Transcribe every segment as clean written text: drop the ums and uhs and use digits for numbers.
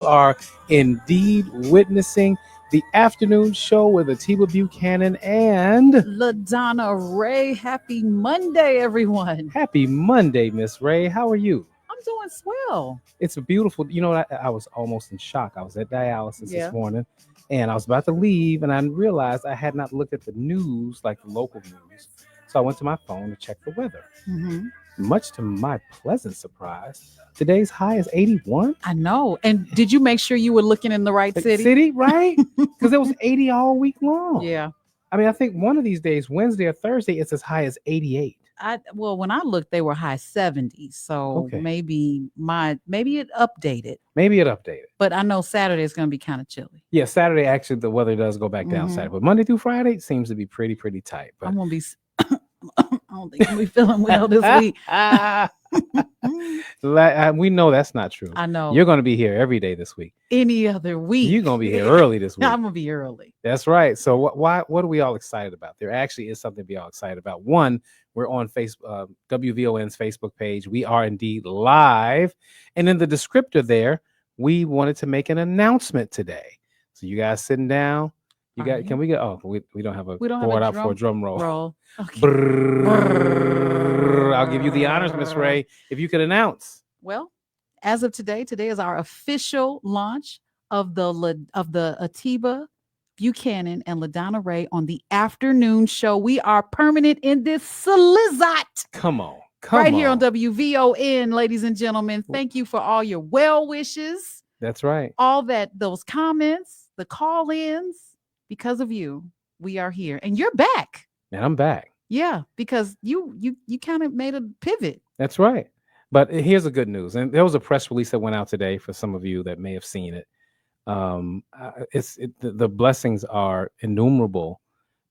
Are indeed witnessing the afternoon show with Atiba Buchanan and LaDonna Raeh. Happy Monday, everyone. happy Monday, Miss Raeh. How are you? I'm doing swell. It's a beautiful, I was almost in shock. I was at dialysis Yeah. this morning and I was about to leave and I realized I had not looked at the news, like the local news. So I went to my phone to check the weather. Mm-hmm. Much to my pleasant surprise, today's high is 81. I know. And did you make sure you were looking in the right city? City, right? Because it was 80 all week long. Yeah. I mean, I think one of these days, Wednesday or Thursday, it's as high as 88. Well, when I looked, they were high 70s. So Okay. maybe it updated. Maybe it updated. But I know Saturday is going to be kind of chilly. Yeah, Saturday, actually, the weather does go back down Saturday. But Monday through Friday seems to be pretty tight. But I'm going to be, I don't think I'm going to be feeling well this week. We know that's not true. I know. You're going to be here every day this week. Any other week. You're going to be here early this week. I'm going to be early. That's right. So what are we all excited about? There actually is something to be all excited about. One, we're on Facebook, WVON's Facebook page. We are indeed live. And in the descriptor there, we wanted to make an announcement today. So you guys sitting down. You got? Can we get? Oh, we don't have a board out for a drum roll. Okay. I'll give you the honors, Miss Raeh, if you could announce. Well, as of today is our official launch of the Atiba Buchanan and LaDonna Raeh on the afternoon show. We are permanent in this Salizot. Come on. Here on WVON, ladies and gentlemen. Thank you for all your well wishes. That's right. All those comments, the call-ins. Because of you, we are here, and you're back. And I'm back. Yeah, because you kind of made a pivot. That's right. But here's the good news, and there was a press release that went out today for some of you that may have seen it. The blessings are innumerable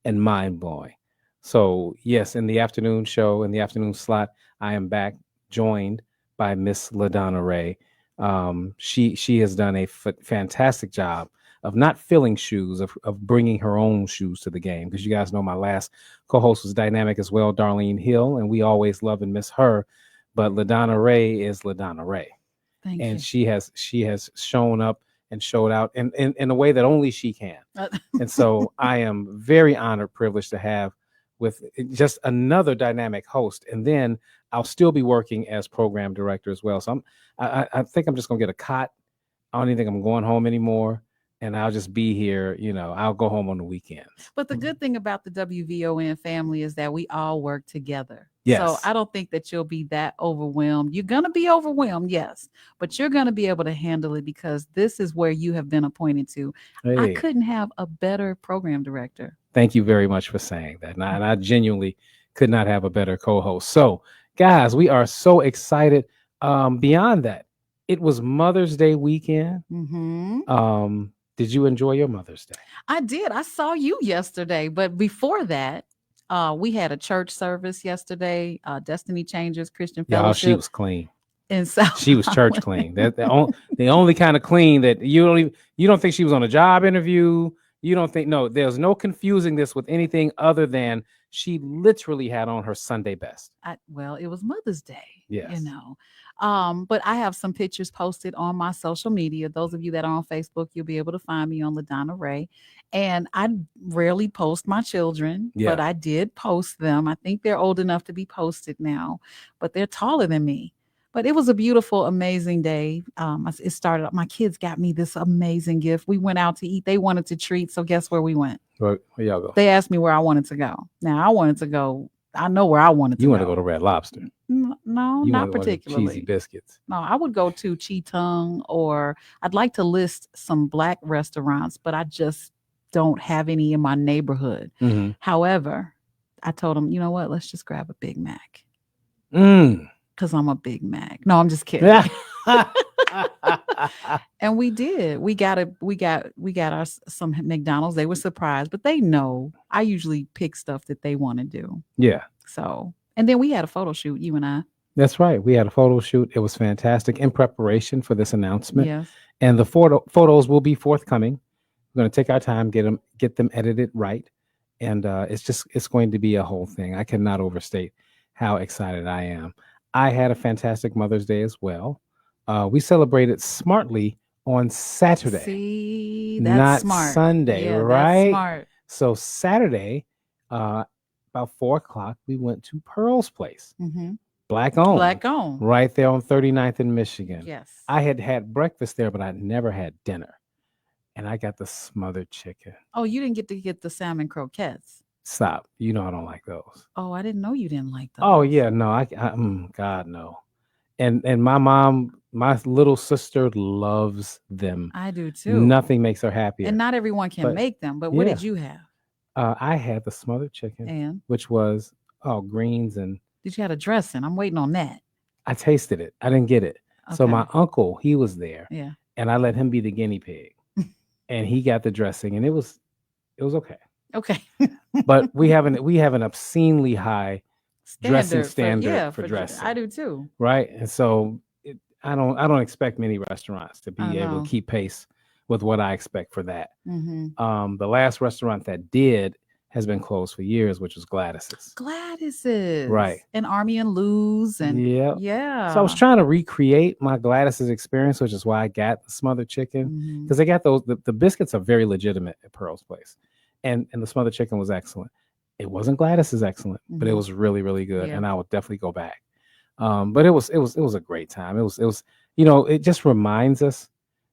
and mind-blowing. So yes, in the afternoon show, in the afternoon slot, I am back, joined by Miss LaDonna Raeh. She has done a fantastic job of not filling shoes, of bringing her own shoes to the game. Because you guys know my last co-host was dynamic as well, Darlene Hill, and we always love and miss her. But LaDonna Raeh is LaDonna Raeh. Thank you. She has shown up and showed out in a way that only she can. And so I am very honored, privileged to have with just another dynamic host. And then I'll still be working as program director as well. So I think I'm just gonna get a cot. I don't even think I'm going home anymore. And I'll just be here, I'll go home on the weekends. But the good thing about the WVON family is that we all work together. Yes. So I don't think that you'll be that overwhelmed. You're going to be overwhelmed, yes, but you're going to be able to handle it because this is where you have been appointed to. Hey. I couldn't have a better program director. Thank you very much for saying that. And I genuinely could not have a better co-host. So, guys, we are so excited. Beyond that, it was Mother's Day weekend. Mm-hmm. Did you enjoy your Mother's Day? I did. I saw you yesterday. But before that, we had a church service yesterday, Destiny Changers Christian Fellowship. She was clean. And so she was church clean. The only kind of clean that you don't think she was on a job interview. You don't think, no, there's no confusing this with anything other than she literally had on her Sunday best. Well, it was Mother's Day. Yes. But I have some pictures posted on my social media. Those of you that are on Facebook, you'll be able to find me on LaDonna Raeh. And I rarely post my children, but I did post them. I think they're old enough to be posted now, but they're taller than me. But it was a beautiful, amazing day. It started, my kids got me this amazing gift. We went out to eat. They wanted to treat. So guess where we went? Where y'all go? They asked me where I wanted to go. Now I wanted to go. I know where I wanted to go. You want to go to Red Lobster? No, not particularly. Cheesy biscuits. No, I would go to Cheetong, or I'd like to list some Black restaurants, but I just don't have any in my neighborhood. Mm-hmm. However, I told them, you know what? Let's just grab a Big Mac. Because I'm a Big Mac. No, I'm just kidding. And we did. We got some McDonald's. They were surprised, but they know I usually pick stuff that they want to do. Yeah. So, and then we had a photo shoot, you and I. That's right. We had a photo shoot. It was fantastic in preparation for this announcement. Yes. And the photos will be forthcoming. We're going to take our time, get them edited right. And it's going to be a whole thing. I cannot overstate how excited I am. I had a fantastic Mother's Day as well. We celebrated smartly on Saturday. See, that's not smart. Sunday, Yeah, right? That's smart. So Saturday, about 4:00, we went to Pearl's place. Black owned. Right there on 39th in Michigan. Yes. I had breakfast there, but I'd never had dinner. And I got the smothered chicken. Oh, you didn't get the salmon croquettes. Stop. You know I don't like those. Oh, I didn't know you didn't like those. Oh, yeah. No, God, no. And my mom, my little sister loves them. I do too. Nothing makes her happier. And not everyone can make them. But what did you have? I had the smothered chicken, which was greens and. Did you have a dressing? I'm waiting on that. I tasted it. I didn't get it. Okay. So my uncle, he was there. Yeah. And I let him be the guinea pig. And he got the dressing, and it was okay. Okay. But we have an obscenely high dressing standard for dressing. I do too. Right. And so I don't expect many restaurants to be able to keep pace with what I expect for that. The last restaurant that did has been closed for years, which was Gladys's. Right. And Army and Lou's. And yeah. So I was trying to recreate my Gladys's experience, which is why I got the smothered chicken. Because they got those, the biscuits are very legitimate at Pearl's place. And the smothered chicken was excellent. It wasn't Gladys's excellent, but it was really, really good. Yeah. And I would definitely go back. But it was a great time. It was, it just reminds us,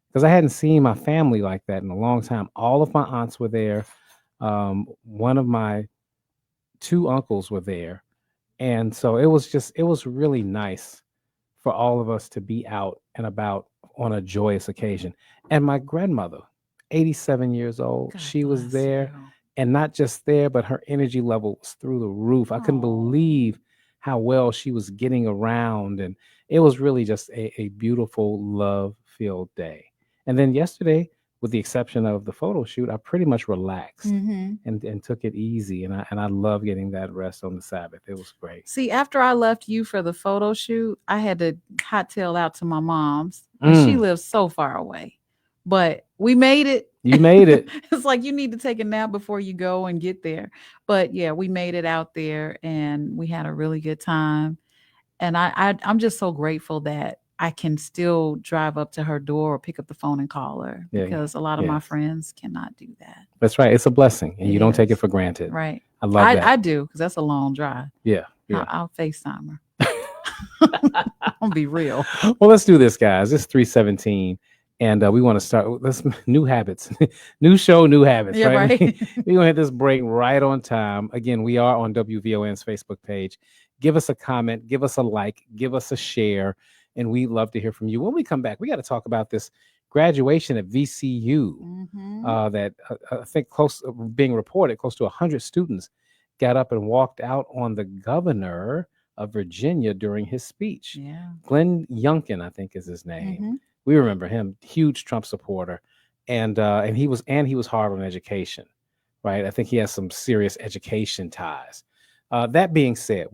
because I hadn't seen my family like that in a long time. All of my aunts were there. One of my 2 uncles were there. And so it was really nice for all of us to be out and about on a joyous occasion. And my grandmother, 87 years old, she was there. And not just there, but her energy level was through the roof. I couldn't believe how well she was getting around. And it was really just a beautiful, love-filled day. And then yesterday, with the exception of the photo shoot, I pretty much relaxed and took it easy. And I love getting that rest on the Sabbath. It was great. See, after I left you for the photo shoot, I had to hightail out to my mom's. She lives so far away. But we made it. You made it. It's like you need to take a nap before you go and get there. But yeah, we made it out there and we had a really good time. And I'm just so grateful that I can still drive up to her door or pick up the phone and call her, because a lot of my friends cannot do that. That's right. It's a blessing, and you don't take it for granted. Right. I love that. I do, because that's a long drive. Yeah. I'll FaceTime her. I'm gonna be real. Well, let's do this, guys. It's 3:17, and we want to start with new habits, new show, new habits. Yeah, right. We're gonna hit this break right on time. Again, we are on WVON's Facebook page. Give us a comment, give us a like, give us a share. And we'd love to hear from you. When we come back, we got to talk about this graduation at VCU that I think being reported, close to 100 students got up and walked out on the governor of Virginia during his speech. Yeah. Glenn Youngkin, I think is his name. We remember him, huge Trump supporter. And he was hard on education, right? I think he has some serious education ties. That being said,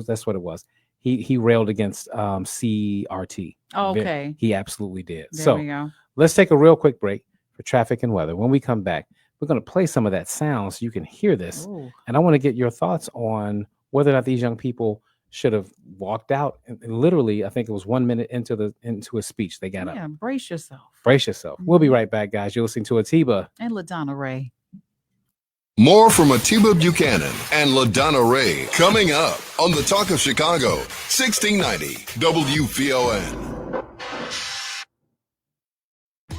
that's what it was. He railed against CRT. Oh, okay. He absolutely did. There we go. Let's take a real quick break for traffic and weather. When we come back, we're going to play some of that sound so you can hear this. Ooh. And I want to get your thoughts on whether or not these young people should have walked out. And literally, I think it was 1 minute into a speech, they got up. Yeah, brace yourself. We'll be right back, guys. You're listening to Atiba and LaDonna Raeh. More from Atiba Buchanan and LaDonna Raeh coming up on the Talk of Chicago, 1690 WVON.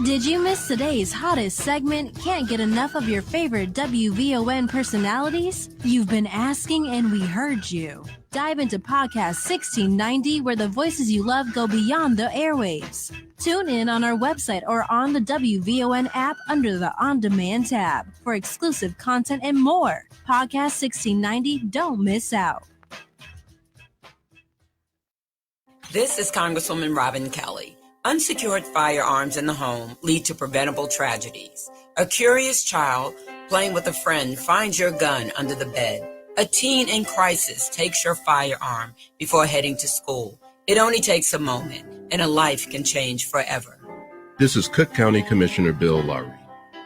Did you miss today's hottest segment? Can't get enough of your favorite WVON personalities? You've been asking and we heard you. Dive into podcast 1690, where the voices you love go beyond the airwaves. Tune in on our website or on the WVON app under the On Demand tab for exclusive content and more. Podcast 1690, don't miss out. This is Congresswoman Robin Kelly. Unsecured firearms in the home lead to preventable tragedies. A curious child playing with a friend finds your gun under the bed. A teen in crisis takes your firearm before heading to school. It only takes a moment, and a life can change forever. This is Cook County Commissioner Bill Lurie.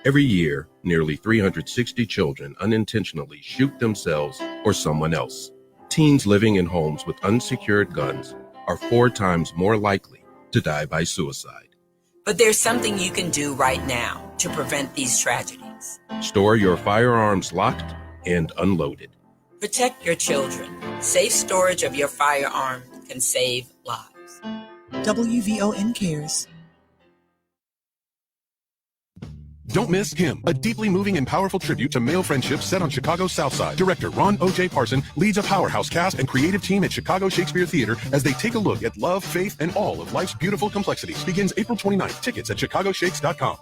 Every year, nearly 360 children unintentionally shoot themselves or someone else. Teens living in homes with unsecured guns are 4 times more likely to die by suicide. But there's something you can do right now to prevent these tragedies. Store your firearms locked and unloaded. Protect your children. Safe storage of your firearm can save lives. WVON cares. Don't miss Him, a deeply moving and powerful tribute to male friendship set on Chicago's South Side. Director Ron O.J. Parson leads a powerhouse cast and creative team at Chicago Shakespeare Theater as they take a look at love, faith, and all of life's beautiful complexities. Begins April 29th. Tickets at chicagoshakes.com.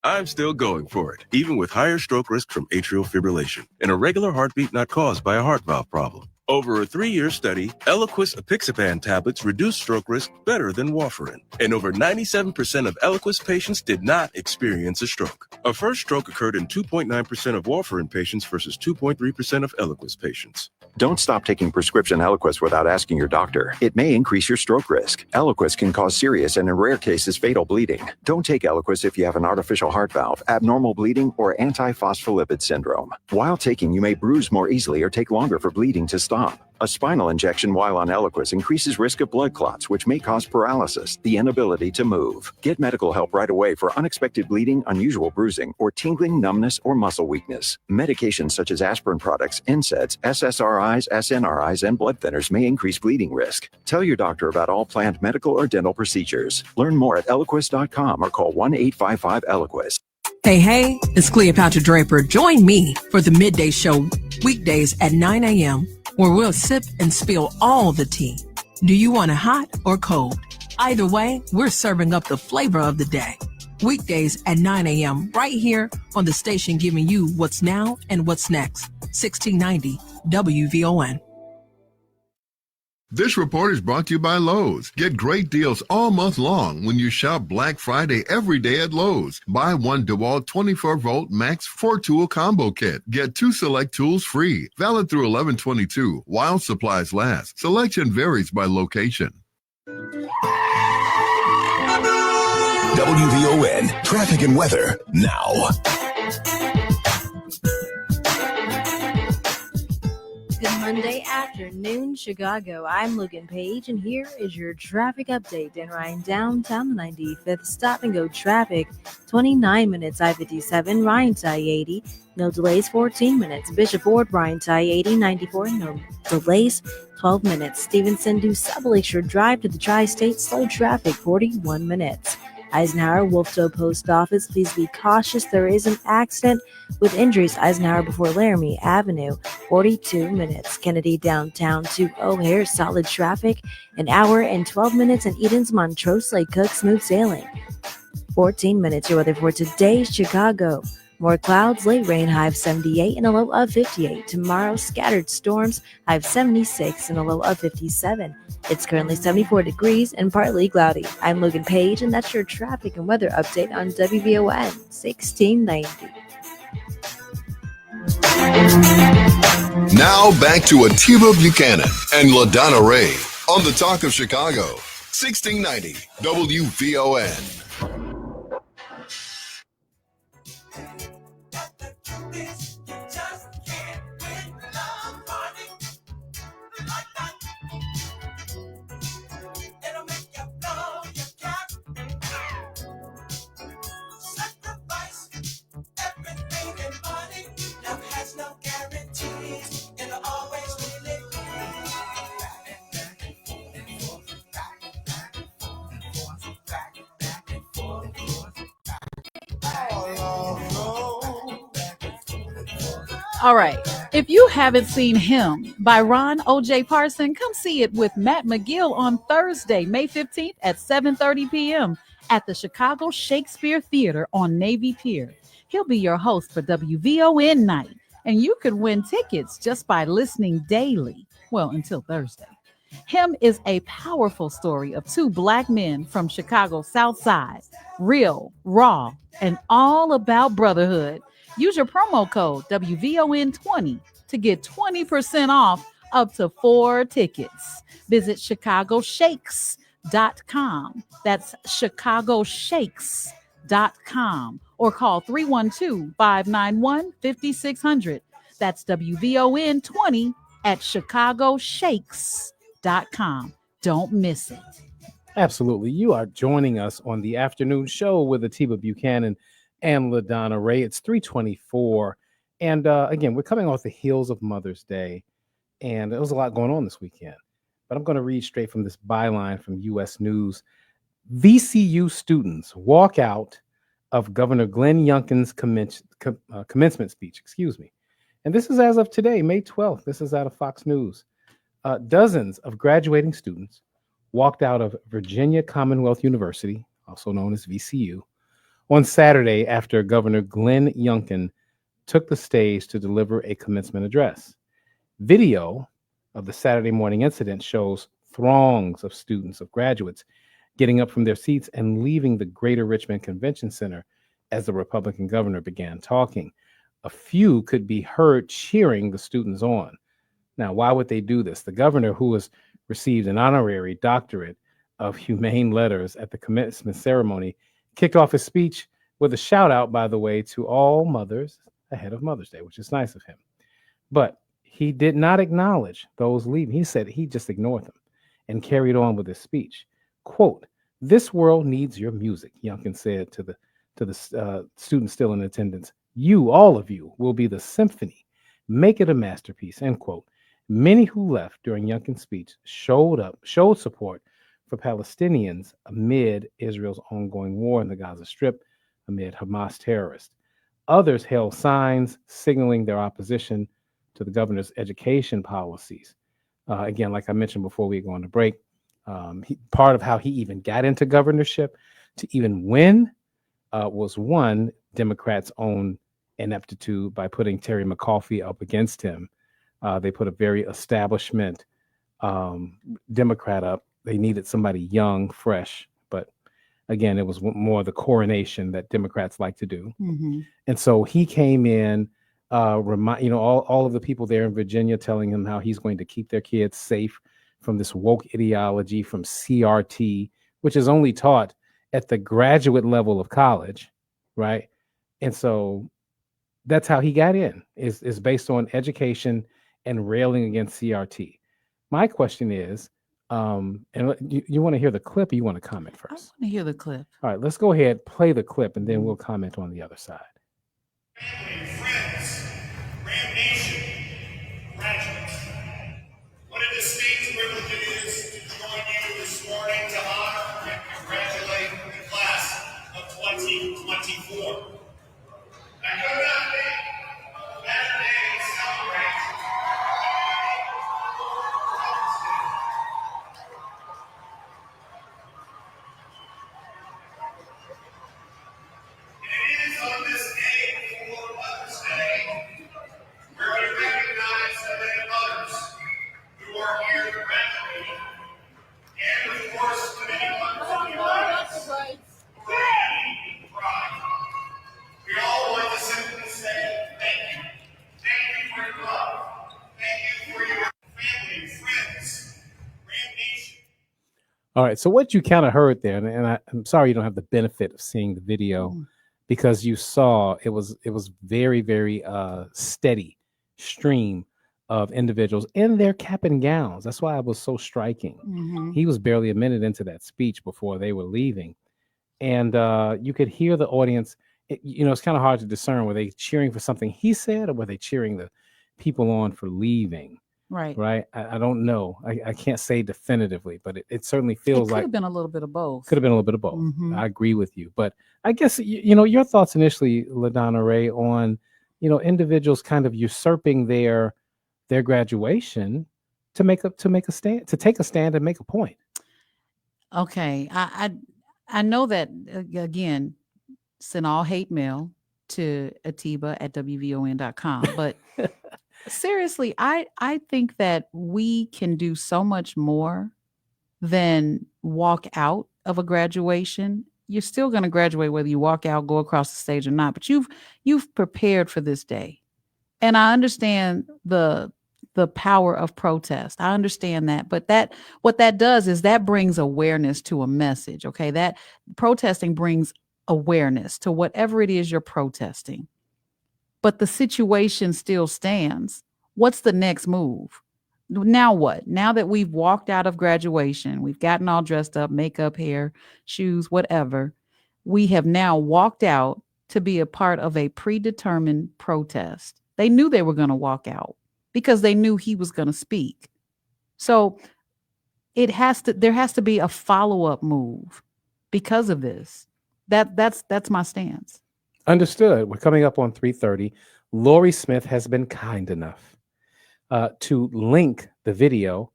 I'm still going for it, even with higher stroke risk from atrial fibrillation and a regular heartbeat not caused by a heart valve problem. Over a 3-year study, Eliquis apixaban tablets reduced stroke risk better than warfarin, and over 97% of Eliquis patients did not experience a stroke. A first stroke occurred in 2.9% of warfarin patients versus 2.3% of Eliquis patients. Don't stop taking prescription Eliquis without asking your doctor. It may increase your stroke risk. Eliquis can cause serious and in rare cases fatal bleeding. Don't take Eliquis if you have an artificial heart valve, abnormal bleeding, or antiphospholipid syndrome. While taking, you may bruise more easily or take longer for bleeding to stop. A spinal injection while on Eliquis increases risk of blood clots, which may cause paralysis, the inability to move. Get medical help right away for unexpected bleeding, unusual bruising, or tingling, numbness, or muscle weakness. Medications such as aspirin products, NSAIDs, SSRIs, SNRIs, and blood thinners may increase bleeding risk. Tell your doctor about all planned medical or dental procedures. Learn more at Eliquis.com or call 1-855-ELIQUIS. Hey, it's Cleopatra Draper. Join me for the Midday Show weekdays at 9 a.m. where we'll sip and spill all the tea. Do you want it hot or cold? Either way, we're serving up the flavor of the day. Weekdays at 9 a.m. right here on the station giving you what's now and what's next. 1690 WVON. This report is brought to you by Lowe's. Get great deals all month long when you shop Black Friday every day at Lowe's. Buy one DeWalt 24-volt Max 4-tool combo kit. Get 2 select tools free. Valid through 11/22 while supplies last. Selection varies by location. WVON traffic and weather now. Good Monday afternoon, Chicago. I'm Logan Page, and here is your traffic update. In Ryan downtown, the 95th stop and go traffic, 29 minutes. I-57, Ryan to I-80, no delays, 14 minutes. Bishop Ward, Ryan to I-80, 94, no delays, 12 minutes. Stevenson to South Lakeshore Drive to the Tri-State, slow traffic, 41 minutes. Eisenhower, Wolftoe Post Office, please be cautious. There is an accident with injuries. Eisenhower before Laramie Avenue, 42 minutes. Kennedy downtown to O'Hare, solid traffic, an hour and 12 minutes. And Edens, Montrose, Lake Cook, smooth sailing, 14 minutes. Your weather for today, Chicago. More clouds, late rain, high of 78 and a low of 58. Tomorrow, scattered storms, high of 76 and a low of 57. It's currently 74 degrees and partly cloudy. I'm Logan Page, and that's your traffic and weather update on WVON 1690. Now back to Atiba Buchanan and LaDonna Raeh on the Talk of Chicago, 1690 WVON. All right. If you haven't seen Him by Ron O.J. Parson, come see it with Matt McGill on Thursday, May 15th at 7:30 p.m. at the Chicago Shakespeare Theater on Navy Pier. He'll be your host for WVON night, and you could win tickets just by listening daily. Well, until Thursday. Him is a powerful story of 2 Black men from Chicago's South Side, real, raw, and all about brotherhood. Use your promo code WVON20 to get 20% off up to 4 tickets. Visit chicagoshakes.com. That's chicagoshakes.com. Or call 312-591-5600. That's WVON20 at chicagoshakes.com. Don't miss it. Absolutely. You are joining us on the afternoon show with Atiba Buchanan and LaDonna Raeh. It's 3:24. And again, we're coming off the heels of Mother's Day. And there was a lot going on this weekend. But I'm going to read straight from this byline from U.S. News. VCU students walk out of Governor Glenn Youngkin's commencement speech. And this is as of today, May 12th. This is out of Fox News. Dozens of graduating students walked out of Virginia Commonwealth University, also known as VCU, on Saturday after Governor Glenn Youngkin took the stage to deliver a commencement address. Video of the Saturday morning incident shows throngs of students, of graduates, getting up from their seats and leaving the Greater Richmond Convention Center as the Republican governor began talking. A few could be heard cheering the students on. Now, why would they do this? The governor, who has received an honorary doctorate of humane letters at the commencement ceremony, kicked off his speech with a shout out, by the way, to all mothers ahead of Mother's Day, which is nice of him. But he did not acknowledge those leaving. He said he just ignored them and carried on with his speech. Quote, "This world needs your music," Youngkin said to the students still in attendance. "You, all of you, will be the symphony. Make it a masterpiece," end quote. Many who left during Youngkin's speech showed support for Palestinians amid Israel's ongoing war in the Gaza Strip, amid Hamas terrorists. Others held signs signaling their opposition to the governor's education policies. Again, like I mentioned before we go on the break, part of how he even got into governorship to even win was one, Democrats' own ineptitude by putting Terry McAuliffe up against him. They put a very establishment Democrat up. They needed somebody young, fresh, but again, it was more the coronation that Democrats like to do. Mm-hmm. And so he came in, all of the people there in Virginia telling him how he's going to keep their kids safe from this woke ideology, from CRT, which is only taught at the graduate level of college, right? And so that's how he got in, is based on education and railing against CRT. My question is, and you want to hear the clip or you want to comment first? I want to hear the clip. All right, let's go ahead, play the clip, and then we'll comment on the other side. Family, friends, Ram Nation, graduates, what a distinct privilege it is to join you this morning to honor and congratulate the class of 2024. Now, you're not a better day to celebrate. And it is on this day before Mother's Day where we recognize the many mothers who are here graduating, and of course the many mothers who are in pride. We all want to simply say thank you. Thank you for your love. Thank you for your family, friends, Ram Nation. All right, so what you kind of heard there, and I'm sorry you don't have the benefit of seeing the video, because you saw it was very, very steady stream of individuals in their cap and gowns. That's why it was so striking. Mm-hmm. He was barely a minute into that speech before they were leaving, and you could hear the audience. It's kind of hard to discern, were they cheering for something he said or were they cheering the people on for leaving? Right. I don't know. I can't say definitively, but it certainly feels like could have been a little bit of both. Could have been a little bit of both. Mm-hmm. I agree with you, but I guess your thoughts initially, LaDonna Raeh, on individuals kind of usurping their graduation to take a stand and make a point. Okay, I know that again. Send all hate mail to Atiba at WVON.com. But seriously, I think that we can do so much more than walk out of a graduation. You're still going to graduate whether you walk out, go across the stage or not, but you've prepared for this day. And I understand the power of protest. I understand that. But what that does is that brings awareness to a message. Okay. That protesting brings awareness to whatever it is you're protesting, but the situation still stands. What's the next move? Now what? Now that we've walked out of graduation, we've gotten all dressed up, makeup, hair, shoes, whatever. We have now walked out to be a part of a predetermined protest. They knew they were going to walk out because they knew he was going to speak. So there has to be a follow-up move because of this. That's my stance. Understood. We're coming up on 3:30. Lori Smith has been kind enough to link the video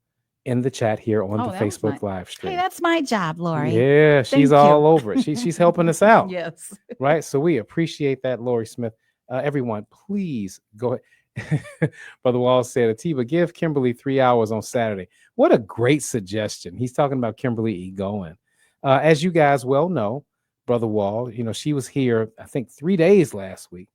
in the chat here on the Facebook live stream. Hey, that's my job, Lori. Yeah, she's all over it. She's helping us out. Yes. Right. So we appreciate that, Lori Smith. Everyone, please go ahead. Brother Wall said, Atiba, give Kimberly 3 hours on Saturday. What a great suggestion. He's talking about Kimberly E. Goen. As you guys well know, Brother Wall, she was here, I think 3 days last week.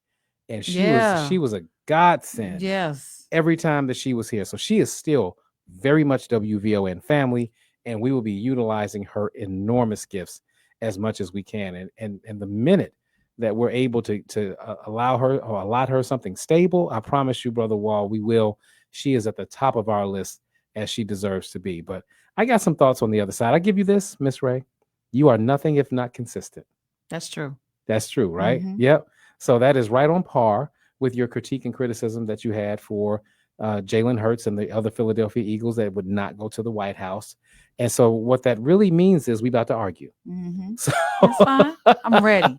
And she was a godsend. Yes. Every time that she was here. So she is still very much WVON family, and we will be utilizing her enormous gifts as much as we can. And the minute that we're able to allow her or allot her something stable, I promise you, Brother Wall, we will. She is at the top of our list as she deserves to be. But I got some thoughts on the other side. I give you this, Miss Rae. You are nothing if not consistent. That's true. That's true, right? Mm-hmm. Yep. So that is right on par with your critique and criticism that you had for Jalen Hurts and the other Philadelphia Eagles that would not go to the White House. And so what that really means is we about to argue. Mm-hmm. So, that's fine. I'm ready.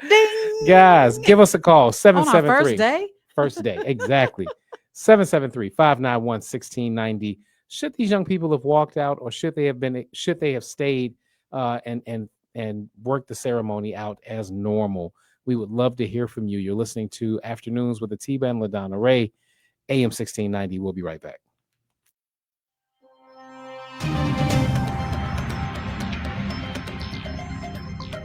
Ding! Guys, give us a call. 773. On our first day? First day, exactly. 773-591-1690. Should these young people have walked out, or should they have stayed and worked the ceremony out as normal? We would love to hear from you. You're listening to Afternoons with Atiba and LaDonna Raeh, AM 1690. We'll be right back.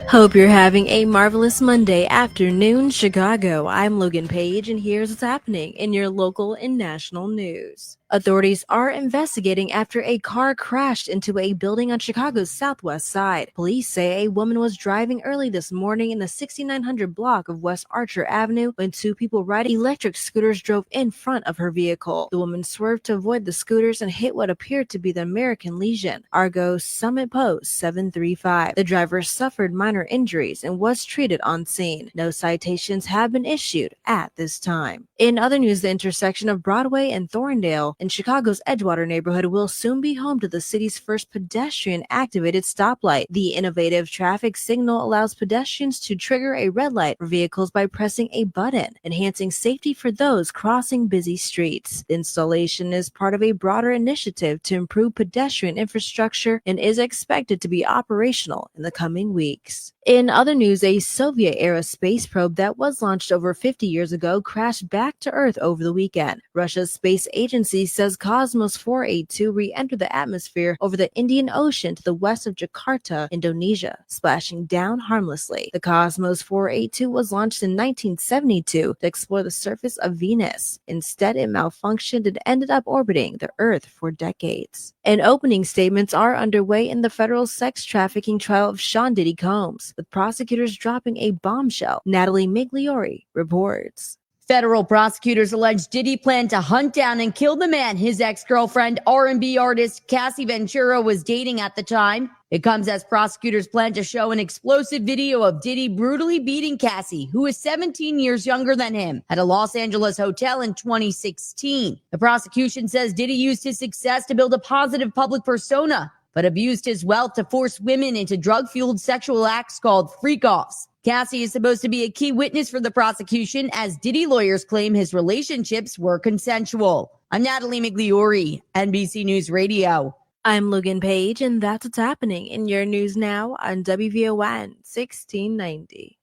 Hope you're having a marvelous Monday afternoon, Chicago. I'm Logan Page, and here's what's happening in your local and national news. Authorities are investigating after a car crashed into a building on Chicago's southwest side. Police say a woman was driving early this morning in the 6900 block of West Archer Avenue when two people riding electric scooters drove in front of her vehicle. The woman swerved to avoid the scooters and hit what appeared to be the American Legion, Argo Summit Post 735. The driver suffered minor injuries and was treated on scene. No citations have been issued at this time. In other news, the intersection of Broadway and Thorndale in Chicago's Edgewater neighborhood will soon be home to the city's first pedestrian-activated stoplight. The innovative traffic signal allows pedestrians to trigger a red light for vehicles by pressing a button, enhancing safety for those crossing busy streets. The installation is part of a broader initiative to improve pedestrian infrastructure and is expected to be operational in the coming weeks. In other news, a Soviet-era space probe that was launched over 50 years ago crashed back to Earth over the weekend. Russia's space agency says Cosmos 482 re-entered the atmosphere over the Indian Ocean to the west of Jakarta, Indonesia, splashing down harmlessly. The Cosmos 482 was launched in 1972 to explore the surface of Venus. Instead, it malfunctioned and ended up orbiting the Earth for decades. And opening statements are underway in the federal sex trafficking trial of Sean Diddy Combs, with prosecutors dropping a bombshell. Natalie Migliori reports. Federal prosecutors allege Diddy planned to hunt down and kill the man his ex-girlfriend, R&B artist Cassie Ventura, was dating at the time. It comes as prosecutors plan to show an explosive video of Diddy brutally beating Cassie, who is 17 years younger than him, at a Los Angeles hotel in 2016. The prosecution says Diddy used his success to build a positive public persona, but abused his wealth to force women into drug-fueled sexual acts called freak-offs. Cassie is supposed to be a key witness for the prosecution, as Diddy lawyers claim his relationships were consensual. I'm Natalie Migliori, NBC News Radio. I'm Logan Page, and that's what's happening in your news now on WVON 1690.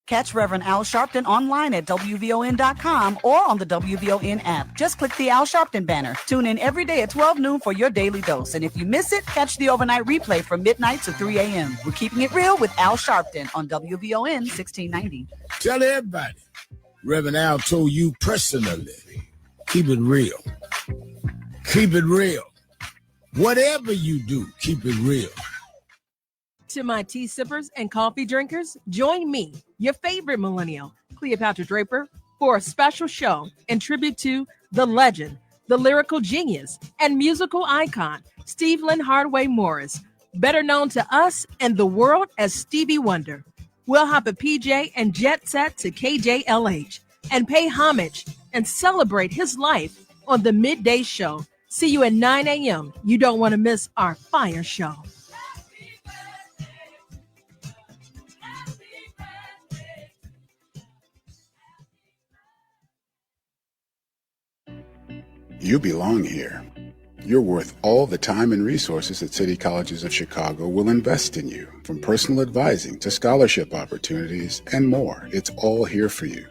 Catch Reverend Al Sharpton online at WVON.com or on the WVON app. Just click the Al Sharpton banner. Tune in every day at 12 noon for your daily dose. And if you miss it, catch the overnight replay from midnight to 3 a.m. We're keeping it real with Al Sharpton on WVON 1690. Tell everybody, Reverend Al told you personally, keep it real. Keep it real. Whatever you do, keep it real. To my tea sippers and coffee drinkers, join me, your favorite millennial, Cleopatra Draper, for a special show in tribute to the legend, the lyrical genius and musical icon, Stephen Hardaway Morris, better known to us and the world as Stevie Wonder. We'll hop a PJ and jet set to KJLH and pay homage and celebrate his life on the Midday Show. See you at 9 a.m. You don't want to miss our fire show. You belong here. You're worth all the time and resources that City Colleges of Chicago will invest in you. From personal advising to scholarship opportunities and more, it's all here for you.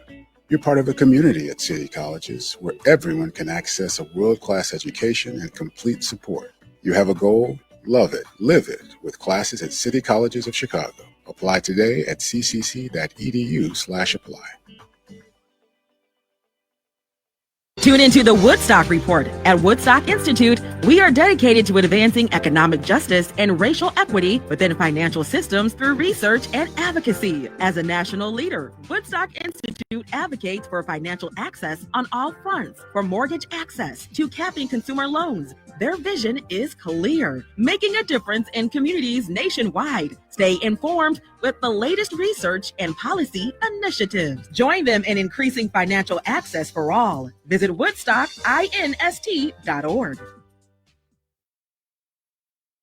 You're part of a community at City Colleges where everyone can access a world-class education and complete support. You have a goal? Love it, live it with classes at City Colleges of Chicago. Apply today at ccc.edu/apply. Tune into the Woodstock Report. At Woodstock Institute, we are dedicated to advancing economic justice and racial equity within financial systems through research and advocacy. As a national leader, Woodstock Institute advocates for financial access on all fronts, from mortgage access to capping consumer loans. Their vision is clear, making a difference in communities nationwide. Stay informed with the latest research and policy initiatives. Join them in increasing financial access for all. Visit woodstockinst.org.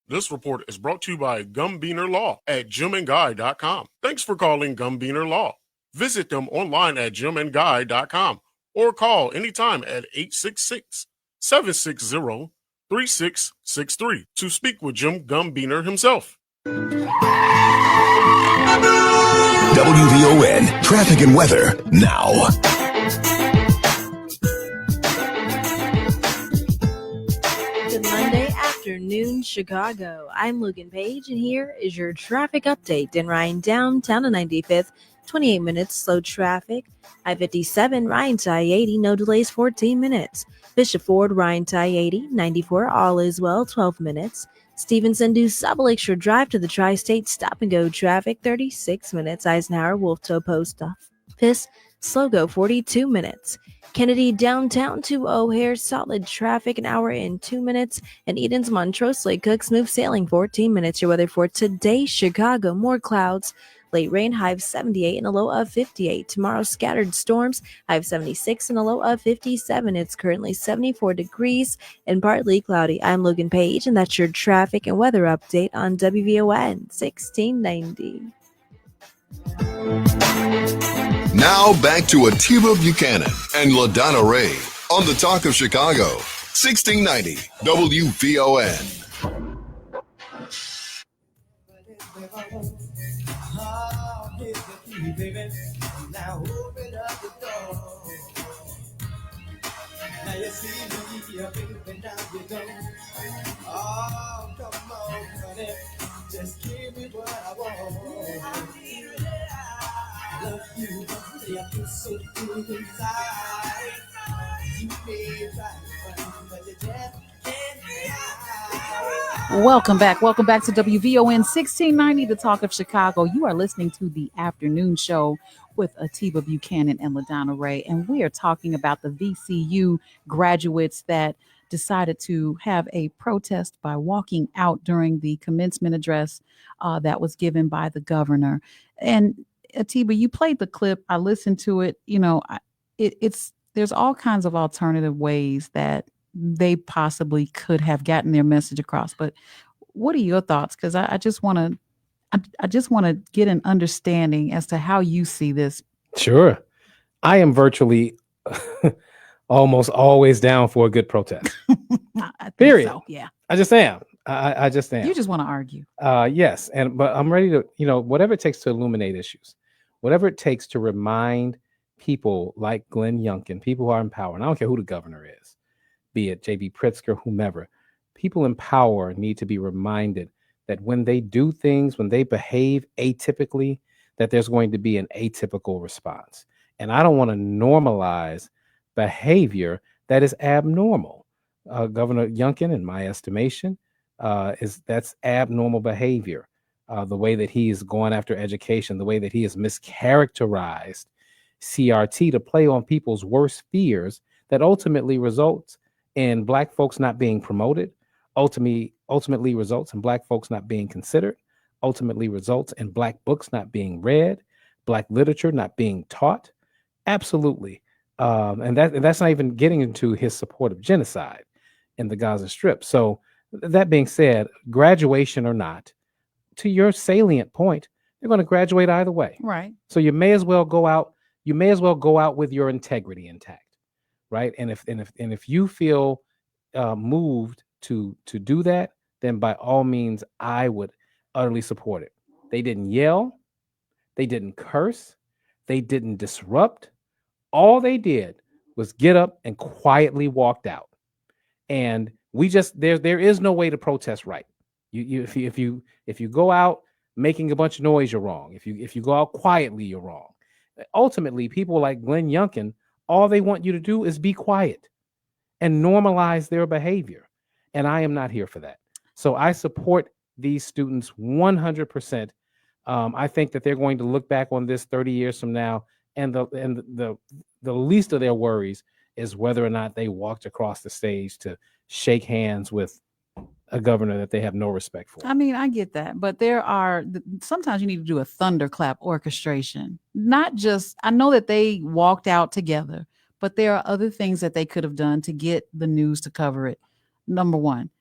This report is brought to you by Gumbeener Law at jimandguy.com. Thanks for calling Gumbeener Law. Visit them online at jimandguy.com or call anytime at 866-760-3663 to speak with Jim Gumbeener himself. WVON traffic and weather now. Good Monday afternoon, Chicago. I'm Logan Page, and here is your traffic update. In Ryan downtown to 95th, 28 minutes slow traffic. I-57 Ryan to I-80, no delays, 14 minutes. Bishop Ford Ryan to I-80, 94 all is well, 12 minutes. Stevenson to South Lakeshore Drive to the Tri-State stop and go traffic, 36 minutes. Eisenhower Wolf Toe Post Office slow go, 42 minutes. Kennedy downtown to O'Hare solid traffic, an hour and 2 minutes. And Eden's Montrose Lake Cook smooth sailing, 14 minutes. Your weather for today, Chicago, more clouds. Late rain, high of 78 and a low of 58. Tomorrow, scattered storms, high of 76 and a low of 57. It's currently 74 degrees and partly cloudy. I'm Logan Page, and that's your traffic and weather update on WVON 1690. Now back to Atiba Buchanan and LaDonna Raeh on the Talk of Chicago, 1690 WVON. Baby, now open up the door. Now you see me, baby, now you go. Oh, come on, honey, just give me what I want. I love you, I feel so good inside. You may try to run, but you just can't hide. Welcome back to WVON 1690, the Talk of Chicago. You are listening to the afternoon show with Atiba Buchanan and LaDonna Raeh, and we are talking about the VCU graduates that decided to have a protest by walking out during the commencement address that was given by the governor. And Atiba, you played the clip. I listened to it. You know, there's all kinds of alternative ways that they possibly could have gotten their message across. But what are your thoughts? Because I just want to get an understanding as to how you see this. Sure. I am virtually almost always down for a good protest. Period. So, yeah. I just am. I just am. You just want to argue. Yes. But I'm ready to, whatever it takes to illuminate issues, whatever it takes to remind people like Glenn Youngkin, people who are in power, and I don't care who the governor is, be it J.B. Pritzker, whomever, people in power need to be reminded that when they do things, when they behave atypically, that there's going to be an atypical response. And I don't want to normalize behavior that is abnormal. Governor Youngkin, in my estimation, that's abnormal behavior. The way that he is going after education, the way that he has mischaracterized CRT to play on people's worst fears that ultimately results in Black folks not being promoted, ultimately results in Black folks not being considered, ultimately results in Black books not being read, Black literature not being taught. Absolutely. And that's not even getting into his support of genocide in the Gaza Strip. So that being said, graduation or not, to your salient point, they're going to graduate either way. Right. So you may as well go out. You may as well go out with your integrity intact, right? And if you feel moved to do that, then by all means, I would utterly support it. They didn't yell, they didn't curse, they didn't disrupt. All they did was get up and quietly walked out. And we just there is no way to protest right. If you go out making a bunch of noise, you're wrong. If you go out quietly, you're wrong. Ultimately, people like Glenn Youngkin, all they want you to do is be quiet and normalize their behavior. And I am not here for that. So I support these students 100%. I think that they're going to look back on this 30 years from now, and the least of their worries is whether or not they walked across the stage to shake hands with a governor that they have no respect for. I mean, I get that, but sometimes you need to do a thunderclap orchestration. Not just, I know that they walked out together, but there are other things that they could have done to get the news to cover it. Number one,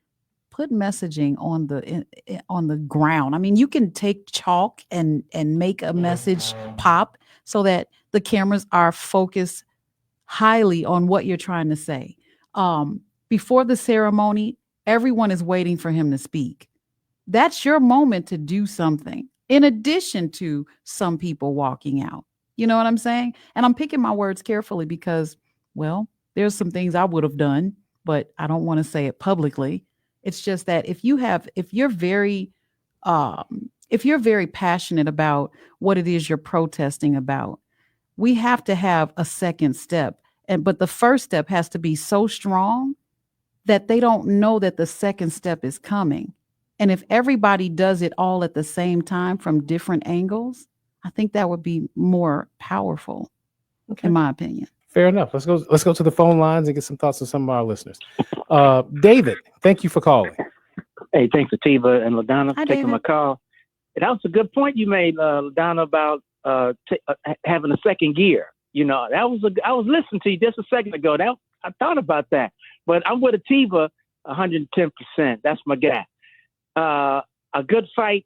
put messaging on the ground. I mean, you can take chalk and make a message pop so that the cameras are focused highly on what you're trying to say. Before the ceremony, everyone is waiting for him to speak. That's your moment to do something, in addition to some people walking out. You know what I'm saying? And I'm picking my words carefully because, well, there's some things I would have done, but I don't want to say it publicly. It's just that if you're very passionate about what it is you're protesting about, we have to have a second step. But the first step has to be so strong that they don't know that the second step is coming. And if everybody does it all at the same time from different angles, I think that would be more powerful, in my opinion. Fair enough. Let's go to the phone lines and get some thoughts from some of our listeners. David, thank you for calling. Hey, thanks, Atiba and LaDonna, for taking David. my call. That was a good point you made, LaDonna, about having a second gear. You know, I was listening to you just a second ago. I thought about that, but I'm with Atiba 110%. That's my guy. A good fight.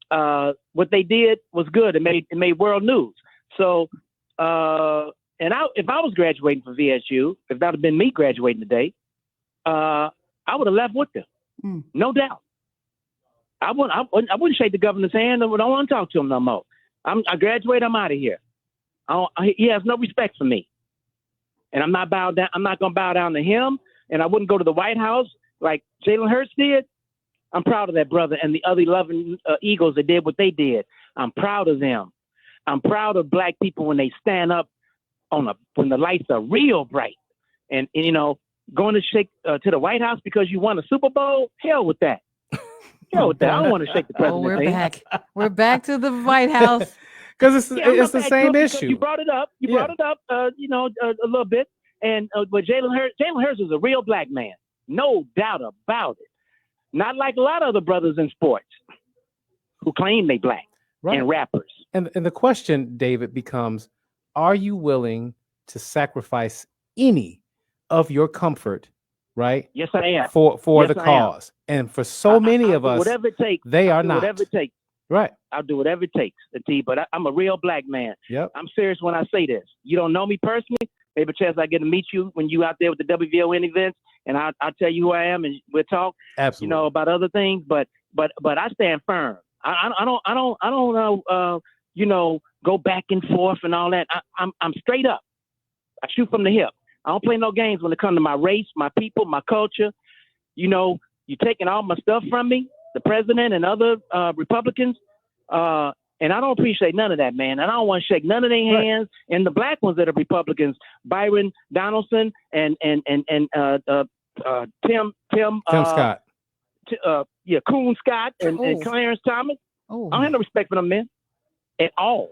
What they did was good. It made world news. So, if I was graduating from VSU, if that had been me graduating today, I would have left with them, no doubt. I wouldn't shake the governor's hand. I don't want to talk to him no more. I graduate. I'm out of here. He has no respect for me, and I'm not going to bow down to him. And I wouldn't go to the White House like Jalen Hurts did. I'm proud of that brother and the other 11 Eagles that did what they did. I'm proud of them. I'm proud of Black people when they stand up when the lights are real bright, and you know, going to shake to the White House because you won a Super Bowl. Hell with that. Hell with that. I don't want to shake the president's hand. We're back to the White House. Because it's the same issue. You brought it up. You brought it up. A little bit. And but Jalen Hurts is a real Black man, no doubt about it. Not like a lot of other brothers in sports who claim they Black and rappers. And the question, David, becomes: are you willing to sacrifice any of your comfort, right? Yes, I am. For the cause. And for so many of us, whatever it takes, they are not. Whatever it takes. Right. I'll do whatever it takes, but I'm a real Black man. Yep. I'm serious when I say this. You don't know me personally. Maybe a chance I get to meet you when you out there with the WVON events, and I'll tell you who I am, and we'll talk. Absolutely. You know, about other things. But I stand firm. I don't go back and forth and all that. I'm straight up. I shoot from the hip. I don't play no games when it comes to my race, my people, my culture. You know, you're taking all my stuff from me, the president and other Republicans, and I don't appreciate none of that, man. And I don't want to shake none of their hands. And the Black ones that are Republicans, Byron Donaldson and Tim Scott, Coon Scott and Clarence Thomas. I don't have no respect for them men at all.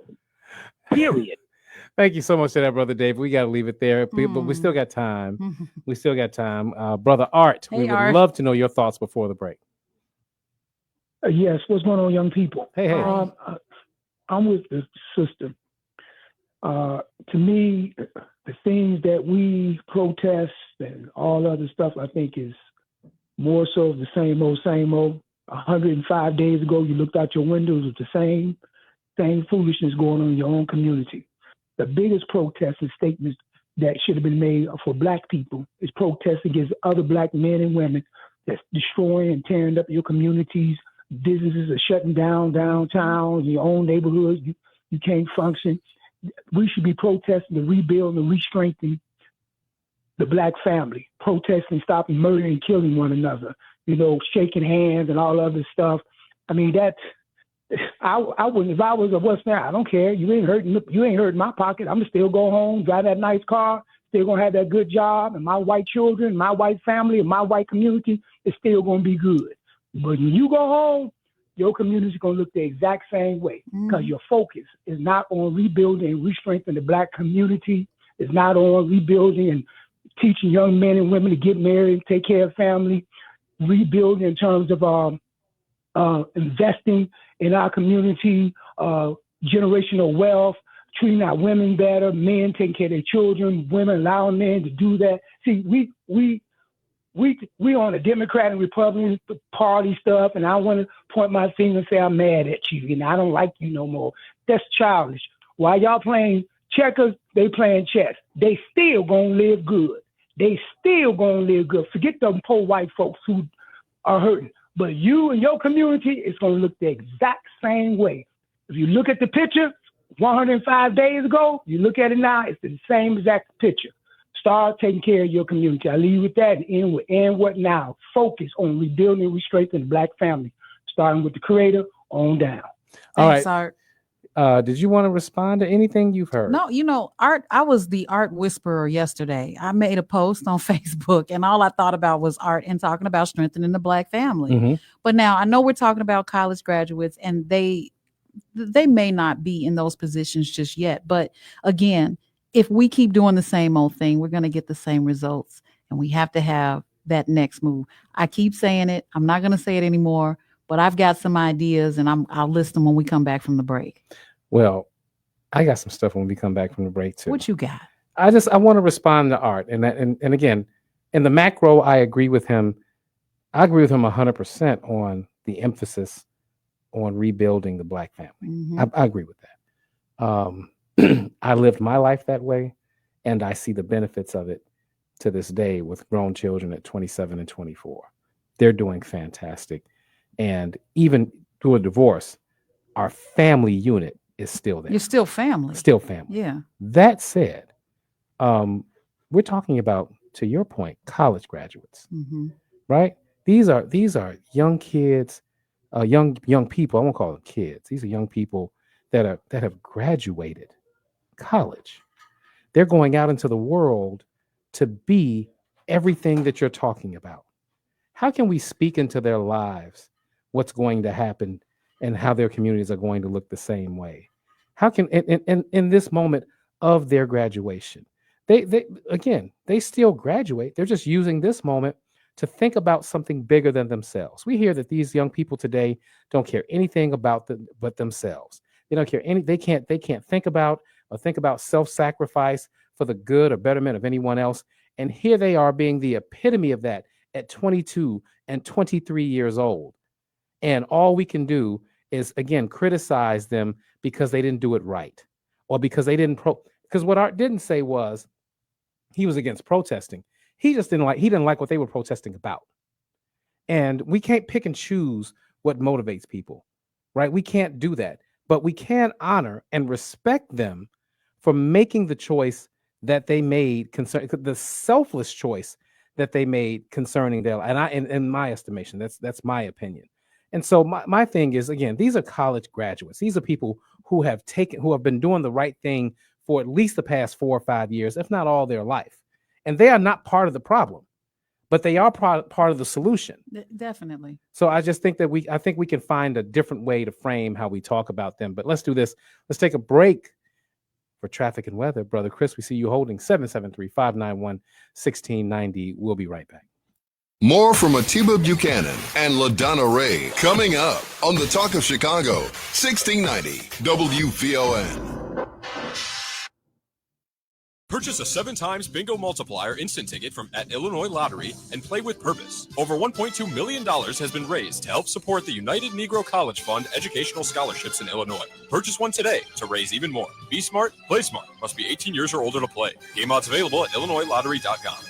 Period. Thank you so much for that, Brother Dave. We got to leave it there, but we still got time. We still got time. Brother Art, Hey, we would Art. love to know your thoughts before the break. Yes, what's going on, young people? Hey. I'm with the sister. To me, the things that we protest and all other stuff, I think is more so of the same old, same old. 105 days ago, you looked out your windows with the same foolishness going on in your own community. The biggest protest and statements that should have been made for Black people is protests against other Black men and women that's destroying and tearing up your communities. Businesses are shutting down downtown, your own neighborhoods. You can't function. We should be protesting to rebuild and re-strengthen the Black family, protesting, stopping murdering and killing one another, shaking hands and all other stuff. I mean, I wouldn't, if I was a West now, I don't care. You ain't hurting my pocket. I'm gonna still go home, drive that nice car, still gonna have that good job, and my white children, my white family, and my white community is still gonna be good. But when you go home, your community is gonna look the exact same way because your focus is not on rebuilding and re-strengthening the Black community. It's not on rebuilding and teaching young men and women to get married, take care of family, rebuilding in terms of investing in our community, generational wealth, treating our women better, men taking care of their children, women allowing men to do that. See, we on the Democrat and Republican party stuff, and I want to point my finger and say I'm mad at you, and I don't like you no more. That's childish. While y'all playing checkers, they playing chess. They still gonna live good. They still gonna live good. Forget them poor white folks who are hurting. But you and your community is going to look the exact same way. If you look at the picture 105 days ago, you look at it now, it's the same exact picture. Start taking care of your community. I leave with that and end what now? Focus on rebuilding and re-strengthening the Black family, starting with the Creator on down. Thanks, All Art. right. Did you want to respond to anything you've heard? No, Art, I was the Art whisperer yesterday. I made a post on Facebook and all I thought about was Art and talking about strengthening the Black family. But now I know we're talking about college graduates and they may not be in those positions just yet. But again, if we keep doing the same old thing, we're going to get the same results and we have to have that next move. I keep saying it. I'm not going to say it anymore, but I've got some ideas and I'll list them when we come back from the break. Well, I got some stuff when we come back from the break too. What you got? I want to respond to Art, and again, in the macro, I agree with him. I agree with him 100% on the emphasis on rebuilding the Black family. I agree with that. I lived my life that way, and I see the benefits of it to this day with grown children at 27 and 24. They're doing fantastic, and even through a divorce, our family unit is still there. You're still family. Still family. Yeah. That said, we're talking about, to your point, college graduates, right? These are young kids, young people. I won't call them kids. These are young people that have graduated college. They're going out into the world to be everything that you're talking about. How can we speak into their lives what's going to happen and how their communities are going to look the same way? How can in this moment of their graduation, they still graduate. They're just using this moment to think about something bigger than themselves. We hear that these young people today don't care anything about but themselves. They don't care they can't think about self-sacrifice for the good or betterment of anyone else. And here they are being the epitome of that at 22 and 23 years old. And all we can do is, again, criticize them because they didn't do it right, or because they didn't because what Art didn't say was he was against protesting. He didn't like what they were protesting about. And we can't pick and choose what motivates people, right? We can't do that, but we can honor and respect them for making the choice that they made, the selfless choice that they made concerning their life. And in my estimation, that's my opinion. And so my thing is, again, these are college graduates. These are people who have been doing the right thing for at least the past 4 or 5 years, if not all their life. And they are not part of the problem, but they are part of the solution. Definitely. So I just think that I think we can find a different way to frame how we talk about them. But let's do this. Let's take a break. for traffic and weather. Brother Chris, we see you holding 773-591-1690. We'll be right back. More from Atiba Buchanan and LaDonna Raeh coming up on the Talk of Chicago, 1690 WVON. Purchase a 7x Bingo Multiplier instant ticket from at Illinois Lottery and play with purpose. Over $1.2 million has been raised to help support the United Negro College Fund educational scholarships in Illinois. Purchase one today to raise even more. Be smart, play smart. Must be 18 years or older to play. Game odds available at IllinoisLottery.com.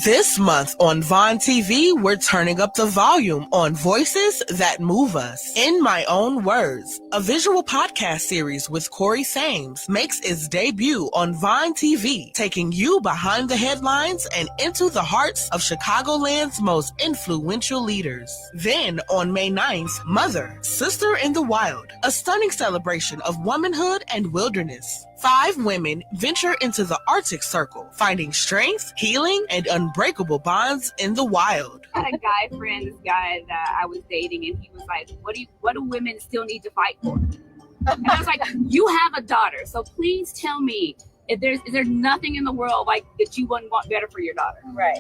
This month on VON TV, we're turning up the volume on voices that move us. In My Own Words, a visual podcast series with Corey Sames, makes its debut on VON TV, taking you behind the headlines and into the hearts of Chicagoland's most influential leaders. Then, on May 9th, Mother, Sister in the Wild, a stunning celebration of womanhood and wilderness. 5 women venture into the Arctic Circle, finding strength, healing, and unbreakable bonds in the wild. I had a guy friend, this guy that I was dating, and he was like, what do women still need to fight for? And I was like, you have a daughter, so please tell me, is there nothing in the world like that you wouldn't want better for your daughter? Right.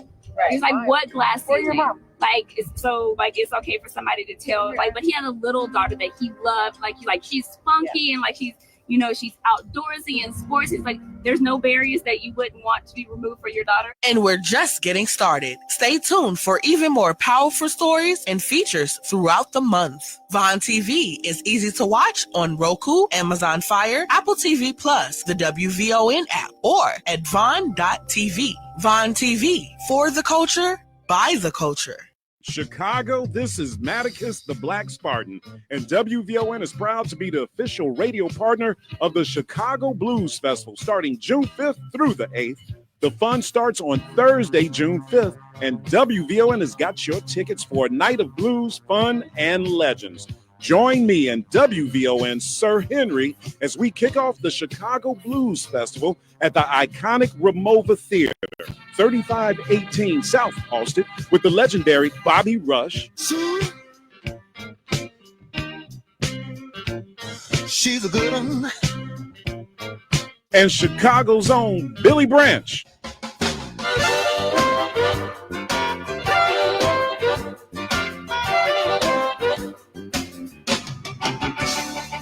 He's like, what glass ceiling? It's okay for somebody to tell, but he had a little daughter that he loved, she's funky and she's outdoorsy and sports. It's like there's no barriers that you wouldn't want to be removed for your daughter. And we're just getting started. Stay tuned for even more powerful stories and features throughout the month. VON TV is easy to watch on Roku, Amazon Fire, Apple TV Plus, the WVON app, or at VON.tv. VON TV, for the culture, by the culture. Chicago, this is Maticus the Black Spartan, and WVON is proud to be the official radio partner of the Chicago Blues Festival starting June 5th through the 8th. The fun starts on Thursday, June 5th, and WVON has got your tickets for a night of blues, fun, and legends. Join me and WVON Sir Henry as we kick off the Chicago Blues Festival at the iconic Ramova Theater, 3518 South Halsted, with the legendary Bobby Rush. She's a good one. And Chicago's own Billy Branch.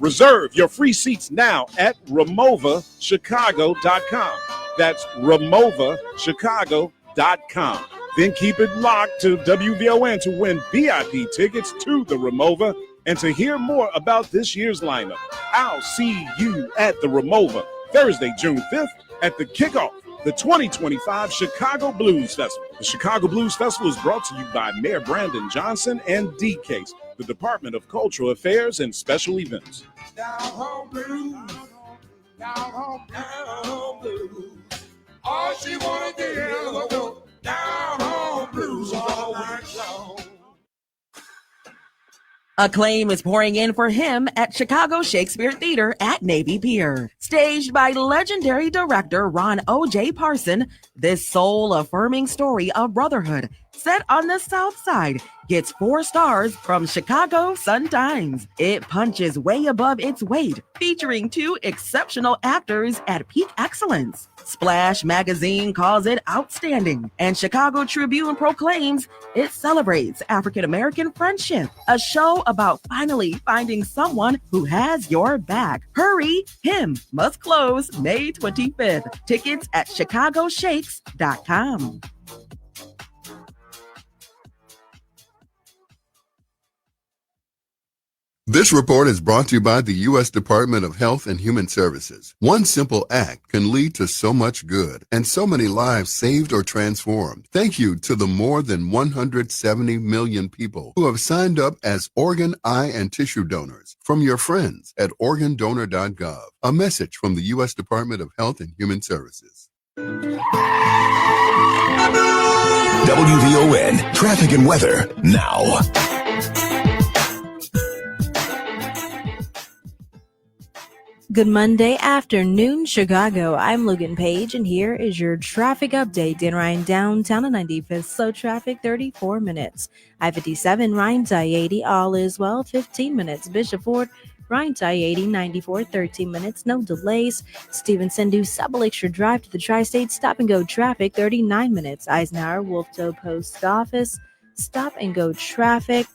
Reserve your free seats now at RamovaChicago.com. That's RamovaChicago.com. Then keep it locked to WVON to win VIP tickets to the Ramova and to hear more about this year's lineup. I'll see you at the Ramova Thursday, June 5th at the kickoff, the 2025 Chicago Blues Festival. The Chicago Blues Festival is brought to you by Mayor Brandon Johnson and D-Case, the Department of Cultural Affairs and Special Events. Down home blues, down home blues. All she wanna do is go down home blues all night long. Acclaim is pouring in for him at Chicago Shakespeare Theater at Navy Pier. Staged by legendary director Ron O.J. Parson, this soul-affirming story of brotherhood set on the South Side gets 4 stars from Chicago Sun-Times. It punches way above its weight, featuring 2 exceptional actors at peak excellence. Splash Magazine calls it outstanding, and Chicago Tribune proclaims it celebrates African-American friendship, a show about finally finding someone who has your back. Hurry, him must close May 25th. Tickets at chicagoshakes.com. This report is brought to you by the U.S. Department of Health and Human Services. One simple act can lead to so much good and so many lives saved or transformed. Thank you to the more than 170 million people who have signed up as organ, eye, and tissue donors from your friends at organdonor.gov. A message from the U.S. Department of Health and Human Services. WVON traffic and weather now. Good Monday afternoon, Chicago. I'm Logan Page, and here is your traffic update in Ryan downtown and 95th. Slow traffic, 34 minutes. I-57, Ryan I-80, all is well, 15 minutes. Bishop Ford, Ryan I-80, 94, 13 minutes, no delays. Stevenson to South Lakeshore Drive to the Tri-State, stop and go traffic, 39 minutes. Eisenhower, Wolftoe Post Office, stop and go traffic,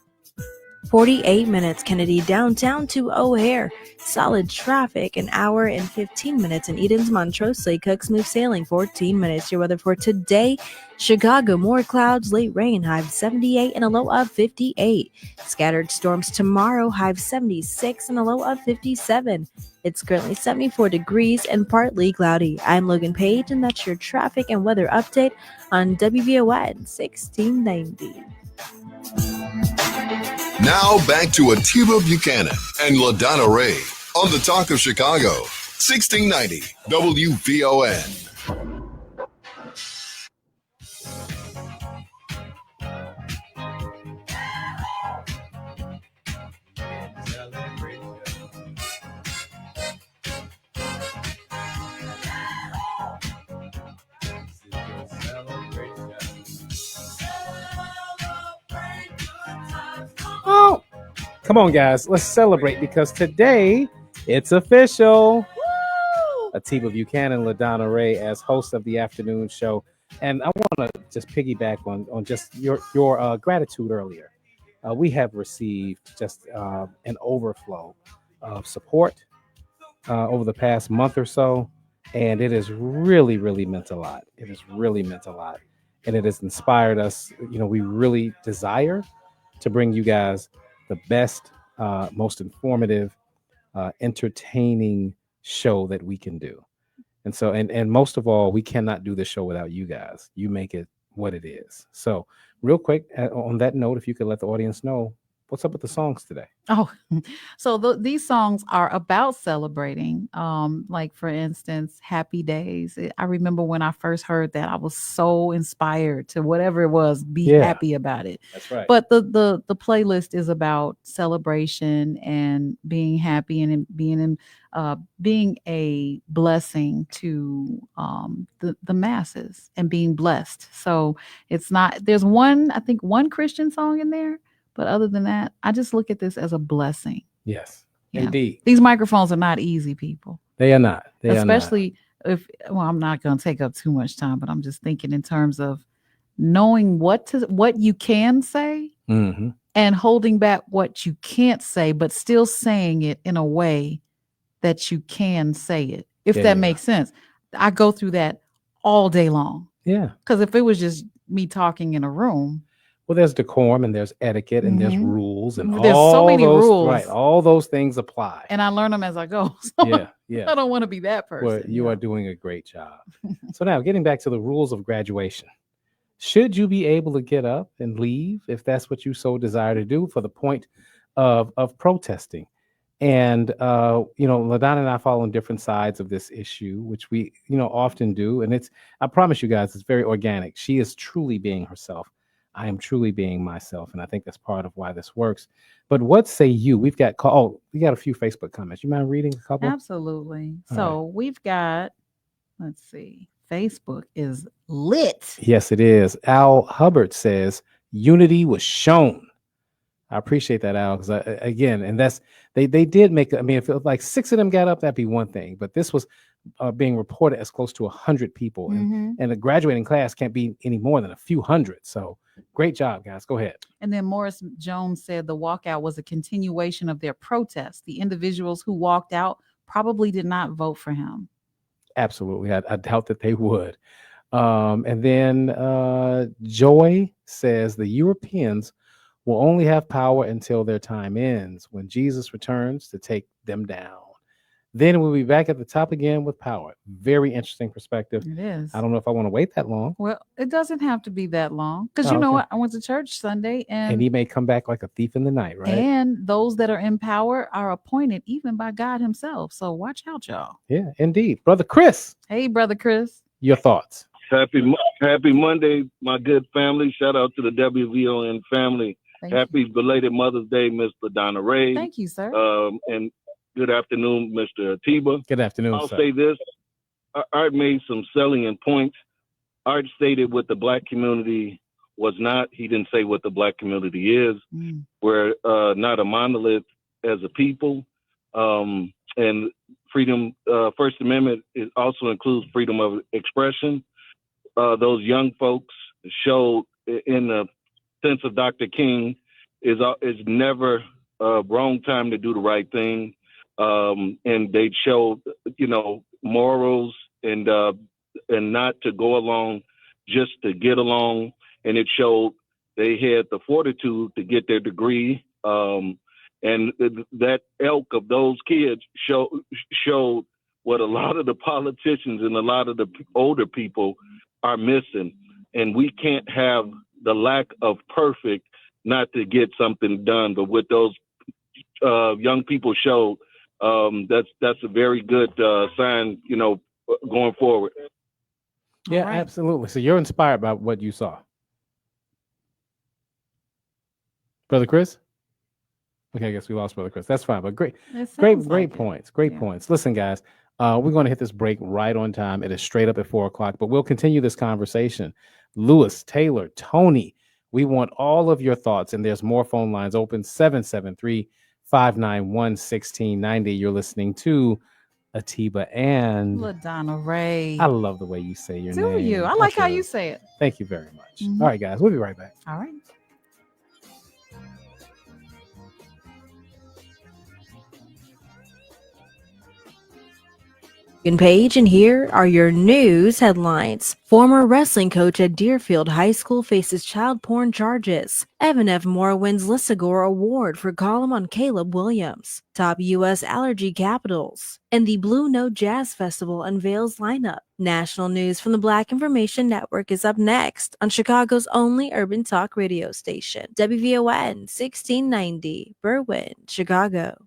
48 minutes. Kennedy downtown to O'Hare, solid traffic, an hour and 15 minutes. In Edens, Montrose, Slay Cooks, Move Sailing, 14 minutes. Your weather for today, Chicago, more clouds, late rain, high of 78 and a low of 58. Scattered storms tomorrow, high of 76 and a low of 57. It's currently 74 degrees and partly cloudy. I'm Logan Page, and that's your traffic and weather update on WVON 1690. Now back to Atiba Buchanan and LaDonna Raeh on the Talk of Chicago, 1690 WVON. Oh, come on, guys. Let's celebrate because today it's official. Woo! Atiba Buchanan LaDonna Raeh as host of the afternoon show. And I want to just piggyback on just your gratitude earlier. We have received just an overflow of support over the past month or so. And it has really, really meant a lot. It has really meant a lot. And it has inspired us. You know, we really desire to bring you guys the best, most informative, entertaining show that we can do. And so, and most of all, we cannot do this show without you guys. You make it what it is. So real quick, on that note, if you could let the audience know what's up with the songs today. Oh, so these songs are about celebrating. Like for instance, Happy Days. I remember when I first heard that, I was so inspired to whatever it was, be happy about it. That's right. But the playlist is about celebration and being happy and being a blessing to the masses and being blessed. So it's not, there's one Christian song in there. But other than that, I just look at this as a blessing. Yes, indeed. These microphones are not easy, people. They are not. Especially if, well, I'm not going to take up too much time, but I'm just thinking in terms of knowing what you can say and holding back what you can't say, but still saying it in a way that you can say it, if that makes sense. I go through that all day long. Yeah. Because if it was just me talking in a room. Well, there's decorum and there's etiquette and there's rules and there's so many rules. Right, all those things apply. And I learn them as I go. So yeah. I don't want to be that person. Well, you are doing a great job. So now, getting back to the rules of graduation. Should you be able to get up and leave if that's what you so desire to do for the point of protesting? And LaDonna and I fall on different sides of this issue, which we often do. And I promise you guys, it's very organic. She is truly being herself. I am truly being myself, and I think that's part of why this works. But what say you? We got a few Facebook comments. You mind reading a couple? Absolutely. So we've got, let's see, Facebook is lit. Yes, it is. Al Hubbard says unity was shown. I appreciate that, Al, because and that's they did make. I mean, if it was like 6 of them got up, that'd be one thing. But this was being reported as close to 100 people, and a graduating class can't be any more than a few hundred. So great job, guys. Go ahead. And then Morris Jones said the walkout was a continuation of their protest. The individuals who walked out probably did not vote for him. Absolutely. I doubt that they would. And then Joy says the Europeans will only have power until their time ends, when Jesus returns to take them down. Then we'll be back at the top again with power. Very interesting perspective. It is. I don't know if I want to wait that long. Well, it doesn't have to be that long. Because you know what? I went to church Sunday and he may come back like a thief in the night, right? And those that are in power are appointed even by God himself. So watch out, y'all. Yeah, indeed. Brother Chris. Hey, Brother Chris. Your thoughts. Happy Monday, my good family. Shout out to the WVON family. Happy belated Mother's Day, Miss LaDonna Raeh. Thank you, sir. And Good afternoon, Mr. Atiba. Good afternoon, I'll sir. say this. Art made some salient points. Art stated what the black community was not. He didn't say what the black community is. We're not a monolith as a people. And freedom, First Amendment also includes freedom of expression. Those young folks showed, in the sense of Dr. King, is never a wrong time to do the right thing. And they showed, morals and not to go along just to get along. And it showed they had the fortitude to get their degree. And that ilk of those kids showed what a lot of the politicians and a lot of the older people are missing. And we can't have the lack of perfect not to get something done. But what those young people showed, that's a very good sign, going forward. Yeah, absolutely. So you're inspired by what you saw. Brother Chris? Okay, I guess we lost Brother Chris. That's fine, but great points. Great points. Listen, guys, we're going to hit this break right on time. It is straight up at 4:00, but we'll continue this conversation. Lewis, Taylor, Tony, we want all of your thoughts, and there's more phone lines open, 773-591-1690. You're listening to Atiba and LaDonna Raeh. I love the way you say your name. Do you? I like how you say it. Thank you very much. All right, guys, we'll be right back. All right. Page, and here are your news headlines. Former wrestling coach at Deerfield High School faces child porn charges. Evan F. Moore wins Lissagore Award for column on Caleb Williams. Top U.S. allergy capitals. And the Blue Note Jazz Festival unveils lineup. National news from the Black Information Network is up next on Chicago's only urban talk radio station, WVON 1690, Berwyn, Chicago.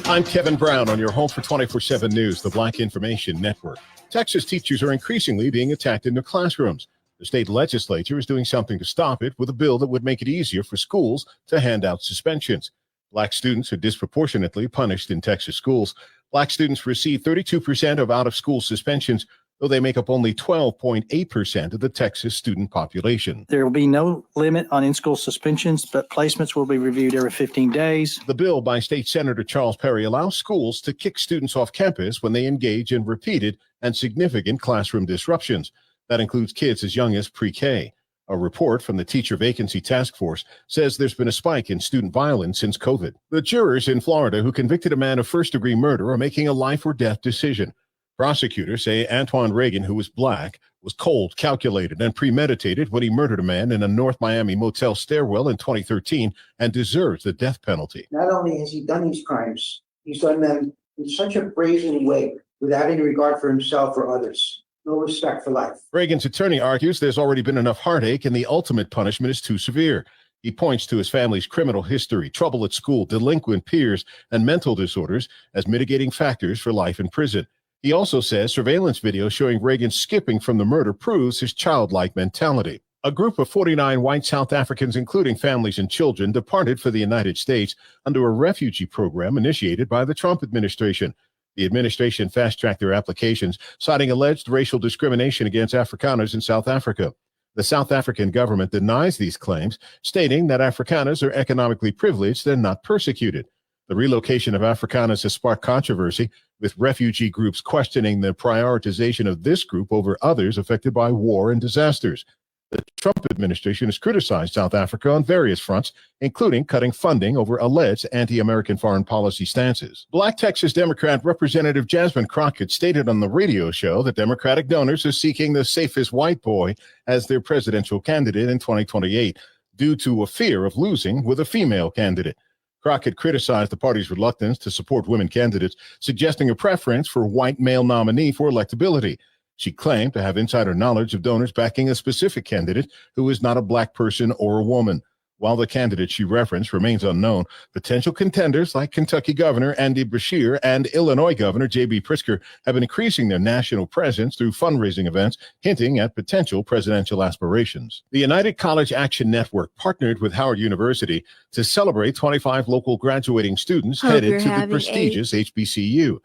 I'm Kevin Brown on your home for 24/7 News, the Black Information Network. Texas teachers are increasingly being attacked in their classrooms. The state legislature is doing something to stop it with a bill that would make it easier for schools to hand out suspensions. Black students are disproportionately punished in Texas schools. Black students receive 32% of out-of-school suspensions, though they make up only 12.8% of the Texas student population. There will be no limit on in-school suspensions, but placements will be reviewed every 15 days. The bill by State Senator Charles Perry allows schools to kick students off campus when they engage in repeated and significant classroom disruptions. That includes kids as young as pre-K. A report from the Teacher Vacancy Task Force says there's been a spike in student violence since COVID. The jurors in Florida who convicted a man of first-degree murder are making a life or death decision. Prosecutors say Antoine Reagan, who was black, was cold, calculated, and premeditated when he murdered a man in a North Miami motel stairwell in 2013 and deserves the death penalty. Not only has he done these crimes, he's done them in such a brazen way without any regard for himself or others. No respect for life. Reagan's attorney argues there's already been enough heartache and the ultimate punishment is too severe. He points to his family's criminal history, trouble at school, delinquent peers, and mental disorders as mitigating factors for life in prison. He also says surveillance video showing Reagan skipping from the murder proves his childlike mentality. A group of 49 white South Africans, including families and children, departed for the United States under a refugee program initiated by the Trump administration. The administration fast-tracked their applications, citing alleged racial discrimination against Afrikaners in South Africa. The South African government denies these claims, stating that Afrikaners are economically privileged and not persecuted. The relocation of Afrikaners has sparked controversy, with refugee groups questioning the prioritization of this group over others affected by war and disasters. The Trump administration has criticized South Africa on various fronts, including cutting funding over alleged anti-American foreign policy stances. Black Texas Democrat Representative Jasmine Crockett stated on the radio show that Democratic donors are seeking the safest white boy as their presidential candidate in 2028 due to a fear of losing with a female candidate. Crockett criticized the party's reluctance to support women candidates, suggesting a preference for a white male nominee for electability. She claimed to have insider knowledge of donors backing a specific candidate who is not a black person or a woman. While the candidate she referenced remains unknown, potential contenders like Kentucky Governor Andy Beshear and Illinois Governor J.B. Pritzker have been increasing their national presence through fundraising events, hinting at potential presidential aspirations. The United College Action Network partnered with Howard University to celebrate 25 local graduating students headed to the prestigious HBCU.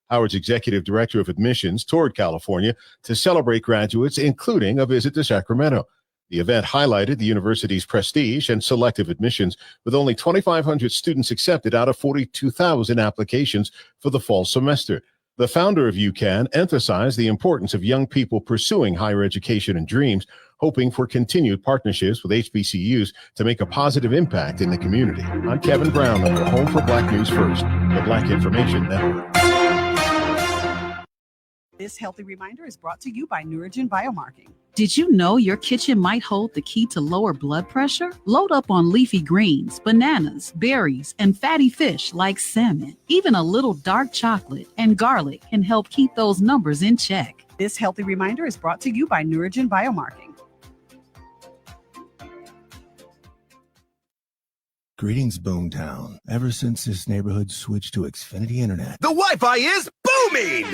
Howard's executive director of admissions toured California to celebrate graduates, including a visit to Sacramento. The event highlighted the university's prestige and selective admissions, with only 2,500 students accepted out of 42,000 applications for the fall semester. The founder of UCAN emphasized the importance of young people pursuing higher education and dreams, hoping for continued partnerships with HBCUs to make a positive impact in the community. I'm Kevin Brown on the Home for Black News First, the Black Information Network. This healthy reminder is brought to you by Neurogen Biomarking. Did you know your kitchen might hold the key to lower blood pressure? Load up on leafy greens, bananas, berries, and fatty fish like salmon. Even a little dark chocolate and garlic can help keep those numbers in check. This healthy reminder is brought to you by Neurogen Biomarking. Greetings, Boomtown. Ever since this neighborhood switched to Xfinity Internet, the Wi-Fi is booming!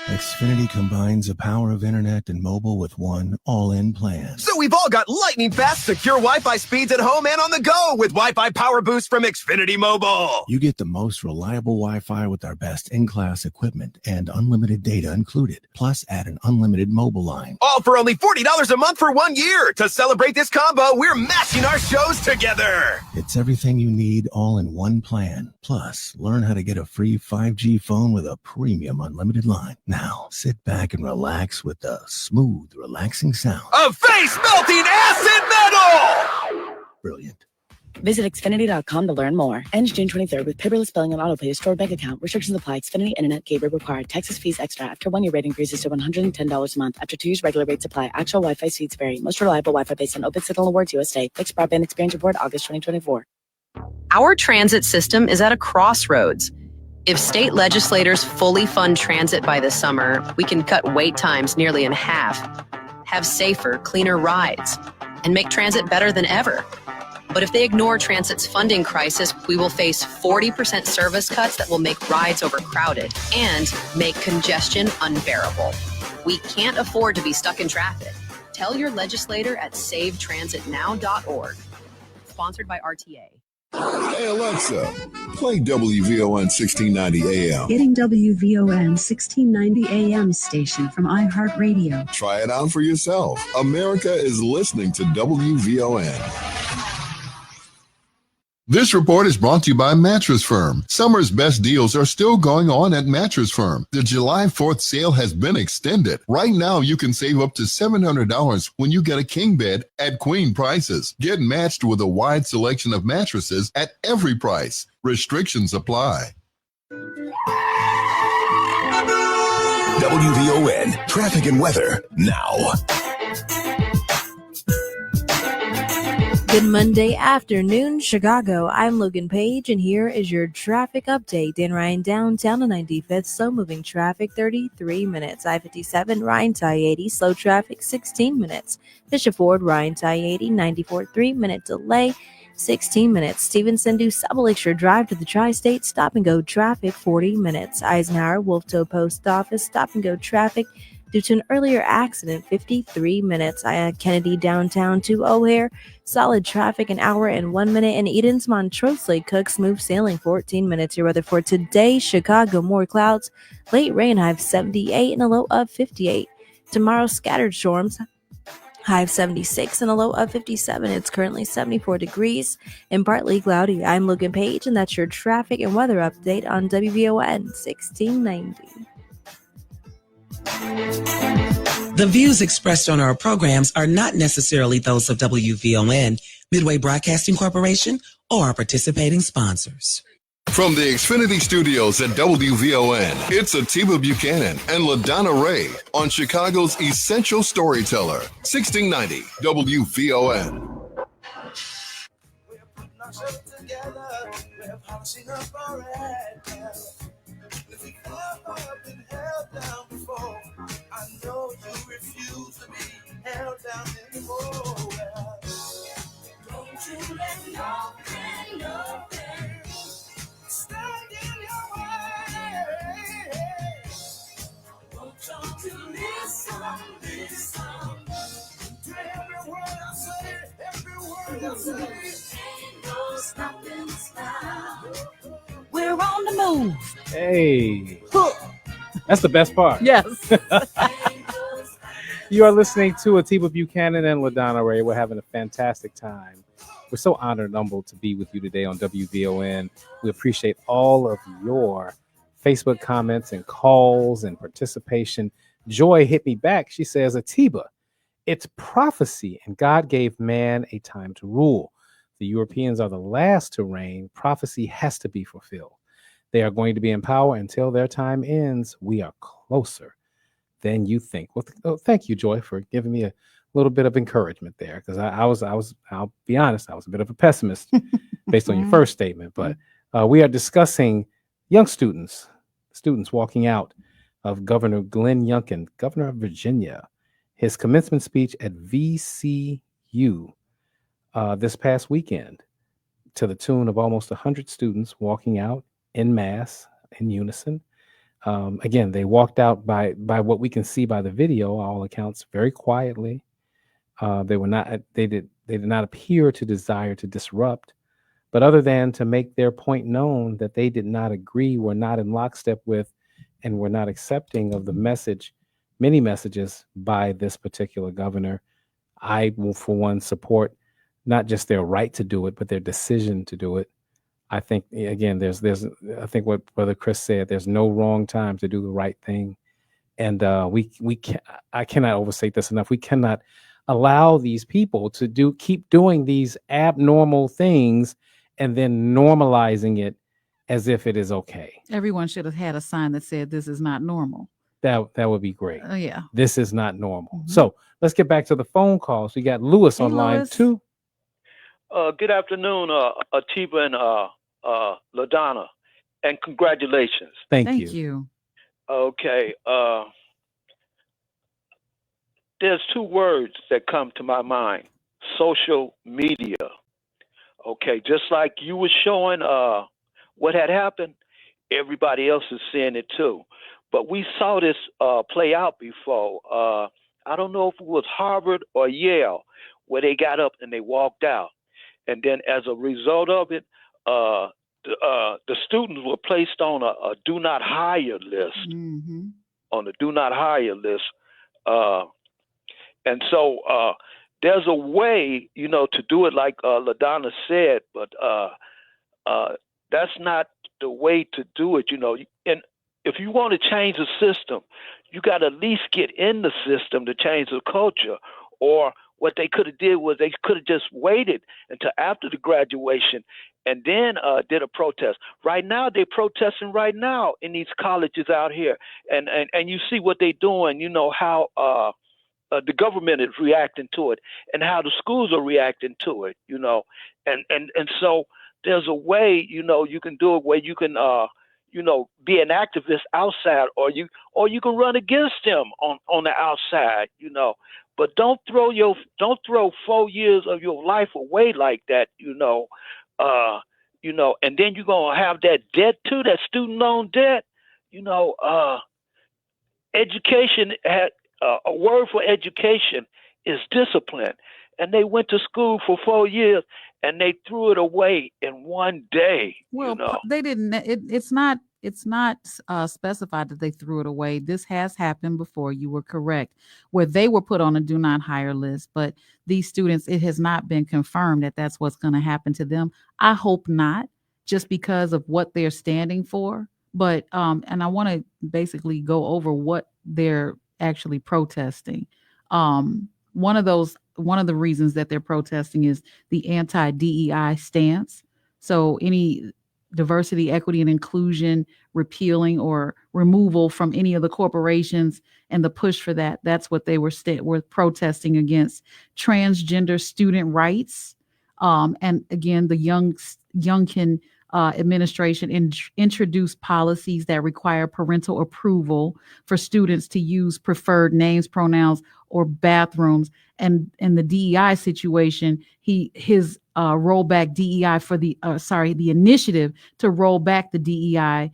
Xfinity combines the power of internet and mobile with one all-in plan. So we've all got lightning-fast, secure Wi-Fi speeds at home and on the go with Wi-Fi Power Boost from Xfinity Mobile. You get the most reliable Wi-Fi with our best in-class equipment and unlimited data included. Plus, add an unlimited mobile line. All for only $40 a month for 1 year. To celebrate this combo, we're matching our shows together. It's everything you need all in one plan. Plus, learn how to get a free 5G phone with a premium unlimited line. Now, sit back and relax with the smooth, relaxing sound of face-melting acid metal! Brilliant. Visit Xfinity.com to learn more. Ends June 23rd with paperless billing and autopay to stored bank account. Restrictions apply. Xfinity Internet gateway required. Taxes, fees extra. After 1 year, rate increases to $110 a month. After 2 years, regular rates apply. Actual Wi-Fi speeds vary. Most reliable Wi-Fi based on Open Signal Awards USA. Fixed Broadband Experience Report, August 2024. Our transit system is at a crossroads. If state legislators fully fund transit by the summer, we can cut wait times nearly in half, have safer, cleaner rides, and make transit better than ever. But if they ignore transit's funding crisis, we will face 40% service cuts that will make rides overcrowded and make congestion unbearable. We can't afford to be stuck in traffic. Tell your legislator at SaveTransitNow.org. Sponsored by RTA. Hey Alexa, play WVON 1690 AM. Getting WVON 1690 AM station from iHeartRadio. Try it out for yourself. America is listening to WVON. This report is brought to you by Mattress Firm. Summer's best deals are still going on at Mattress Firm. The July 4th sale has been extended. Right now, you can save up to $700 when you get a king bed at queen prices. Get matched with a wide selection of mattresses at every price. Restrictions apply. WVON, traffic and weather now. Good Monday afternoon, Chicago. I'm Logan Page, and here is your traffic update. Dan Ryan downtown to 95th, slow moving traffic, 33 minutes. I-57, Ryan to I-80, slow traffic, 16 minutes. Bishop Ford, Ryan to I-80, 94, 3-minute delay, 16 minutes. Stevenson to South Lakeshore Drive to the Tri-State, stop and go traffic, 40 minutes. Eisenhower, Wolf Toe Post Office, stop and go traffic, due to an earlier accident, 53 minutes. Kennedy downtown to O'Hare, solid traffic, an hour and 1 minute. And Eden's Montrose Lake Cook, smooth sailing, 14 minutes. Your weather for today, Chicago, more clouds, late rain, high of 78 and a low of 58. Tomorrow, scattered storms, high of 76 and a low of 57. It's currently 74 degrees and partly cloudy. I'm Logan Page, and that's your traffic and weather update on WVON 1690. The views expressed on our programs are not necessarily those of WVON, Midway Broadcasting Corporation, or our participating sponsors. From the Xfinity Studios at WVON, it's Atiba Buchanan and LaDonna Raeh on Chicago's Essential Storyteller, 1690 WVON. Bouncing up alright now. If you've ever been held down before, I know you refuse to be held down anymore. Don't you let nothing stand in your way. I want y'all to listen to every word I say, every word I say. Ain't no stopping us now. We're on the move. Hey, that's the best part. Yes. You are listening to Atiba Buchanan and LaDonna Raeh. We're having a fantastic time. We're so honored and humbled to be with you today on WVON. We appreciate all of your Facebook comments and calls and participation. Joy hit me back. She says, Atiba, it's prophecy, and God gave man a time to rule. The Europeans are the last to reign. Prophecy has to be fulfilled. They are going to be in power until their time ends. We are closer than you think. Well, thank you, Joy, for giving me a little bit of encouragement there, because I'll be honest, I was a bit of a pessimist based on your first statement. But we are discussing young students walking out of Governor Glenn Youngkin, governor of Virginia, his commencement speech at VCU this past weekend, to the tune of almost 100 students walking out en masse, in unison. Again, they walked out by what we can see by the video, all accounts, very quietly. They did not appear to desire to disrupt, but other than to make their point known that they did not agree, were not in lockstep with, and were not accepting of the message, many messages by this particular governor. I will, for one, support not just their right to do it, but their decision to do it. I think, again, I think what Brother Chris said, there's no wrong time to do the right thing. And I cannot overstate this enough. We cannot allow these people to keep doing these abnormal things and then normalizing it as if it is okay. Everyone should have had a sign that said, this is not normal. That would be great. Oh, yeah. This is not normal. Mm-hmm. So let's get back to the phone calls. We got Lewis on line 2. Good afternoon, Atiba and LaDonna, and congratulations. Thank you. Okay. There's 2 words that come to my mind: social media. Okay, just like you were showing what had happened, everybody else is seeing it too. But we saw this play out before. I don't know if it was Harvard or Yale, where they got up and they walked out. And then as a result of it, the students were placed on a do not hire list, on the do not hire list. And so there's a way, to do it like LaDonna said, but that's not the way to do it, And if you want to change the system, you got to at least get in the system to change the culture. Or what they could have did was they could have just waited until after the graduation and then did a protest. Right now, they're protesting right now in these colleges out here. And you see what they're doing, how the government is reacting to it and how the schools are reacting to it, And so there's a way, you can do it where you can, be an activist outside, or you can run against them on the outside, But don't throw 4 years of your life away like that, and then you're gonna have that debt too, that student loan debt. Education had a word for education is discipline, and they went to school for 4 years and they threw it away in one day. Well, they didn't. It's not specified that they threw it away. This has happened before. You were correct, where they were put on a do not hire list. But these students, it has not been confirmed that that's what's going to happen to them. I hope not, just because of what they're standing for. But and I want to basically go over what they're actually protesting. One of the reasons that they're protesting is the anti-DEI stance. So any diversity, equity, and inclusion repealing or removal from any of the corporations, and the push for that's what they were protesting against. Transgender student rights, and again, the Youngkin administration introduced policies that require parental approval for students to use preferred names, pronouns, or bathrooms. And in the DEI situation, his rollback DEI for the initiative to roll back the DEI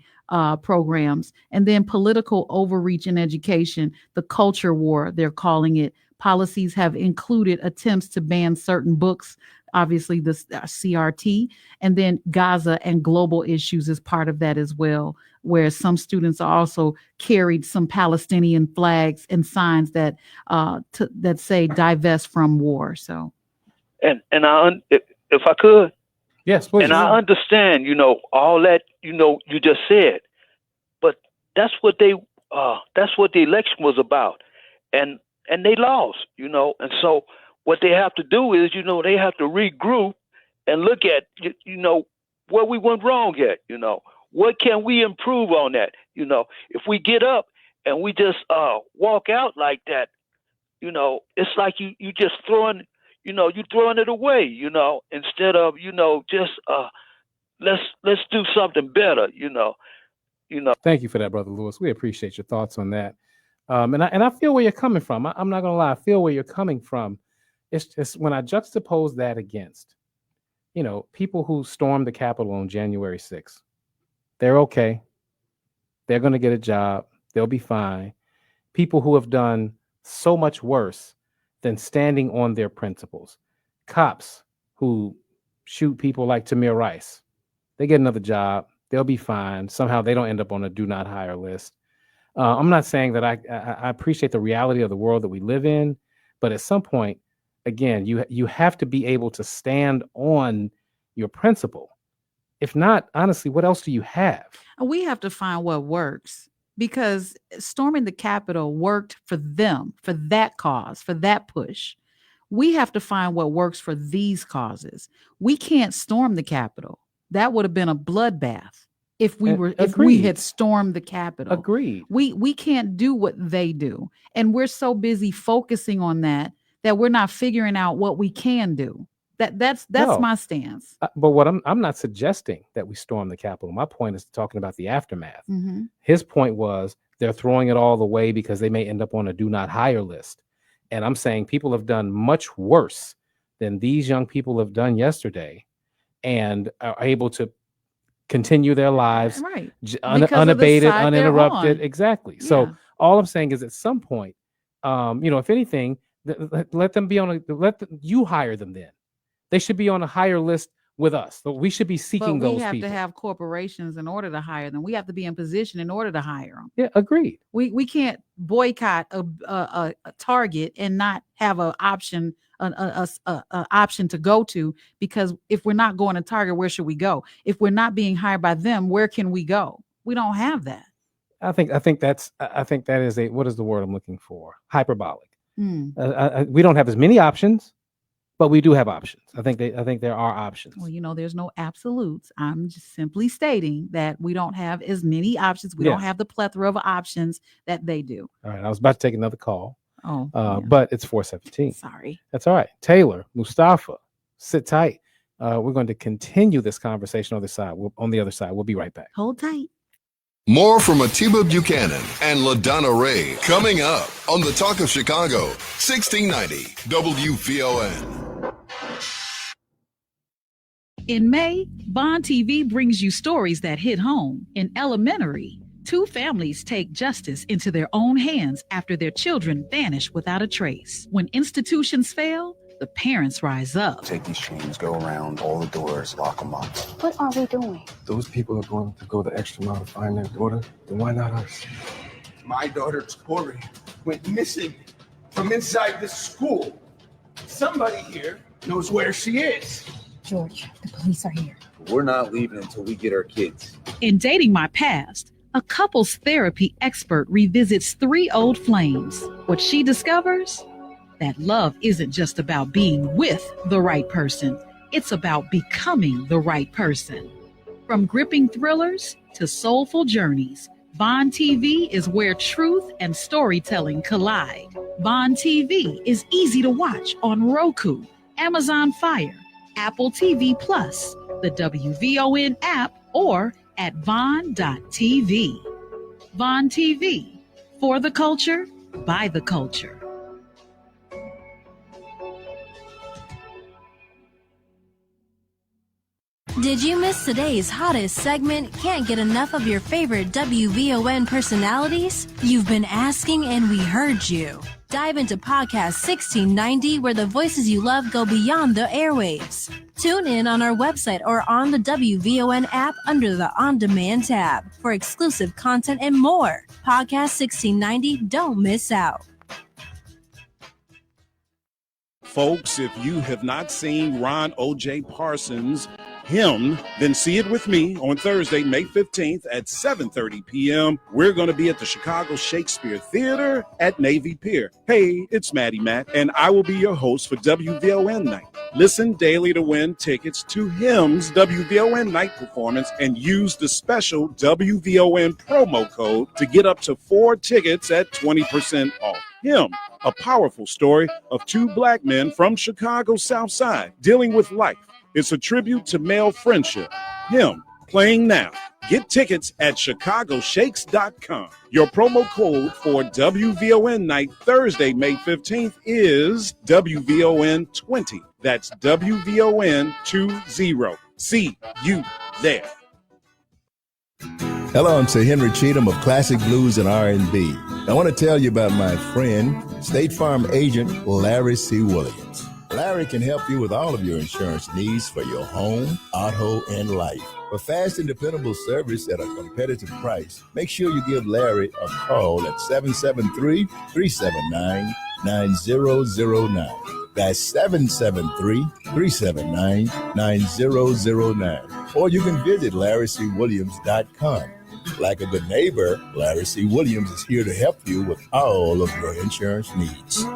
programs. And then political overreach in education, the culture war, they're calling it. Policies have included attempts to ban certain books, obviously the CRT, and then Gaza and global issues is part of that as well, where some students also carried some Palestinian flags and signs that that say divest from war. So, and if I could, yes, please. And I understand, all that you just said, but that's what the election was about, and they lost, and so what they have to do is, they have to regroup and look at, where we went wrong at, what can we improve on that, if we get up and we just walk out like that, it's like you just throwing, you throwing it away, instead of, just let's do something better, Thank you for that, Brother Lewis. We appreciate your thoughts on that. And I feel where you're coming from. I'm not gonna lie, I feel where you're coming from. It's just when I juxtapose that against, people who stormed the Capitol on January 6th, they're okay. They're gonna get a job. They'll be fine. People who have done so much worse than standing on their principles. Cops who shoot people like Tamir Rice, they get another job. They'll be fine. Somehow they don't end up on a do not hire list. I'm not saying that I appreciate the reality of the world that we live in, but at some point, again, you have to be able to stand on your principle. If not, honestly, what else do you have? We have to find what works, because storming the Capitol worked for them, for that cause, for that push. We have to find what works for these causes. We can't storm the Capitol. That would have been a bloodbath. If we had stormed the Capitol. Agreed. We can't do what they do. And we're so busy focusing on that we're not figuring out what we can do. That's my stance. But what I'm not suggesting that we storm the Capitol. My point is talking about the aftermath. Mm-hmm. His point was they're throwing it all away because they may end up on a do not hire list. And I'm saying people have done much worse than these young people have done yesterday and are able to continue their lives unabated, uninterrupted. Exactly. Yeah. So all I'm saying is at some point, if anything, let them be you hire them then. They should be on a higher list with us. So we should be seeking those people. We have to have corporations in order to hire them. We have to be in position in order to hire them. Yeah, agreed. We can't boycott a Target and not have an option to go to, because if we're not going to Target, where should we go? If we're not being hired by them, where can we go? We don't have that. I think that is what is the word I'm looking for? Hyperbolic. We don't have as many options, but we do have options. I think there are options. Well, there's no absolutes. I'm just simply stating that we don't have as many options. We don't have the plethora of options that they do. All right. I was about to take another call. But it's 4:17. Sorry. That's all right. Taylor, Mustafa, sit tight. We're going to continue this conversation on the other side. We'll be right back. Hold tight. More from Atiba Buchanan and LaDonna Raeh coming up on the Talk of Chicago, 1690 WVON. In May, Bond TV brings you stories that hit home. In Elementary, two families take justice into their own hands after their children vanish without a trace. When institutions fail, the parents rise up. Take these chains, go around all the doors, lock them up. What are we doing? Those people are going to go the extra mile to find their daughter. Then why not us? My daughter, Tori, went missing from inside the school. Somebody here knows where she is. George, the police are here. We're not leaving until we get our kids. In Dating My Past, a couples therapy expert revisits three old flames. What she discovers? That love isn't just about being with the right person. It's about becoming the right person. From gripping thrillers to soulful journeys, Bond TV is where truth and storytelling collide. Bond TV is easy to watch on Roku, Amazon Fire, Apple TV Plus, the WVON app, or at VON.TV. VON TV, for the culture, by the culture. Did you miss today's hottest segment? Can't get enough of your favorite WVON personalities? You've been asking and we heard you. Dive into podcast 1690 where the voices you love go beyond the airwaves. Tune in on our website or on the WVON app under the On Demand tab for exclusive content and more. Podcast 1690, don't miss out. Folks, if you have not seen Ron O.J. Parsons' Him, then see it with me on Thursday, May 15th at 7:30 p.m. We're going to be at the Chicago Shakespeare Theater at Navy Pier. Hey, it's Maddie Matt, and I will be your host for WVON Night. Listen daily to win tickets to Him's WVON Night performance and use the special WVON promo code to get up to 4 tickets at 20% off. Him, a powerful story of 2 black men from Chicago's South Side dealing with life. It's a tribute to male friendship. Him, playing now. Get tickets at chicagoshakes.com. Your promo code for WVON Night Thursday, May 15th is WVON20. That's WVON20. See you there. Hello, I'm Sir Henry Cheatham of Classic Blues and R&B. I want to tell you about my friend, State Farm agent Larry C. Williams. Larry can help you with all of your insurance needs for your home, auto, and life. For fast and dependable service at a competitive price, make sure you give Larry a call at 773-379-9009. That's 773-379-9009. Or you can visit LarryCWilliams.com. Like a good neighbor, Larry C. Williams is here to help you with all of your insurance needs.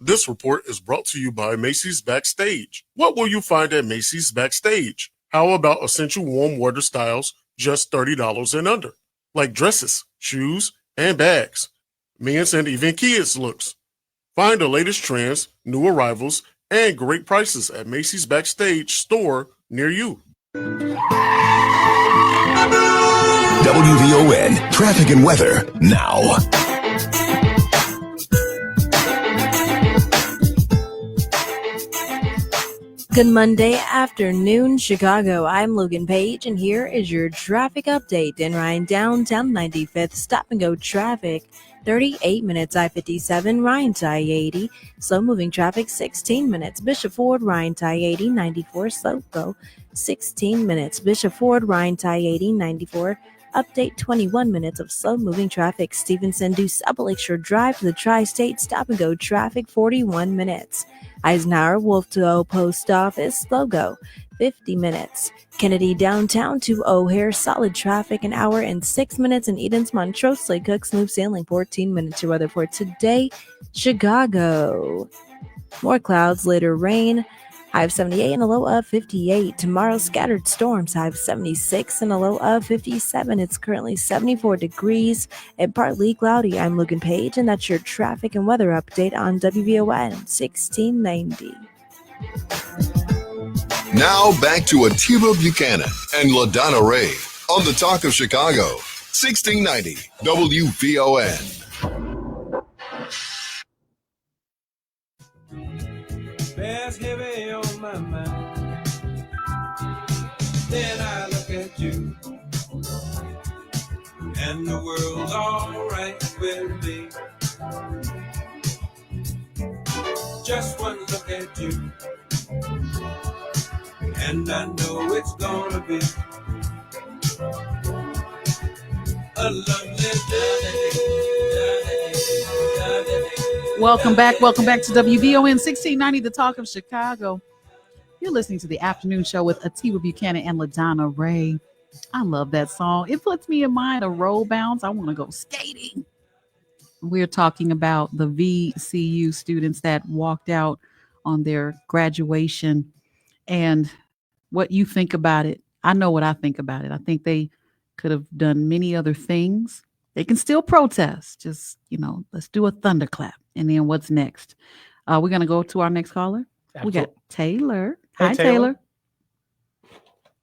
This report is brought to you by Macy's Backstage. What will you find at Macy's Backstage? How about essential warm weather styles, just $30 and under, like dresses, shoes, and bags, men's and even kids' looks. Find the latest trends, new arrivals, and great prices at Macy's Backstage store near you. WVON traffic and weather now. Good Monday afternoon, Chicago. I'm Logan Page, and here is your traffic update. In Ryan downtown 95th, stop and go traffic. 38 minutes, I-57, Ryan to I-80. Slow moving traffic, 16 minutes. Bishop Ford, Ryan to I-80, 94, slow go. 16 minutes. Bishop Ford, Ryan to I-80, 94. Update 21 minutes of slow moving traffic. Stevenson to South Lakeshore Drive to the Tri-State, stop and go traffic, 41 minutes. Eisenhower, Wolf to O Post Office, slow go, 50 minutes. Kennedy downtown to O'Hare, solid traffic, an hour and 6 minutes. In Edens, Montrose, Lake Cook, Smooth Sailing, 14 minutes. Your weather for today, Chicago. More clouds, later rain. High of 78 and a low of 58. Tomorrow, scattered storms. High of 76 and a low of 57. It's currently 74 degrees and partly cloudy. I'm Logan Page, and that's your traffic and weather update on WVON 1690. Now back to Atiba Buchanan and LaDonna Raeh on the Talk of Chicago, 1690 WVON. Bears heavy on my mind. Then I look at you, and the world's all right with me. Just one look at you, and I know it's gonna be a lovely day. Welcome back to WVON 1690, the Talk of Chicago. You're listening to the afternoon show with Atiba Buchanan and LaDonna Raeh. I love that song. It puts me in mind of roll bounce. I want to go skating. We're talking about the VCU students that walked out on their graduation and what you think about it. I know what I think about it. I think they could have done many other things. They can still protest. Just, let's do a thunderclap. And then what's next? We're going to go to our next caller. Absolutely. We got Taylor. Hey, Hi, Taylor.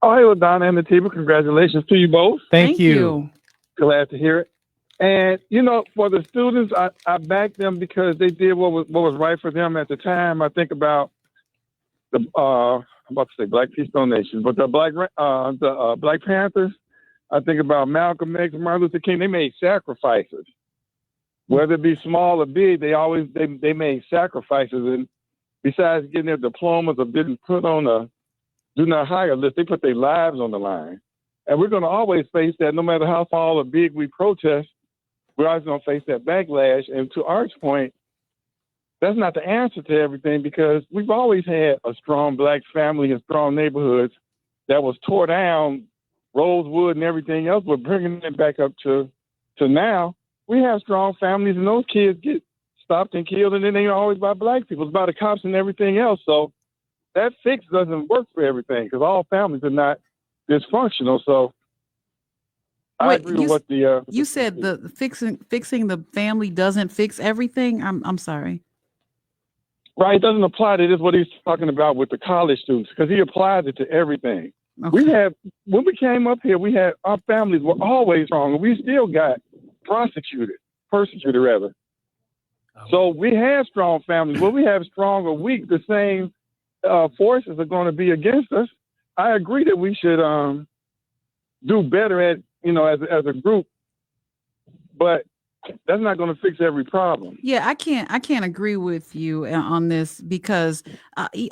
Oh, hey, LaDonna and Atiba, congratulations to you both. Thank you. Glad to hear it. And, for the students, I back them because they did what was right for them at the time. I think about I'm about to say Black Peace Donation, but the Black Panthers, I think about Malcolm X, Martin Luther King. They made sacrifices, whether it be small or big. They made sacrifices, and besides getting their diplomas or being put on a do not hire list, they put their lives on the line. And we're going to always face that, no matter how small or big we protest. We're always going to face that backlash. And to Art's point, that's not the answer to everything, because we've always had a strong Black family and strong neighborhoods that was tore down, Rosewood and everything else. We're bringing it back up to now. We have strong families, and those kids get stopped and killed, and then they always by Black people. It's by the cops and everything else. So that fix doesn't work for everything, because all families are not dysfunctional. So I agree with what you said the fixing the family doesn't fix everything. I'm sorry. Right, it doesn't apply to this, what he's talking about with the college students, because he applies it to everything. Okay. When we came up here, our families were always wrong, and we still got persecuted rather. So we have strong families. When we have strong or weak, the same forces are going to be against us. I agree that we should do better at, as a group, but that's not going to fix every problem. Yeah, I can't agree with you on this, because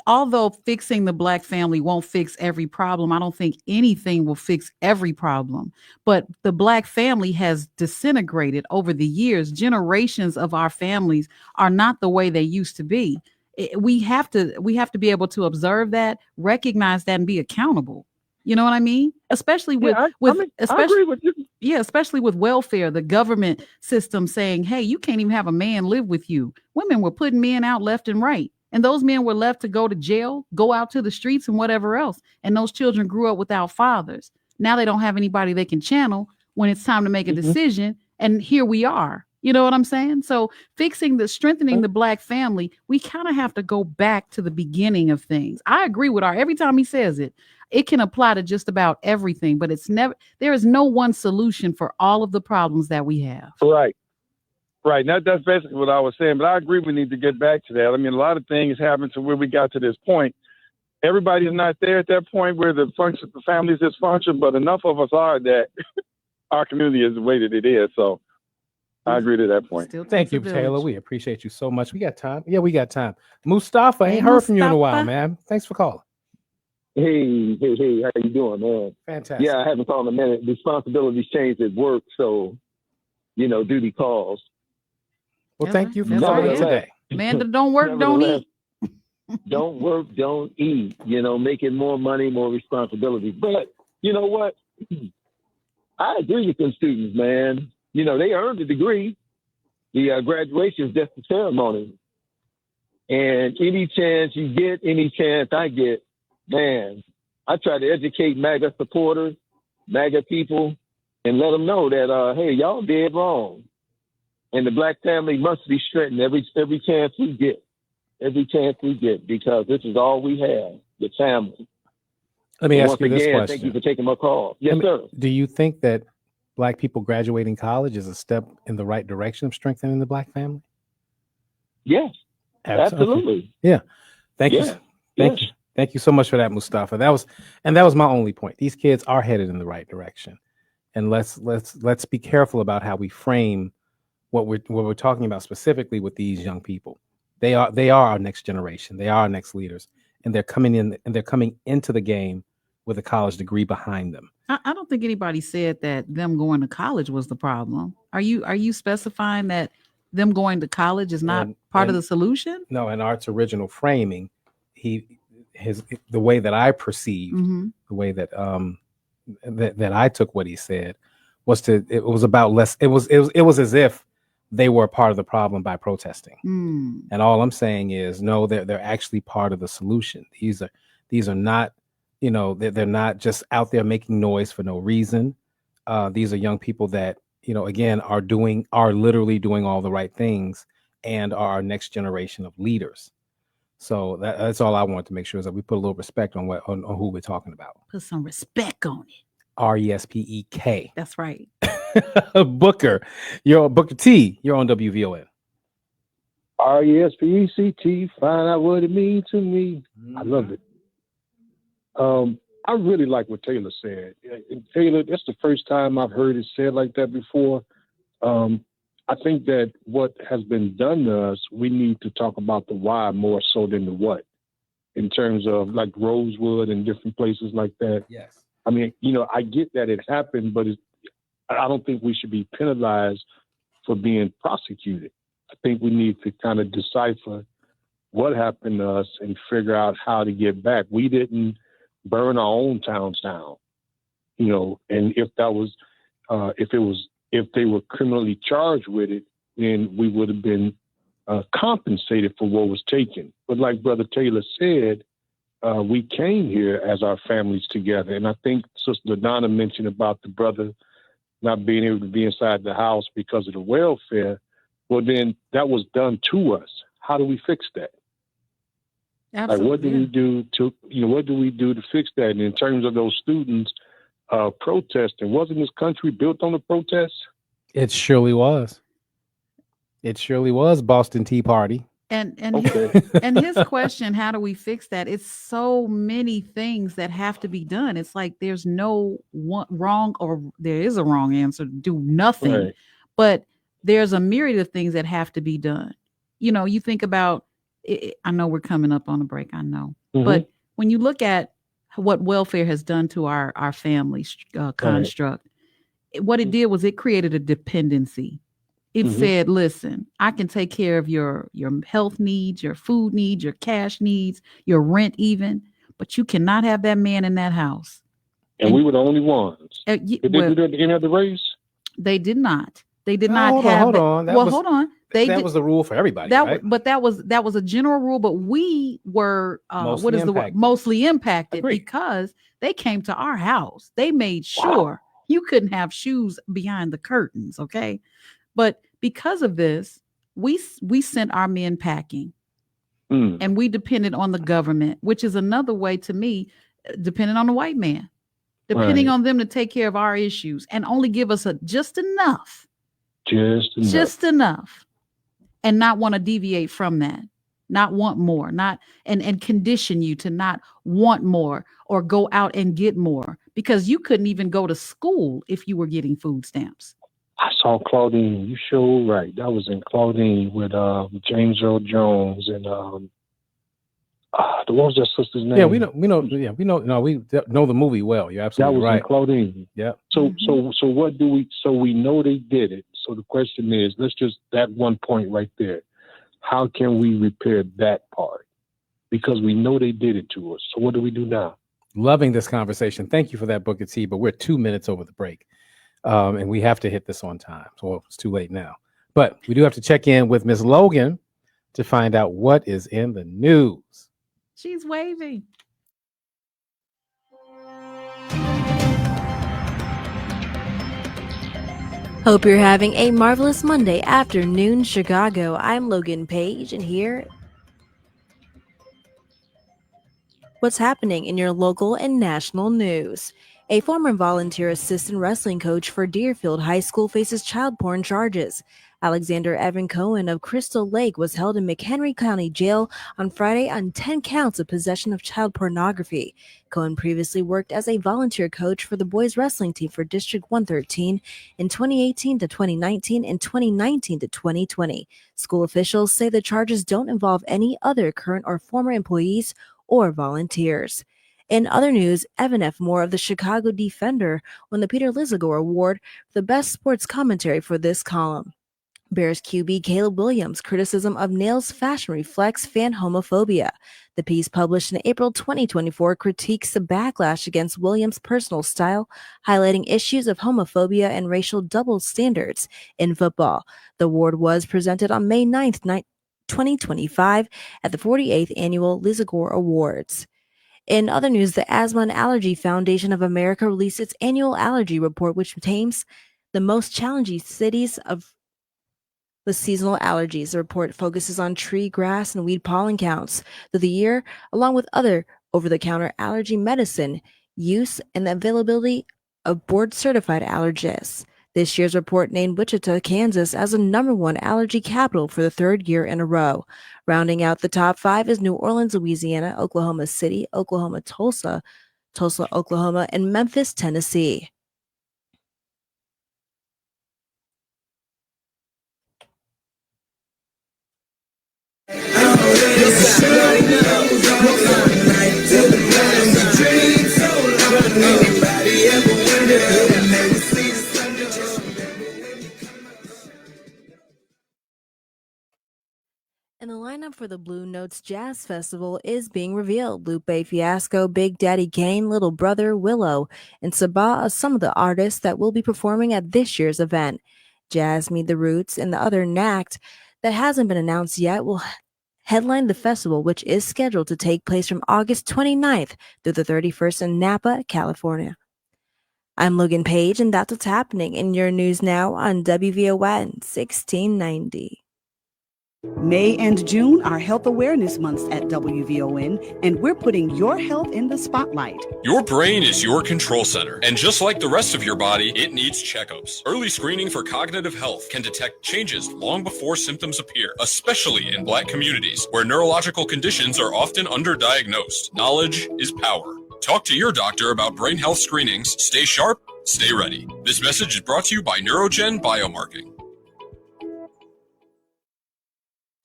although fixing the Black family won't fix every problem, I don't think anything will fix every problem. But the Black family has disintegrated over the years. Generations of our families are not the way they used to be. We have to be able to observe that, recognize that, and be accountable. You know what I mean? Especially with I agree with you. Yeah, especially with welfare, the government system saying, hey, you can't even have a man live with you. Women were putting men out left and right. And those men were left to go to jail, go out to the streets and whatever else. And those children grew up without fathers. Now they don't have anybody they can channel when it's time to make a decision. And here we are. You know what I'm saying? So strengthening the Black family, we kind of have to go back to the beginning of things. I agree with every time he says it. It can apply to just about everything, but there is no one solution for all of the problems that we have. Right. Now, that's basically what I was saying, but I agree we need to get back to that. I mean, a lot of things happened to where we got to this point. Everybody's not there at that point where the family is dysfunctional, but enough of us are that our community is the way that it is. So I agree to that point. Thank you, Taylor. We appreciate you so much. We got time. Yeah, we got time. Mustafa, ain't heard from you in a while, man. Thanks for calling. Hey, how you doing, man? Fantastic. Yeah, I haven't called in a minute. Responsibilities changed at work, so, duty calls. Well, thank you for calling today. Man, don't work, don't eat. Don't work, don't eat, making more money, more responsibilities. But you know what? I agree with them students, man. They earned a degree. The graduation is just a ceremony. And any chance you get, any chance I get, man, I try to educate MAGA supporters, MAGA people, and let them know that, hey, y'all dead wrong. And the Black family must be strengthened every chance we get. Every chance we get, because this is all we have, the family. Let me ask you this question. Thank you for taking my call. Yes, sir. Do you think that Black people graduating college is a step in the right direction of strengthening the Black family? Yes, absolutely. Yeah. Thank you. Thank you so much for that, Mustafa. That was my only point. These kids are headed in the right direction. And let's be careful about how we frame what we're talking about specifically with these young people. They are our next generation. They are our next leaders. And they're coming into the game with a college degree behind them. I don't think anybody said that them going to college was the problem. Are you specifying that them going to college is not part of the solution? No, in Art's original framing, the way that I perceived, the way that that I took what he said it was about less. It was as if they were a part of the problem by protesting. And all I'm saying is, no, they're actually part of the solution. These are not, they're not just out there making noise for no reason. These are young people that, again, are literally doing all the right things and are our next generation of leaders. So that's all I want to make sure is that we put a little respect on on who we're talking about. Put some respect on it. RESPEK. That's right. Booker T. You're on WVON. RESPECT. Find out what it means to me. I love it. I really like what Taylor said. Taylor, that's the first time I've heard it said like that before. I think that what has been done to us, we need to talk about the why more so than the what, in terms of like Rosewood and different places like that. Yes. I mean, I get that it happened, but I don't think we should be penalized for being prosecuted. I think we need to kind of decipher what happened to us and figure out how to get back. We didn't burn our own towns down, and if that was, if they were criminally charged with it, then we would have been compensated for what was taken. But like Brother Taylor said, we came here as our families together. And I think Sister LaDonna mentioned about the brother not being able to be inside the house because of the welfare. Well, then that was done to us. How do we fix that? Absolutely. Like, what do we do to fix that? And in terms of those students protesting, wasn't this country built on the protests? It surely was. It surely was Boston Tea Party. And Okay. and his question, how do we fix that? It's so many things that have to be done. It's like there's no one wrong, or there is a wrong answer. Do nothing. Right. But there's a myriad of things that have to be done. You think about, I know we're coming up on a break, I know. Mhm. But when you look at what welfare has done to our family construct, what it did was it created a dependency. It said, listen, I can take care of your health needs, your food needs, your cash needs, your rent even, but you cannot have that man in that house. And we were the only ones. Did they do that at the end of the race? They did not. They did not have. Hold on. Hold on. That was the rule for everybody, right? But that was a general rule. But we were mostly impacted because they came to our house. They made sure you couldn't have shoes behind the curtains. Okay, but because of this, we sent our men packing, and we depended on the government, which is another way to me, depending on the white man, depending on them to take care of our issues and only give us just enough. Just enough, and not want to deviate from that, not want more, not and condition you to not want more or go out and get more, because you couldn't even go to school if you were getting food stamps. I saw Claudine. You sure right. That was in Claudine with James Earl Jones and what was that sister's name? Yeah, we know. No, we know the movie well. You're absolutely right. That was in Claudine. Yeah. So what do we? So we know they did it. So the question is, let's just that one point right there. How can we repair that part? Because we know they did it to us. So what do we do now? Loving this conversation. Thank you for that, Booker T. But we're 2 minutes over the break, and we have to hit this on time. So it's too late now. But we do have to check in with Ms. Logan to find out what is in the news. She's waving. Hope you're having a marvelous Monday afternoon, Chicago. I'm Logan Page, and here what's happening in your local and national news. A former volunteer assistant wrestling coach for Deerfield High School faces child porn charges. Alexander Evan Cohen of Crystal Lake was held in McHenry County Jail on Friday on 10 counts of possession of child pornography. Cohen previously worked as a volunteer coach for the boys wrestling team for District 113 in 2018 to 2019 and 2019 to 2020. School officials say the charges don't involve any other current or former employees or volunteers. In other news, Evan F. Moore of the Chicago Defender won the Peter Lisagor Award for the best sports commentary for this column. Bears QB Caleb Williams' criticism of Nails fashion reflects fan homophobia. The piece, published in April 2024, critiques the backlash against Williams' personal style, highlighting issues of homophobia and racial double standards in football. The award was presented on May 9th, 2025 at the 48th Annual Lisagor Awards. In other news, the Asthma and Allergy Foundation of America released its annual allergy report, which names the most challenging cities with seasonal allergies. The report focuses on tree, grass, and weed pollen counts through the year, along with other over-the-counter allergy medicine use and the availability of board-certified allergists. This year's report named Wichita, Kansas as the #1 allergy capital for the third year in a row. Rounding out the top 5 is New Orleans, Louisiana, Oklahoma City, Oklahoma, Tulsa, Oklahoma, and Memphis, Tennessee. And the lineup for the Blue Notes Jazz Festival is being revealed. Lupe Fiasco, Big Daddy Kane, Little Brother, Willow, and Sabah are some of the artists that will be performing at this year's event. Jazz Meet the Roots and the other act that hasn't been announced yet will headline the festival, which is scheduled to take place from August 29th through the 31st in Napa, California. I'm Logan Page, and that's what's happening in your news now on WVON 1690. May and June are health awareness months at WVON, and we're putting your health in the spotlight. Your brain is your control center, and just like the rest of your body, it needs checkups. Early screening for cognitive health can detect changes long before symptoms appear, especially in Black communities where neurological conditions are often underdiagnosed. Knowledge is power. Talk to your doctor about brain health screenings. Stay sharp, stay ready. This message is brought to you by Neurogen Biomarking.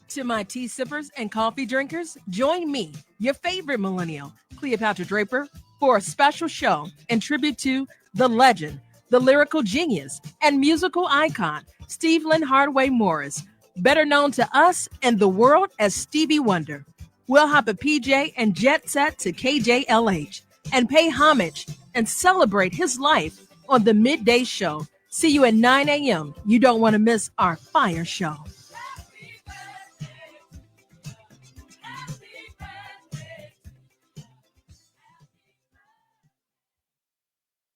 To my tea sippers and coffee drinkers, join me, your favorite millennial, Cleopatra Draper, for a special show in tribute to the legend, the lyrical genius, and musical icon, Steve Lynn Hardaway Morris, better known to us and the world as Stevie Wonder. We'll hop a PJ and jet set to KJLH and pay homage and celebrate his life on the midday show. See you at 9 a.m. You don't want to miss our fire show.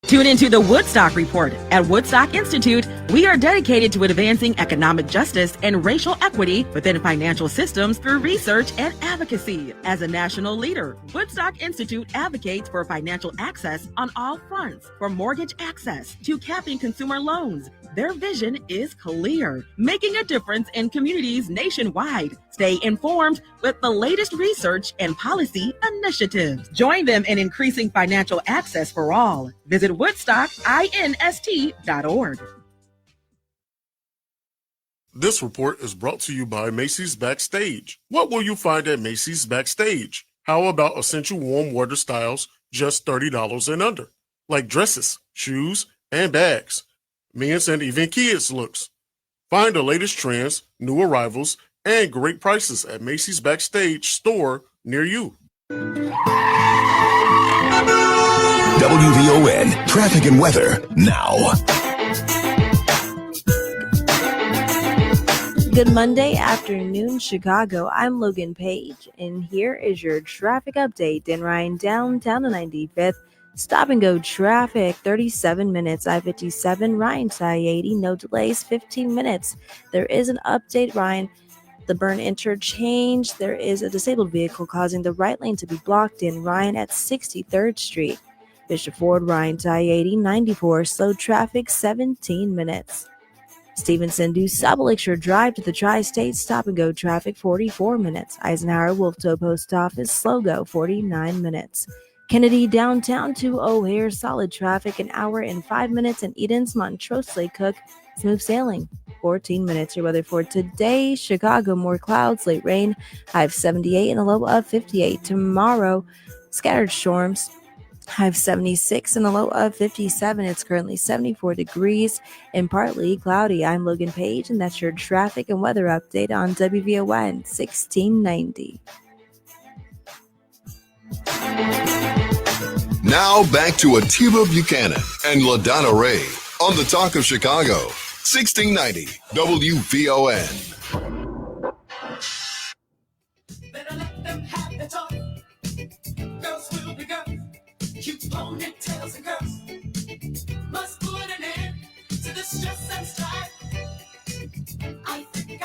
Tune into the Woodstock Report. At Woodstock Institute, we are dedicated to advancing economic justice and racial equity within financial systems through research and advocacy. As a national leader, Woodstock Institute advocates for financial access on all fronts, from mortgage access to capping consumer loans. Their vision is clear, making a difference in communities nationwide. Stay informed with the latest research and policy initiatives. Join them in increasing financial access for all. Visit woodstockinst.org. This report is brought to you by Macy's Backstage. What will you find at Macy's Backstage? How about essential warm water styles just $30 and under, like dresses, shoes, and bags, men's and even kids' looks. Find the latest trends, new arrivals, and great prices at Macy's Backstage store near you. WVON traffic and weather now. Good Monday afternoon, Chicago. I'm Logan Page, and here is your traffic update in Ryan downtown to 95th. Stop and go traffic, 37 minutes. I-57, Ryan to I-80, no delays, 15 minutes. There is an update, Ryan. The Burn interchange, there is a disabled vehicle causing the right lane to be blocked in Ryan at 63rd Street. Bishop Ford, Ryan to I-80, 94, slow traffic, 17 minutes. Stevenson due South Lakeshore Drive to the Tri-State, stop and go traffic, 44 minutes. Eisenhower Wolftoe Post Office, slow go, 49 minutes. Kennedy downtown to O'Hare, solid traffic, an hour and 5 minutes. And Eden's Montrose Lake Cook, smooth sailing, 14 minutes. Your weather for today: Chicago, more clouds, late rain, high of 78 and a low of 58. Tomorrow, scattered storms, high of 76 and a low of 57. It's currently 74 degrees and partly cloudy. I'm Logan Page, and that's your traffic and weather update on WVON 1690. Now back to Atiba Buchanan and LaDonna Raeh on the Talk of Chicago, 1690 WVON. Better let them have the talk. Girls will be girls. Cute ponytails and curls. Must put an end to the stress and strife. I think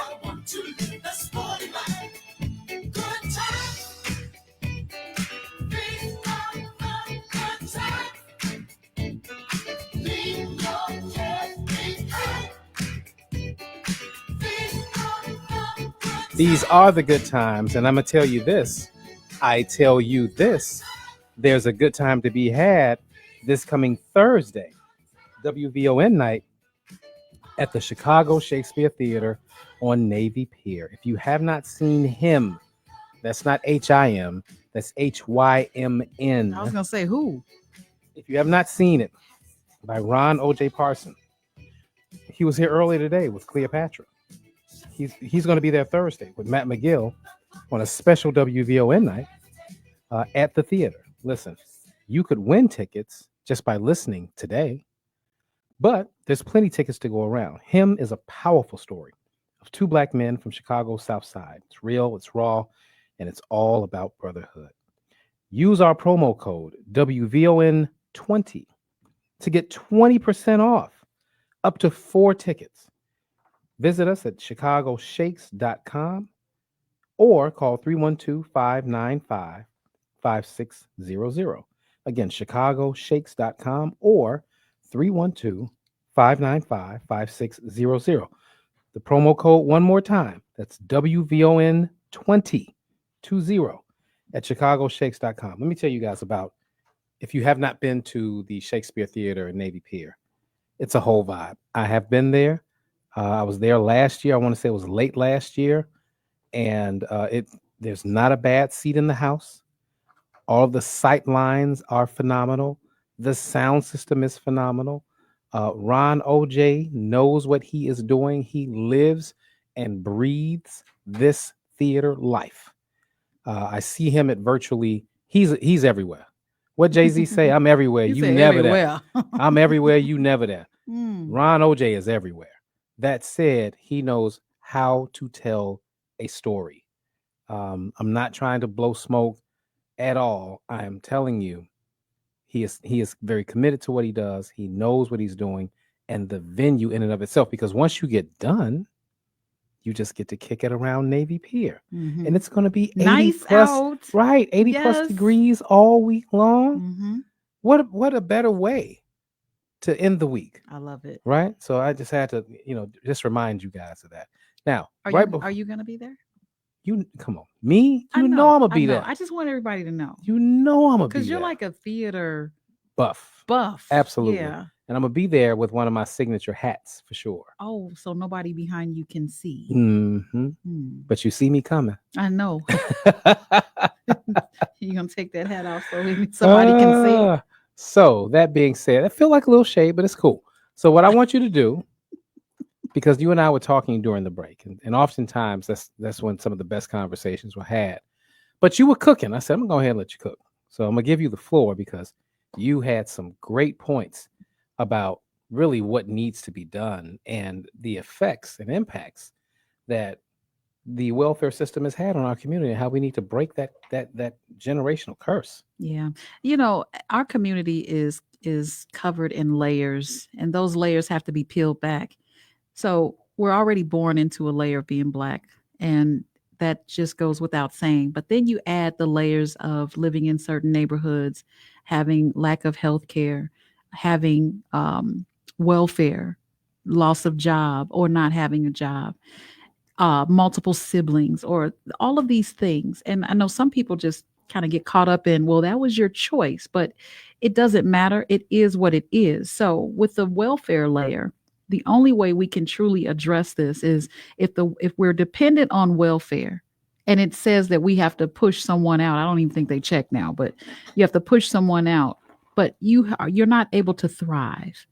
These are the good times, and I'm going to tell you this. I tell you this. There's a good time to be had this coming Thursday, WVON night at the Chicago Shakespeare Theater on Navy Pier. If you have not seen him, that's not H-I-M, that's H-Y-M-N. I was going to say who? If you have not seen it, by Ron O.J. Parson. He was here earlier today with Cleopatra. He's going to be there Thursday with Matt McGill on a special WVON night at the theater. Listen, you could win tickets just by listening today, but there's plenty of tickets to go around. Him is a powerful story of two black men from Chicago's South Side. It's real, it's raw, and it's all about brotherhood. Use our promo code WVON20 to get 20% off up to 4 tickets. Visit us at chicagoshakes.com or call 312-595-5600. Again, chicagoshakes.com or 312-595-5600. The promo code one more time. That's WVON20 at chicagoshakes.com. Let me tell you guys about, if you have not been to the Shakespeare Theater in Navy Pier, it's a whole vibe. I have been there. I was there last year. I want to say it was late last year. And there's not a bad seat in the house. All of the sight lines are phenomenal. The sound system is phenomenal. Ron O.J. knows what he is doing. He lives and breathes this theater life. I see him at virtually, he's everywhere. What Jay-Z say? I'm everywhere. You never everywhere. there. I'm everywhere. You never there. Mm. Ron O.J. is everywhere. That said, he knows how to tell a story. I'm not trying to blow smoke at all. I am telling you, he is very committed to what he does. He knows what he's doing, and the venue in and of itself. Because once you get done, you just get to kick it around Navy Pier, and it's going to be 80 nice plus, out. right? 80 plus degrees all week long. Mm-hmm. What a better way to end the week. I love it. Right. So I just had to, just remind you guys of that. Now, are you going to be there? You come on, me? I know I'm gonna be there. I just want everybody to know. You know I'm gonna be there. Because you're like a theater buff. Absolutely. Yeah. And I'm gonna be there with one of my signature hats for sure. Oh, so nobody behind you can see. Mm-hmm. But you see me coming. I know. You're gonna take that hat off so somebody can see. So that being said, I feel like a little shade, but it's cool. So what I want you to do, because you and I were talking during the break, and oftentimes that's when some of the best conversations were had. But you were cooking. I said, I'm gonna go ahead and let you cook. So I'm gonna give you the floor because you had some great points about really what needs to be done and the effects and impacts that the welfare system has had on our community and how we need to break that generational curse. Yeah. Our community is covered in layers, and those layers have to be peeled back. So we're already born into a layer of being Black, and that just goes without saying. But then you add the layers of living in certain neighborhoods, having lack of health care, having welfare, loss of job, or not having a job, multiple siblings, or all of these things. And I know some people just kind of get caught up in, well, that was your choice, but it doesn't matter. It is what it is. So with the welfare layer, the only way we can truly address this is if we're dependent on welfare, and it says that we have to push someone out. I don't even think they check now, but you have to push someone out, but you're not able to thrive.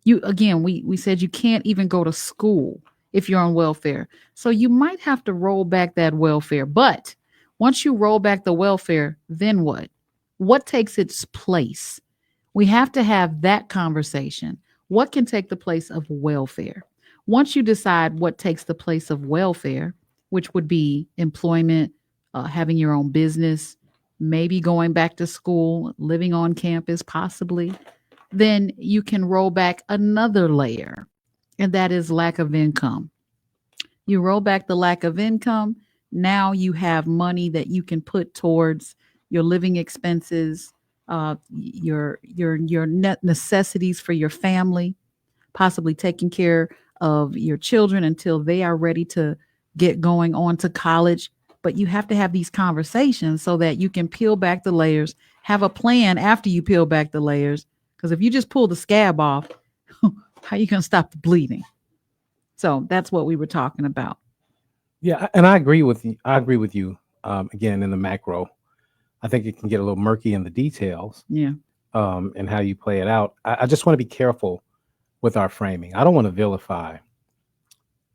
We said you can't even go to school if you're on welfare. So you might have to roll back that welfare. But once you roll back the welfare, then what? What takes its place? We have to have that conversation. What can take the place of welfare? Once you decide what takes the place of welfare, which would be employment, having your own business, maybe going back to school, living on campus possibly, then you can roll back another layer, and that is lack of income. You roll back the lack of income, now you have money that you can put towards your living expenses, your net necessities for your family, possibly taking care of your children until they are ready to get going on to college. But you have to have these conversations so that you can peel back the layers, have a plan after you peel back the layers. Because if you just pull the scab off, how are you going to stop the bleeding? So that's what we were talking about. Yeah, and I agree with you. Again, in the macro. I think it can get a little murky in the details. Yeah. And how you play it out. I just want to be careful with our framing. I don't want to vilify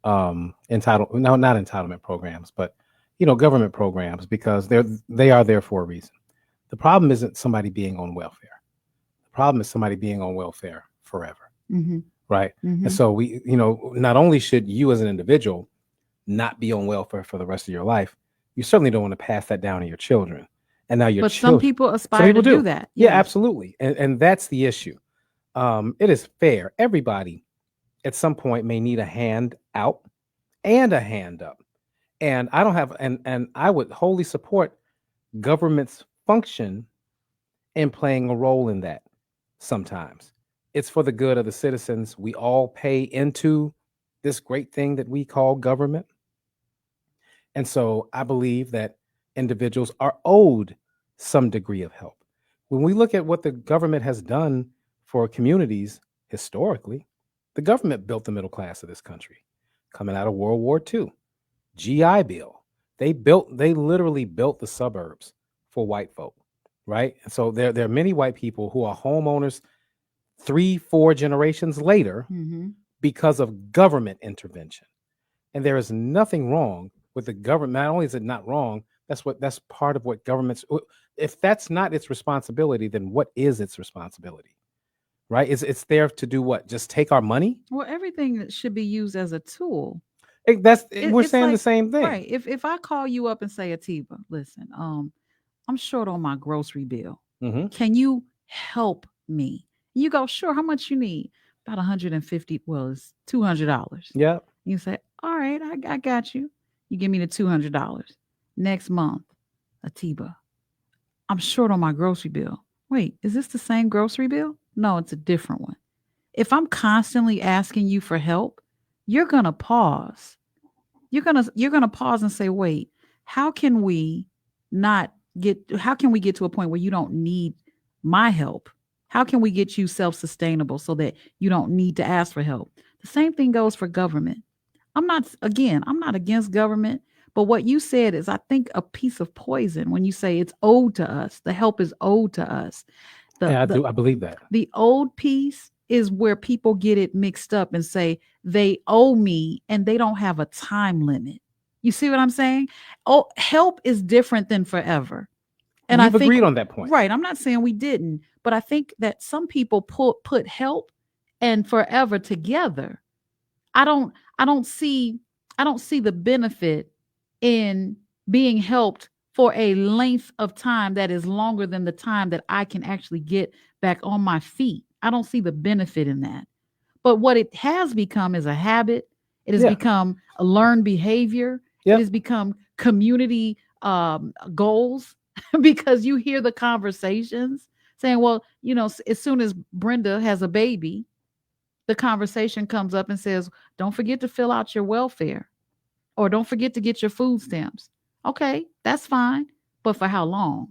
not entitlement programs, but government programs, because they are there for a reason. The problem isn't somebody being on welfare. The problem is somebody being on welfare forever. Mm-hmm. Right. Mm-hmm. And so we, not only should you as an individual not be on welfare for the rest of your life, you certainly don't want to pass that down to your children. And now your some people aspire to do that. Yeah, absolutely. And that's the issue. It is fair. Everybody at some point may need a hand out and a hand up. And I don't have, and I would wholly support government's function in playing a role in that sometimes. It's for the good of the citizens. We all pay into this great thing that we call government. And so I believe that individuals are owed some degree of help. When we look at what the government has done for communities historically, the government built the middle class of this country coming out of World War II. GI Bill. They literally built the suburbs for white folk, right? And so there are many white people who are homeowners 3-4 generations later because of government intervention. And there is nothing wrong with the government. Not only is it not wrong, that's part of what governments, if that's not its responsibility, then what is its responsibility? Right? It's there to do what? Just take our money? Well, everything that should be used as a tool. We're saying the same thing. Right. If I call you up and say, Atiba, listen, I'm short on my grocery bill. Mm-hmm. Can you help me? You go, sure. How much you need? About 150. Well, it's $200. Yeah. You say, all right, I got you. You give me the $200. Next month, Atiba, I'm short on my grocery bill. Wait, is this the same grocery bill? No, it's a different one. If I'm constantly asking you for help, you're going to pause. You're going to pause and say, wait, how can we get to a point where you don't need my help? How can we get you self-sustainable so that you don't need to ask for help? The same thing goes for government. I'm not against government, but what you said is, I think, a piece of poison when you say it's owed to us. The help is owed to us. I believe that. The owed piece is where people get it mixed up and say they owe me and they don't have a time limit. You see what I'm saying? Oh, help is different than forever. And We've agreed on that point. Right. I'm not saying we didn't, but I think that some people put help and forever together. I don't see the benefit in being helped for a length of time that is longer than the time that I can actually get back on my feet. I don't see the benefit in that. But what it has become is a habit. It has become a learned behavior. It has become community goals because you hear the conversations saying, well, as soon as Brenda has a baby, the conversation comes up and says, don't forget to fill out your welfare, or don't forget to get your food stamps. Okay, that's fine. But for how long?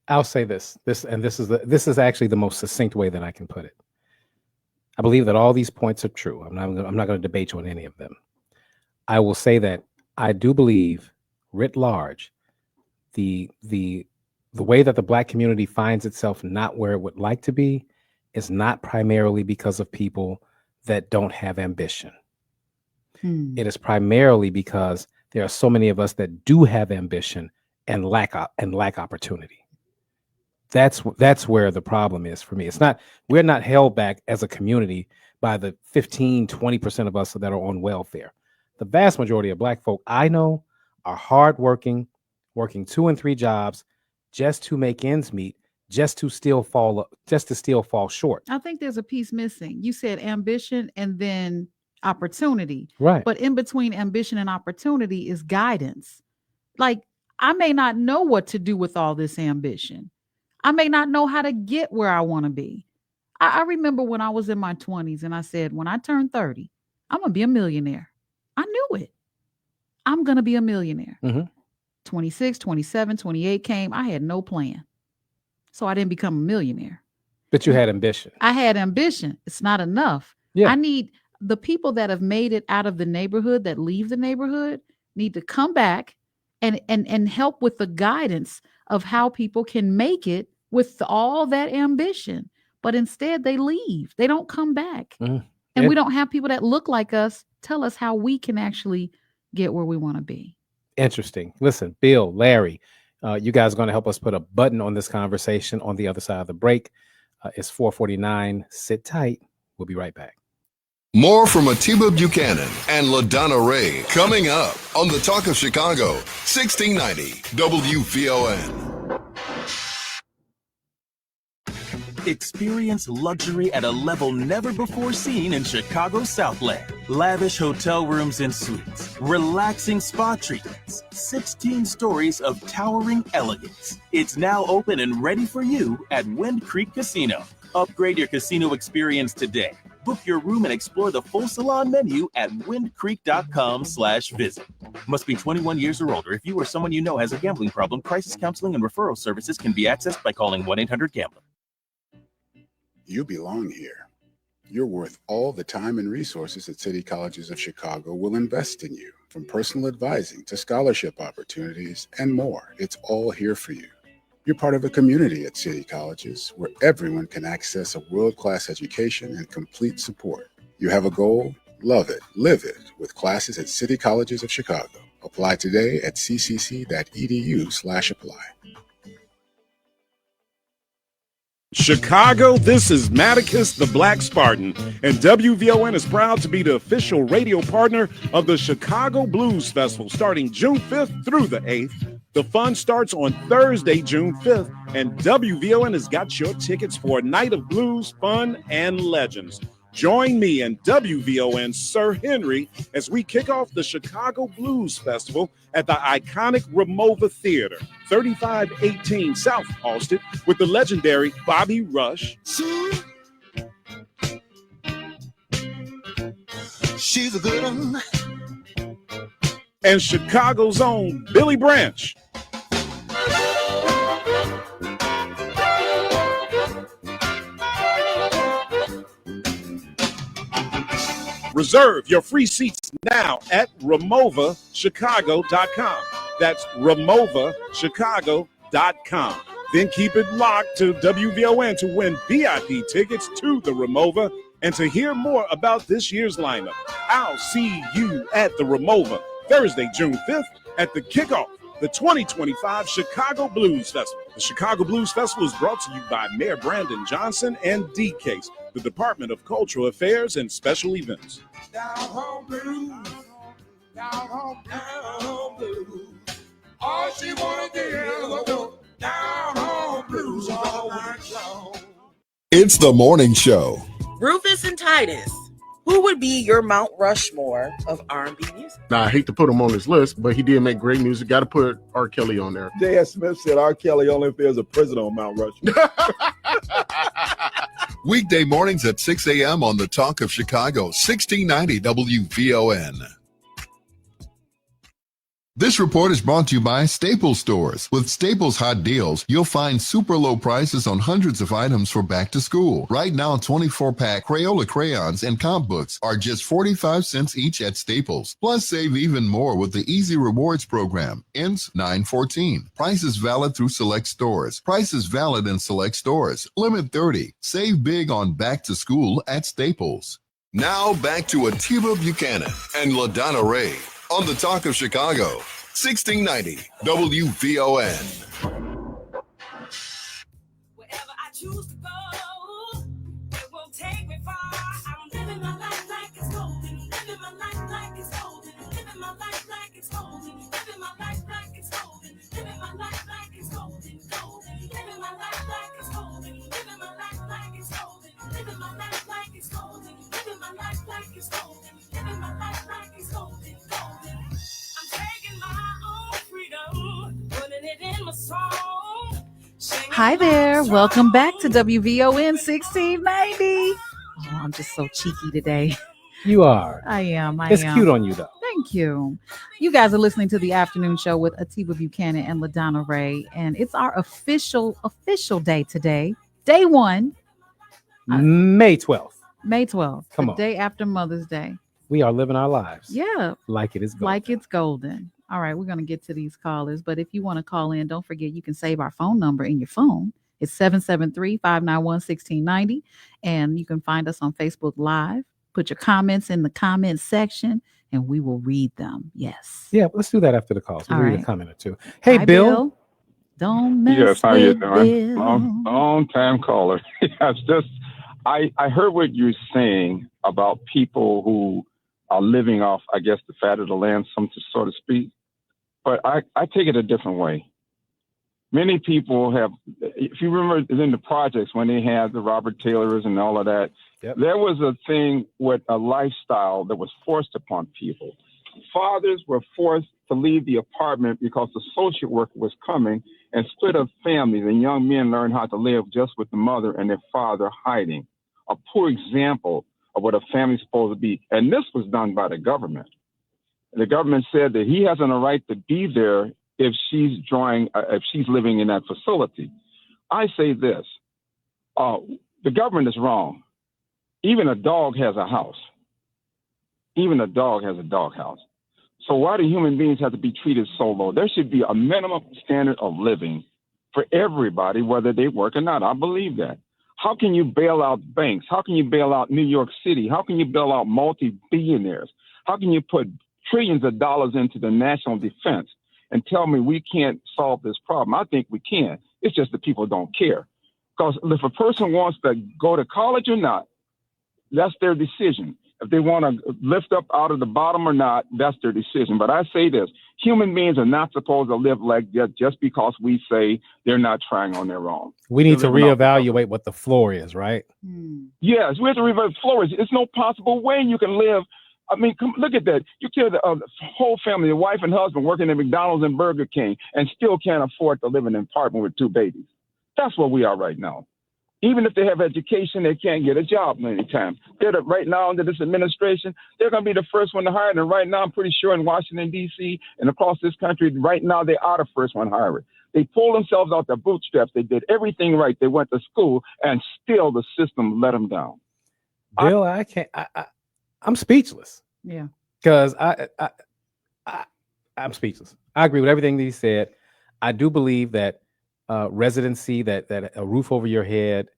I'll say this is actually the most succinct way that I can put it. I believe that all these points are true. I'm not going to debate you on any of them. I will say that I do believe, writ large, the way that the Black community finds itself not where it would like to be is not primarily because of people that don't have ambition. It is primarily because there are so many of us that do have ambition and lack opportunity. That's where the problem is for me. We're not held back as a community by the 15-20% of us that are on welfare. The vast majority of Black folk I know are hardworking, working 2 and 3 jobs just to make ends meet, just to still fall short. I think there's a piece missing. You said ambition and then opportunity. Right. But in between ambition and opportunity is guidance. Like, I may not know what to do with all this ambition. I may not know how to get where I want to be. I remember when I was in my 20s and I said, when I turn 30, I'm going to be a millionaire. I knew it. I'm going to be a millionaire. Mm-hmm. 26, 27, 28 came. I had no plan. So I didn't become a millionaire. But you had ambition. I had ambition. It's not enough. Yeah. I need the people that have made it out of the neighborhood, that leave the neighborhood, need to come back and help with the guidance of how people can make it with all that ambition. But instead they leave. They don't come back. Mm. And we don't have people that look like us tell us how we can actually get where we want to be. Interesting. Listen, Bill, Larry, you guys are going to help us put a button on this conversation on the other side of the break. It's 4:49. Sit tight. We'll be right back. More from Atiba Buchanan and LaDonna Raeh coming up on the Talk of Chicago, 1690 WVON. Experience luxury at a level never before seen in Chicago's Southland. Lavish hotel rooms and suites, relaxing spa treatments, 16 stories of towering elegance. It's now open and ready for you at Wind Creek Casino. Upgrade your casino experience today. Book your room and explore the full salon menu at windcreek.com/visit. Must be 21 years or older. If you or someone you know has a gambling problem, crisis counseling and referral services can be accessed by calling 1-800-GAMBLER. You belong here. You're worth all the time and resources that City Colleges of Chicago will invest in you. From personal advising to scholarship opportunities and more, it's all here for you. You're part of a community at City Colleges where everyone can access a world-class education and complete support. You have a goal? Love it, live it with classes at City Colleges of Chicago. Apply today at ccc.edu/apply. Chicago, this is Maticus the Black Spartan, and WVON is proud to be the official radio partner of the Chicago Blues Festival starting June 5th through the 8th. The fun starts on Thursday, June 5th, and WVON has got your tickets for a night of blues, fun, and legends. Join me and WVON Sir Henry as we kick off the Chicago Blues Festival at the iconic Ramova Theater, 3518 South Halsted, with the legendary Bobby Rush. She's a good one. And Chicago's own Billy Branch. Reserve your free seats now at RamovaChicago.com. That's RamovaChicago.com. Then keep it locked to WVON to win VIP tickets to the Ramova and to hear more about this year's lineup. I'll see you at the Ramova Thursday, June 5th at the kickoff, the 2025 Chicago Blues Festival. The Chicago Blues Festival is brought to you by Mayor Brandon Johnson and D-Case, the Department of Cultural Affairs and Special Events. Down home blues, down home blues. All she wanna do is go down home blues all night long. It's the morning show. Rufus and Titus, who would be your Mount Rushmore of R&B music? Now, I hate to put him on this list, but he did make great music. Got to put R. Kelly on there. J.S. Smith said R. Kelly only if there's a prison on Mount Rushmore. Weekday mornings at 6 a.m. on the Talk of Chicago, 1690 WVON. This report is brought to you by Staples Stores. With Staples Hot Deals, you'll find super low prices on hundreds of items for back to school. Right now, 24-pack Crayola crayons and comp books are just 45 cents each at Staples. Plus, save even more with the Easy Rewards program. Ends 9/14. Prices valid through select stores. Prices valid in select stores. Limit 30. Save big on back to school at Staples. Now back to Atiba Buchanan and LaDonna Raeh on the Talk of Chicago, 1690 WVON. Wherever I choose to go, it won't take me far. I'm living my life like it's golden, living my life like it's golden, living my life like it's golden, living my life like it's golden, living my life like it's golden, golden, living my life like it's golden, living my life like it's golden, living my life like it's golden, living my life like it's golden, living my life like it's golden. Hi there. Welcome back to WVON 1690. Oh, I'm just so cheeky today. You are. I am. It's cute on you, though. Thank you. You guys are listening to the afternoon show with Atiba Buchanan and LaDonna Raeh, and it's our official day today. Day 1. May 12th. May 12th. Come the on. Day after Mother's Day. We are living our lives. Yeah. Like it is golden. Like it's golden. All right, we're going to get to these callers, but if you want to call in, don't forget you can save our phone number in your phone. It's 773-591-1690, and you can find us on Facebook Live. Put your comments in the comments section, and we will read them. Yes. Yeah, let's do that after the call. So All we'll read right. a comment or two. Hey, Hi, Bill. Don't mess Yes, how you with doing? Bill. Long time caller. Yes, just I heard what you're saying about people who are living off, I guess, the fat of the land, so to speak. But I take it a different way. Many people have, if you remember in the projects when they had the Robert Taylors and all of that, there was a thing with a lifestyle that was forced upon people. Fathers were forced to leave the apartment because the social worker was coming and split up families, and young men learned how to live just with the mother and their father hiding. A poor example of what a family's supposed to be. And this was done by the government. The government said that he hasn't a right to be there if she's living in that facility. I say this, the government is wrong. Even a dog has a house. Even a dog has a doghouse. So why do human beings have to be treated so low? There should be a minimum standard of living for everybody, whether they work or not. I believe that. How can you bail out banks? How can you bail out New York City? How can you bail out multi-billionaires? How can you put trillions of dollars into the national defense and tell me we can't solve this problem? I think we can. It's just that people don't care. Because if a person wants to go to college or not, that's their decision. If they want to lift up out of the bottom or not, that's their decision. But I say this, human beings are not supposed to live like that just because we say they're not trying on their own. We need to reevaluate what the floor is, right? Yes, we have to reevaluate the floor. It's no possible way you can live. I mean, look at that. You kill the whole family, the wife and husband working at McDonald's and Burger King and still can't afford to live in an apartment with 2 babies. That's where we are right now. Even if they have education, they can't get a job many times. Right now, under this administration, they're going to be the first one to hire. And right now, I'm pretty sure in Washington, D.C. and across this country, right now, they are the first one hired. They pulled themselves out their bootstraps. They did everything right. They went to school, and still the system let them down. Bill, I'm speechless. Yeah. Because I'm speechless. I agree with everything that he said. I do believe that residency, that a roof over your head,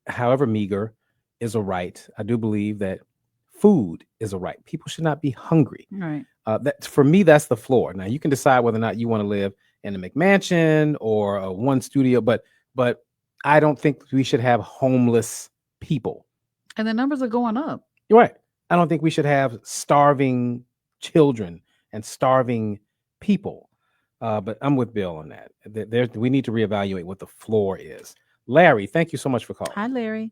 however meager, is a right. I do believe that food is a right. People should not be hungry. Right. That for me, that's the floor. Now you can decide whether or not you want to live in a McMansion or a one studio, but I don't think we should have homeless people. And the numbers are going up. You're right. I don't think we should have starving children and starving people. But I'm with Bill on that. We need to reevaluate what the floor is. Larry, thank you so much for calling. Hi, Larry.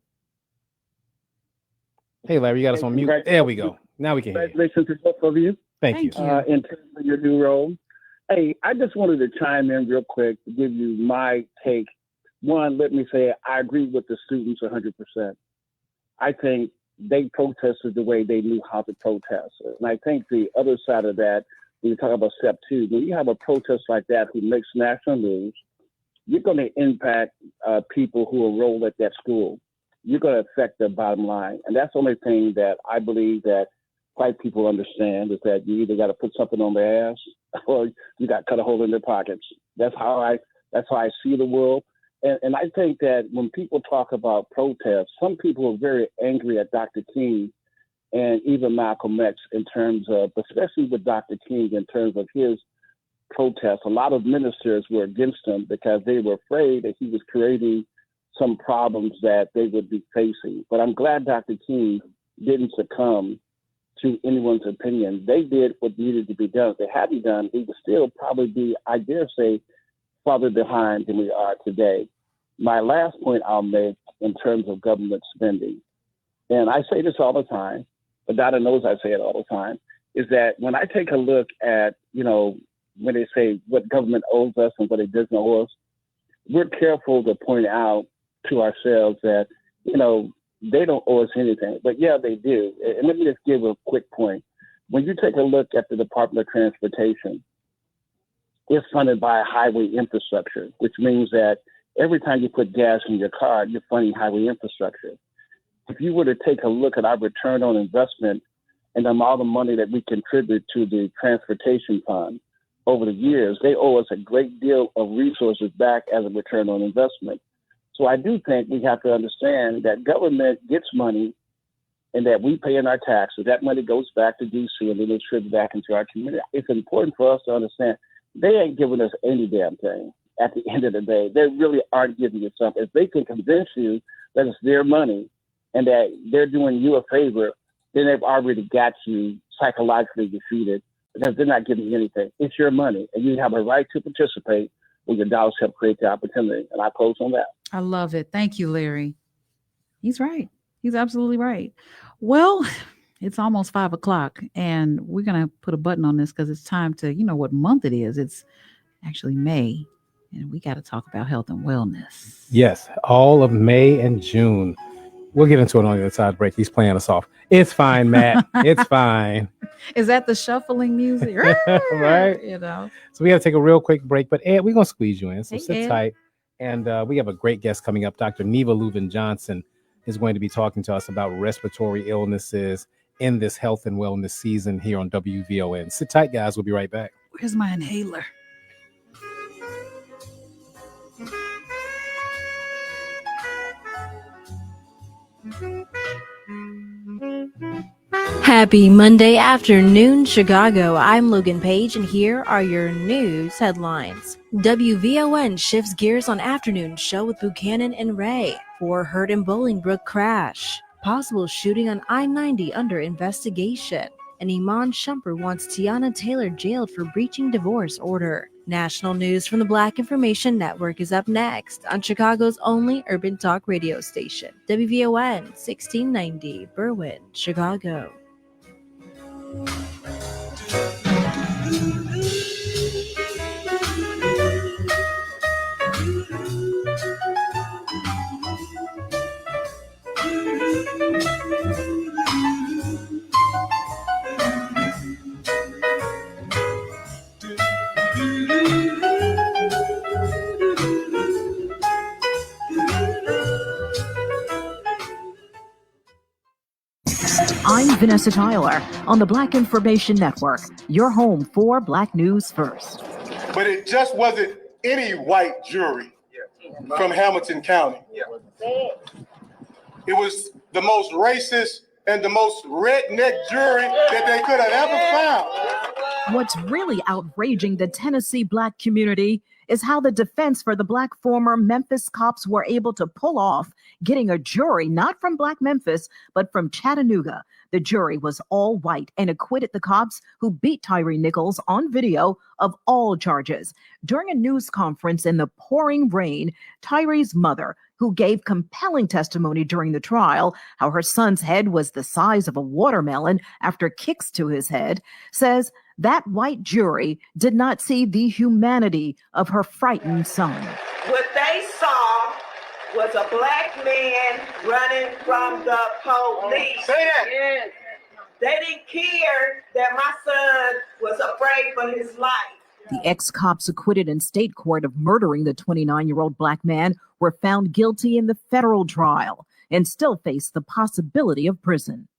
Hey, Larry, you got us on mute. There we go. Now we can hear you. Congratulations to both of you. Thank you. In terms of your new role. Hey, I just wanted to chime in real quick to give you my take. One, let me say I agree with the students 100%. I think they protested the way they knew how to protest. And I think the other side of that, when you talk about step 2, when you have a protest like that who makes national news, you're going to impact people who enroll at that school. You're going to affect their bottom line. And that's the only thing that I believe that white people understand, is that you either got to put something on their ass or you got to cut a hole in their pockets. That's how I see the world. And I think that when people talk about protests, some people are very angry at Dr. King and even Malcolm X in terms of, especially with Dr. King, in terms of his protests. A lot of ministers were against him because they were afraid that he was creating some problems that they would be facing. But I'm glad Dr. King didn't succumb to anyone's opinion. They did what needed to be done. If they hadn't done, we would still probably be, I dare say, farther behind than we are today. My last point I'll make in terms of government spending, and I say this all the time, but Donna knows I say it all the time, is that when I take a look at, when they say what government owes us and what it doesn't owe us, we're careful to point out to ourselves that, they don't owe us anything. But yeah, they do. And let me just give a quick point. When you take a look at the Department of Transportation, it's funded by highway infrastructure, which means that every time you put gas in your car, you're funding highway infrastructure. If you were to take a look at our return on investment and the amount of money that we contribute to the transportation fund over the years, they owe us a great deal of resources back as a return on investment. So I do think we have to understand that government gets money and that we pay in our taxes. That money goes back to DC and then it's distributed back into our community. It's important for us to understand they ain't giving us any damn thing. At the end of the day, they really aren't giving you something. If they can convince you that it's their money and that they're doing you a favor, then they've already got you psychologically defeated because they're not giving you anything. It's your money, and you have a right to participate when your dollars help create the opportunity. And I pose on that. I love it. Thank you, Larry. He's right. He's absolutely right. Well, it's almost 5 o'clock, and we're going to put a button on this because it's time to, you know what month it is. It's actually May, and we got to talk about health and wellness. Yes, all of May and June. We'll get into it on the other side break. He's playing us off. It's fine, Matt. It's fine. Is that the shuffling music? Right? You know. So we got to take a real quick break, but Ed, we're going to squeeze you in. So Hey, sit Ed. tight. And we have a great guest coming up. Dr. Niva Lubin-Johnson is going to be talking to us about respiratory illnesses in this health and wellness season here on WVON. Sit tight, guys. We'll be right back. Where's my inhaler? Happy Monday afternoon, Chicago. I'm Logan Page, and here are your news headlines. WVON shifts gears on afternoon show with Buchanan and Raeh. 4 hurt in Bolingbrook crash. Possible shooting on I-90 under investigation. And Iman Shumper wants Tiana Taylor jailed for breaching divorce order. National news from the Black Information Network is up next on Chicago's only urban talk radio station, WVON 1690, Berwyn, Chicago. I'm Vanessa Tyler on the Black Information Network, your home for Black News First. But it just wasn't any white jury from Hamilton County. It was the most racist and the most redneck jury that they could have ever found. What's really outraging the Tennessee Black community is how the defense for the Black former Memphis cops were able to pull off getting a jury not from Black Memphis, but from Chattanooga. The jury was all white and acquitted the cops who beat Tyree Nichols on video of all charges. During a news conference in the pouring rain, Tyree's mother, who gave compelling testimony during the trial, how her son's head was the size of a watermelon after kicks to his head, says that white jury did not see the humanity of her frightened son. What they saw was a Black man running from the police. Say that. Yes. They didn't care that my son was afraid for his life. The ex-cops acquitted in state court of murdering the 29-year-old Black man were found guilty in the federal trial and still face the possibility of prison.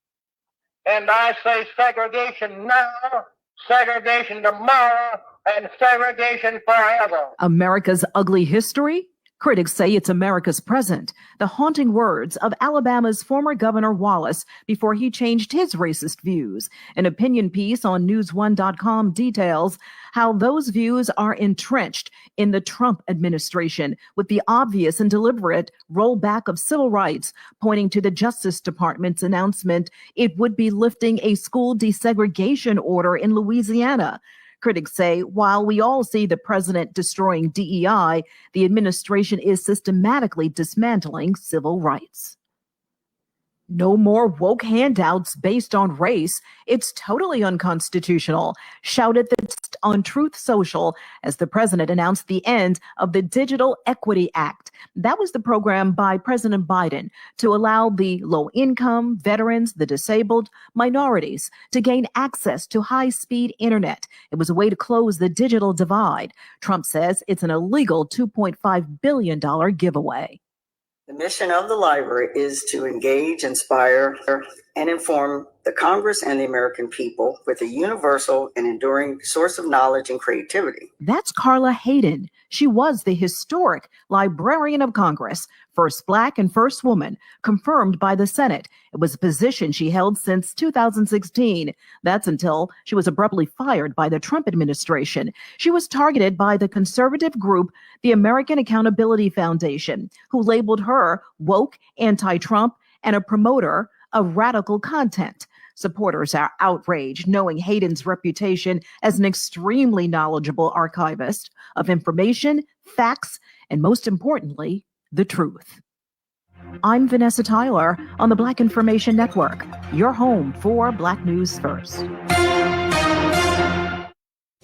And I say segregation now, segregation tomorrow, and segregation forever. America's ugly history? Critics say it's America's present. The haunting words of Alabama's former Governor Wallace before he changed his racist views. An opinion piece on NewsOne.com details how those views are entrenched in the Trump administration with the obvious and deliberate rollback of civil rights, pointing to the Justice Department's announcement it would be lifting a school desegregation order in Louisiana. Critics say while we all see the president destroying DEI, the administration is systematically dismantling civil rights. No more woke handouts based on race. It's totally unconstitutional, shouted on Truth Social as the president announced the end of the Digital Equity Act. That was the program by President Biden to allow the low income, veterans, the disabled, minorities to gain access to high-speed internet. It was a way to close the digital divide. Trump says it's an illegal $2.5 billion giveaway. The mission of the library is to engage, inspire, and inform the Congress and the American people with a universal and enduring source of knowledge and creativity. That's Carla Hayden. She was the historic Librarian of Congress, first Black and first woman, confirmed by the Senate. It was a position she held since 2016. That's until she was abruptly fired by the Trump administration. She was targeted by the conservative group, the American Accountability Foundation, who labeled her woke, anti-Trump, and a promoter of radical content. Supporters are outraged, knowing Hayden's reputation as an extremely knowledgeable archivist of information, facts, and most importantly, the truth. I'm Vanessa Tyler on the Black Information Network, your home for Black News First.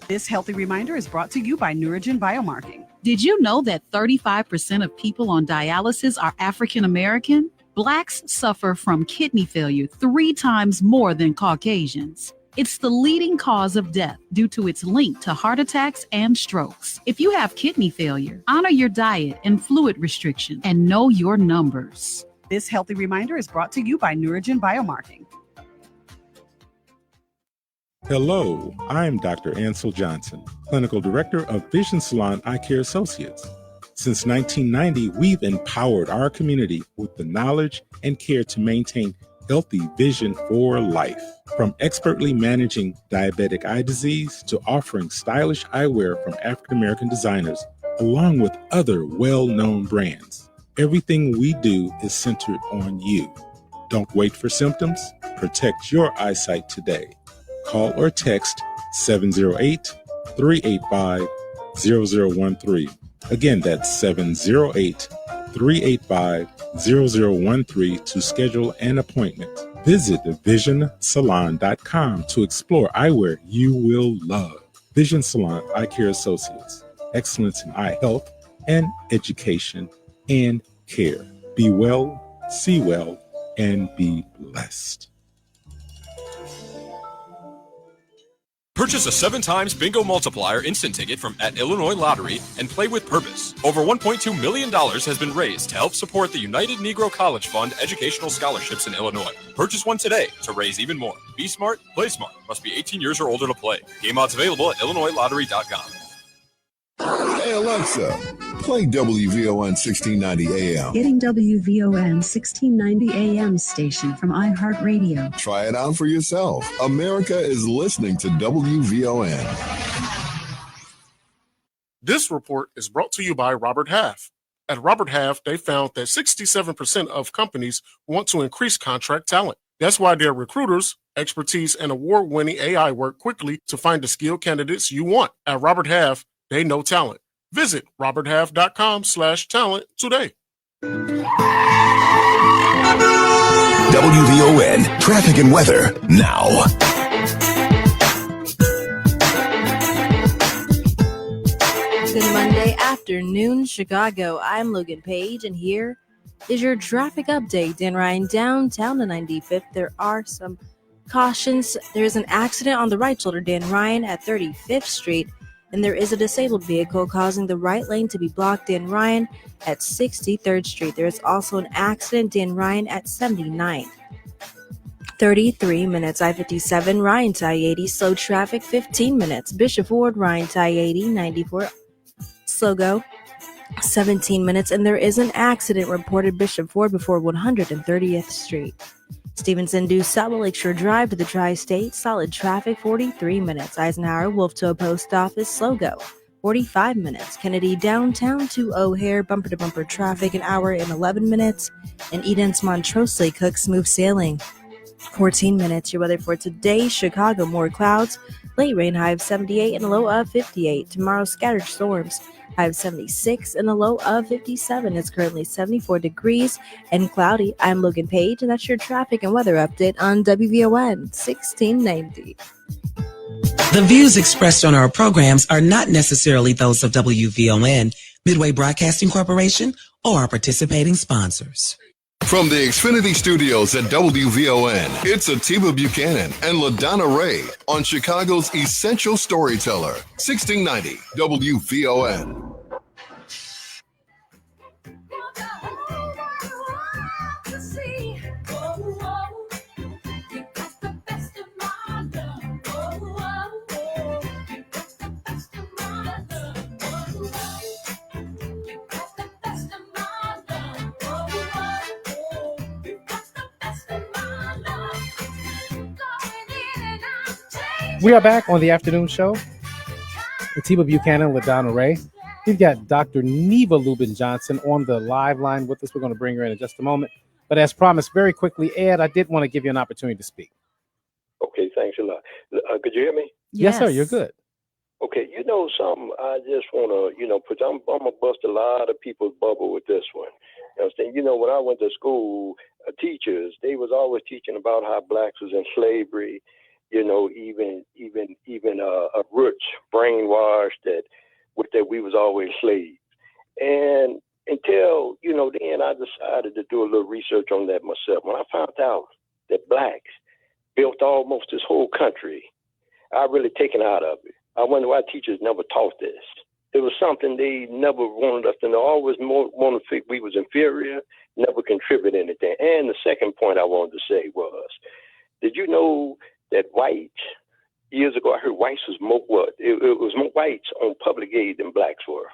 This healthy reminder is brought to you by Neurogen Biomarking. Did you know that 35% of people on dialysis are African American? Blacks suffer from kidney failure 3 times more than Caucasians. It's the leading cause of death due to its link to heart attacks and strokes. If you have kidney failure, honor your diet and fluid restriction and know your numbers. This healthy reminder is brought to you by Neurogen Biomarking. Hello, I'm Dr. Ansel Johnson, Clinical Director of Vision Salon Eye Care Associates. Since 1990, we've empowered our community with the knowledge and care to maintain healthy vision for life. From expertly managing diabetic eye disease to offering stylish eyewear from African American designers, along with other well-known brands. Everything we do is centered on you. Don't wait for symptoms. Protect your eyesight today. Call or text 708-385-0013. Again, that's 708-385-0013 to schedule an appointment. Visit visionsalon.com to explore eyewear you will love. Vision Salon Eye Care Associates. Excellence in eye health and education and care. Be well, see well, and be blessed. Purchase a 7 times bingo multiplier instant ticket from at Illinois Lottery and play with purpose. Over $1.2 million has been raised to help support the United Negro College Fund educational scholarships in Illinois. Purchase one today to raise even more. Be smart, play smart. Must be 18 years or older to play. Game odds available at IllinoisLottery.com. Hey Alexa, play WVON 1690 AM. Getting WVON 1690 AM station from iHeartRadio. Try it out for yourself. America is listening to WVON. This report is brought to you by Robert Half. At Robert Half, they found that 67% of companies want to increase contract talent. That's why their recruiters, expertise, and award-winning AI work quickly to find the skilled candidates you want. At Robert Half, they know talent. Visit roberthalf.com/talent today. WVON traffic and weather now. Good Monday afternoon, Chicago. I'm Logan Page, and here is your traffic update. Dan Ryan, downtown to 95th. There are some cautions. There's an accident on the right shoulder, Dan Ryan, at 35th Street. And there is a disabled vehicle causing the right lane to be blocked, Dan Ryan, at 63rd Street. There is also an accident, Dan Ryan, at 79th. 33 minutes, I-57, Ryan to I-80, slow traffic, 15 minutes. Bishop Ford, Ryan to I-80, 94, slow go, 17 minutes. And there is an accident reported Bishop Ford before 130th Street. Stevenson due South Lakeshore Drive to the Tri-State, solid traffic, 43 minutes. Eisenhower, Wolf to a post office, slow go, 45 minutes. Kennedy downtown to O'Hare, bumper to bumper traffic, an hour and 11 minutes. And Edens Montrose Cook, smooth sailing, 14 minutes. Your weather for today, Chicago, more clouds, Late rain, high of 78 and a low of 58. Tomorrow, scattered storms, high of 76 and a low of 57. It's currently 74 degrees and cloudy. I'm Logan Page, and that's your traffic and weather update on WVON 1690. The views expressed on our programs are not necessarily those of WVON, Midway Broadcasting Corporation, or our participating sponsors. From the Xfinity Studios at WVON, it's Atiba Buchanan and LaDonna Raeh on Chicago's Essential Storyteller, 1690 WVON. We are back on the afternoon show. Atiba Buchanan, LaDonna Raeh. We've got Dr. Niva Lubin-Johnson on the live line with us. We're going to bring her in just a moment. But as promised, very quickly, Ed, I did want to give you an opportunity to speak. Okay, thanks a lot. Could you hear me? Yes, sir. You're good. Okay, you know something, I just want to, I'm going to bust a lot of people's bubble with this one. You know what I'm saying? You know, when I went to school, teachers, they was always teaching about how blacks was in slavery, you know, even a roots brainwashed that we was always slaves. And until, you know, then I decided to do a little research on that myself. When I found out that blacks built almost this whole country, I really taken out of it. I wonder why teachers never taught this. It was something they never wanted us to know. Always wanted to think we was inferior, never contribute anything. And the second point I wanted to say was, did you know that whites, years ago, I heard whites was more what? It was more whites on public aid than blacks were.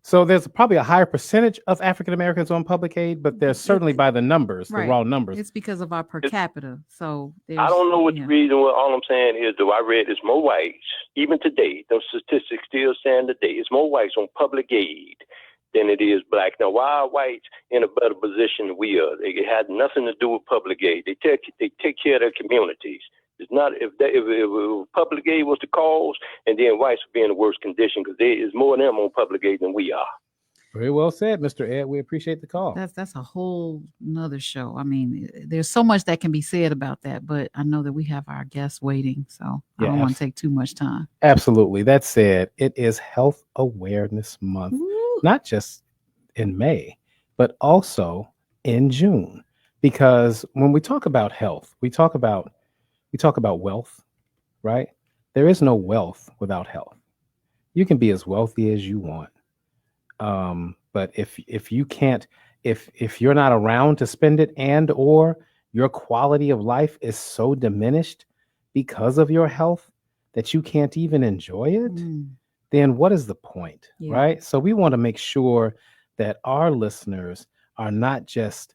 So there's probably a higher percentage of African Americans on public aid, but there's certainly by the numbers, the raw numbers. It's because of our per capita. So I don't know what the reason. All I'm saying is, though, I read it's more whites, even today. Those statistics still stand today. It's more whites on public aid than it is black. Now, why are whites in a better position than we are? It had nothing to do with public aid. They take care of their communities. It's not if public aid was the cause, and then whites would be in the worst condition because there is more of them on public aid than we are. Very well said, Mr. Ed. We appreciate the call. That's a whole nother show. I mean, there's so much that can be said about that, but I know that we have our guests waiting, so I don't want to take too much time. Absolutely. That said, it is Health Awareness Month, not just in May, but also in June, because when we talk about health, we talk about wealth, right? There is no wealth without health. You can be as wealthy as you want. But if you can't, if you're not around to spend it, and or your quality of life is so diminished because of your health that you can't even enjoy it, then what is the point, right? So we want to make sure that our listeners are not just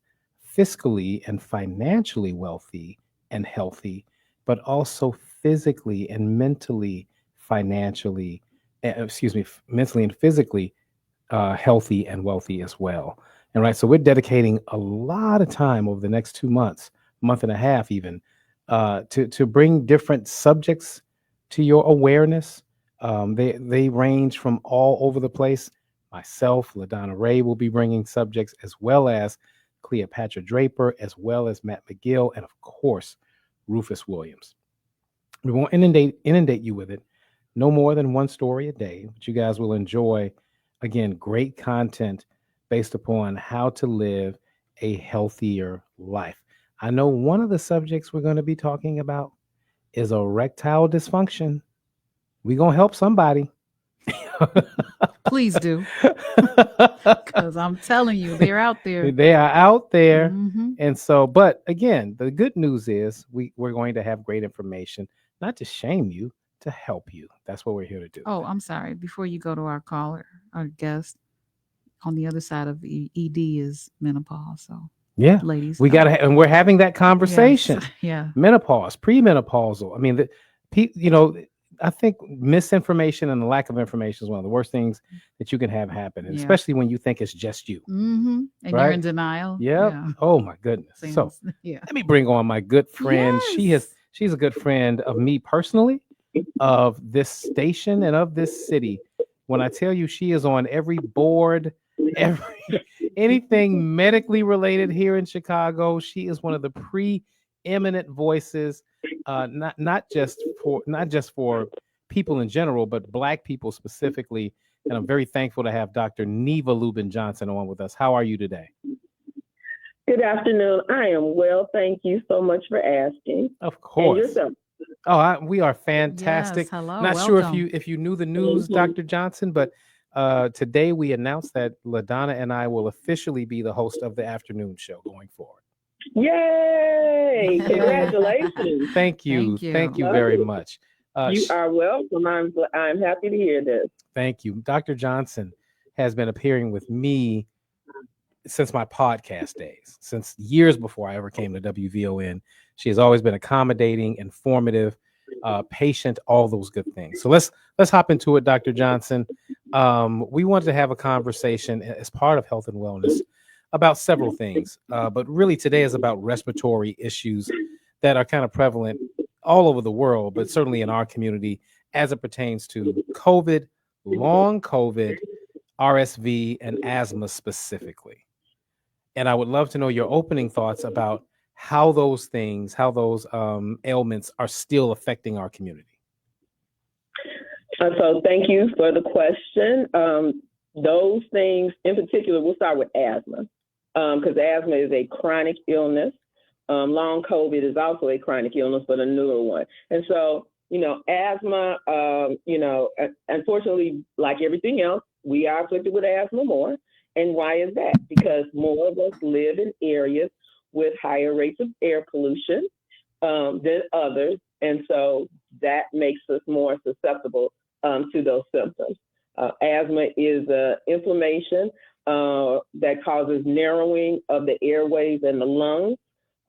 fiscally and financially wealthy and healthy, but also physically and mentally, mentally and physically healthy and wealthy as well. And right, so we're dedicating a lot of time over the next 2 months, month and a half even, to bring different subjects to your awareness. They range from all over the place. Myself, LaDonna Raeh, will be bringing subjects, as well as Cleopatra Draper, as well as Matt McGill, and of course, Rufus Williams. We won't inundate you with it. No more than one story a day, but you guys will enjoy, again, great content based upon how to live a healthier life. I know one of the subjects we're going to be talking about is erectile dysfunction. We're going to help somebody. Please do. Because I'm telling you, they're out there. They are out there. Mm-hmm. And so, but again, the good news is we're going to have great information, not to shame you, to help you. That's what we're here to do. Oh, I'm sorry. Before you go to our caller, our guest, on the other side of ED is menopause. So yeah, ladies, we got to, and we're having that conversation. Yes. Yeah, menopause, premenopausal. I mean, I think misinformation and the lack of information is one of the worst things that you can have happen, and especially when you think it's just you. Mm-hmm. And right? You're in denial. Yep. Yeah. Oh my goodness. So let me bring on my good friend. Yes. She's a good friend of me personally, of this station, and of this city. When I tell you she is on every board, anything medically related here in Chicago, she is one of the preeminent voices, not just for people in general, but Black people specifically. And I'm very thankful to have Dr. Niva Lubin-Johnson on with us. How are you today? Good afternoon. I am well. Thank you so much for asking. Of course. And yourself? Oh, we are fantastic. Yes, hello, Not welcome. sure if you knew the news, Dr. Johnson, but today we announced that LaDonna and I will officially be the host of the afternoon show going forward. Yay! Congratulations. Thank you. Thank you very much. You are welcome. I'm happy to hear this. Thank you. Dr. Johnson has been appearing with me since my podcast days, since years before I ever came to WVON. She has always been accommodating, informative, patient, all those good things. So let's hop into it, Dr. Johnson. We wanted to have a conversation as part of health and wellness about several things, but really today is about respiratory issues that are kind of prevalent all over the world, but certainly in our community as it pertains to COVID, long COVID, RSV, and asthma specifically. And I would love to know your opening thoughts about how those ailments are still affecting our community. So thank you for the question. Those things in particular, we'll start with asthma, because asthma is a chronic illness. Long COVID is also a chronic illness, but a newer one. And so, asthma, unfortunately, like everything else, we are afflicted with asthma more. And why is that? Because more of us live in areas with higher rates of air pollution than others. And so that makes us more susceptible to those symptoms. Asthma is inflammation that causes narrowing of the airways and the lungs.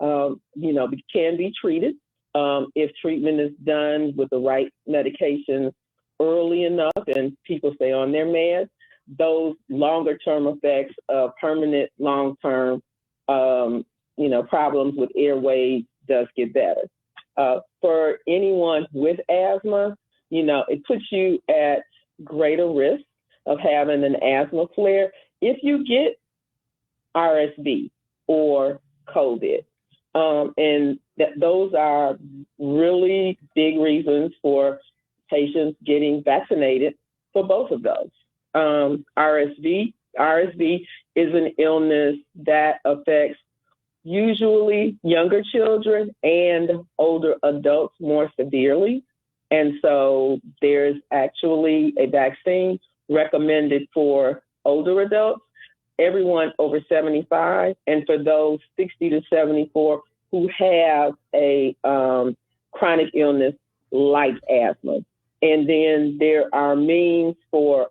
It can be treated if treatment is done with the right medications early enough and people stay on their meds. Those longer term effects of permanent long-term, problems with airways does get better. For anyone with asthma, it puts you at greater risk of having an asthma flare if you get RSV or COVID. Those are really big reasons for patients getting vaccinated for both of those. RSV is an illness that affects usually younger children and older adults more severely. And so there's actually a vaccine recommended for older adults, everyone over 75, and for those 60 to 74 who have a chronic illness like asthma. And then there are means for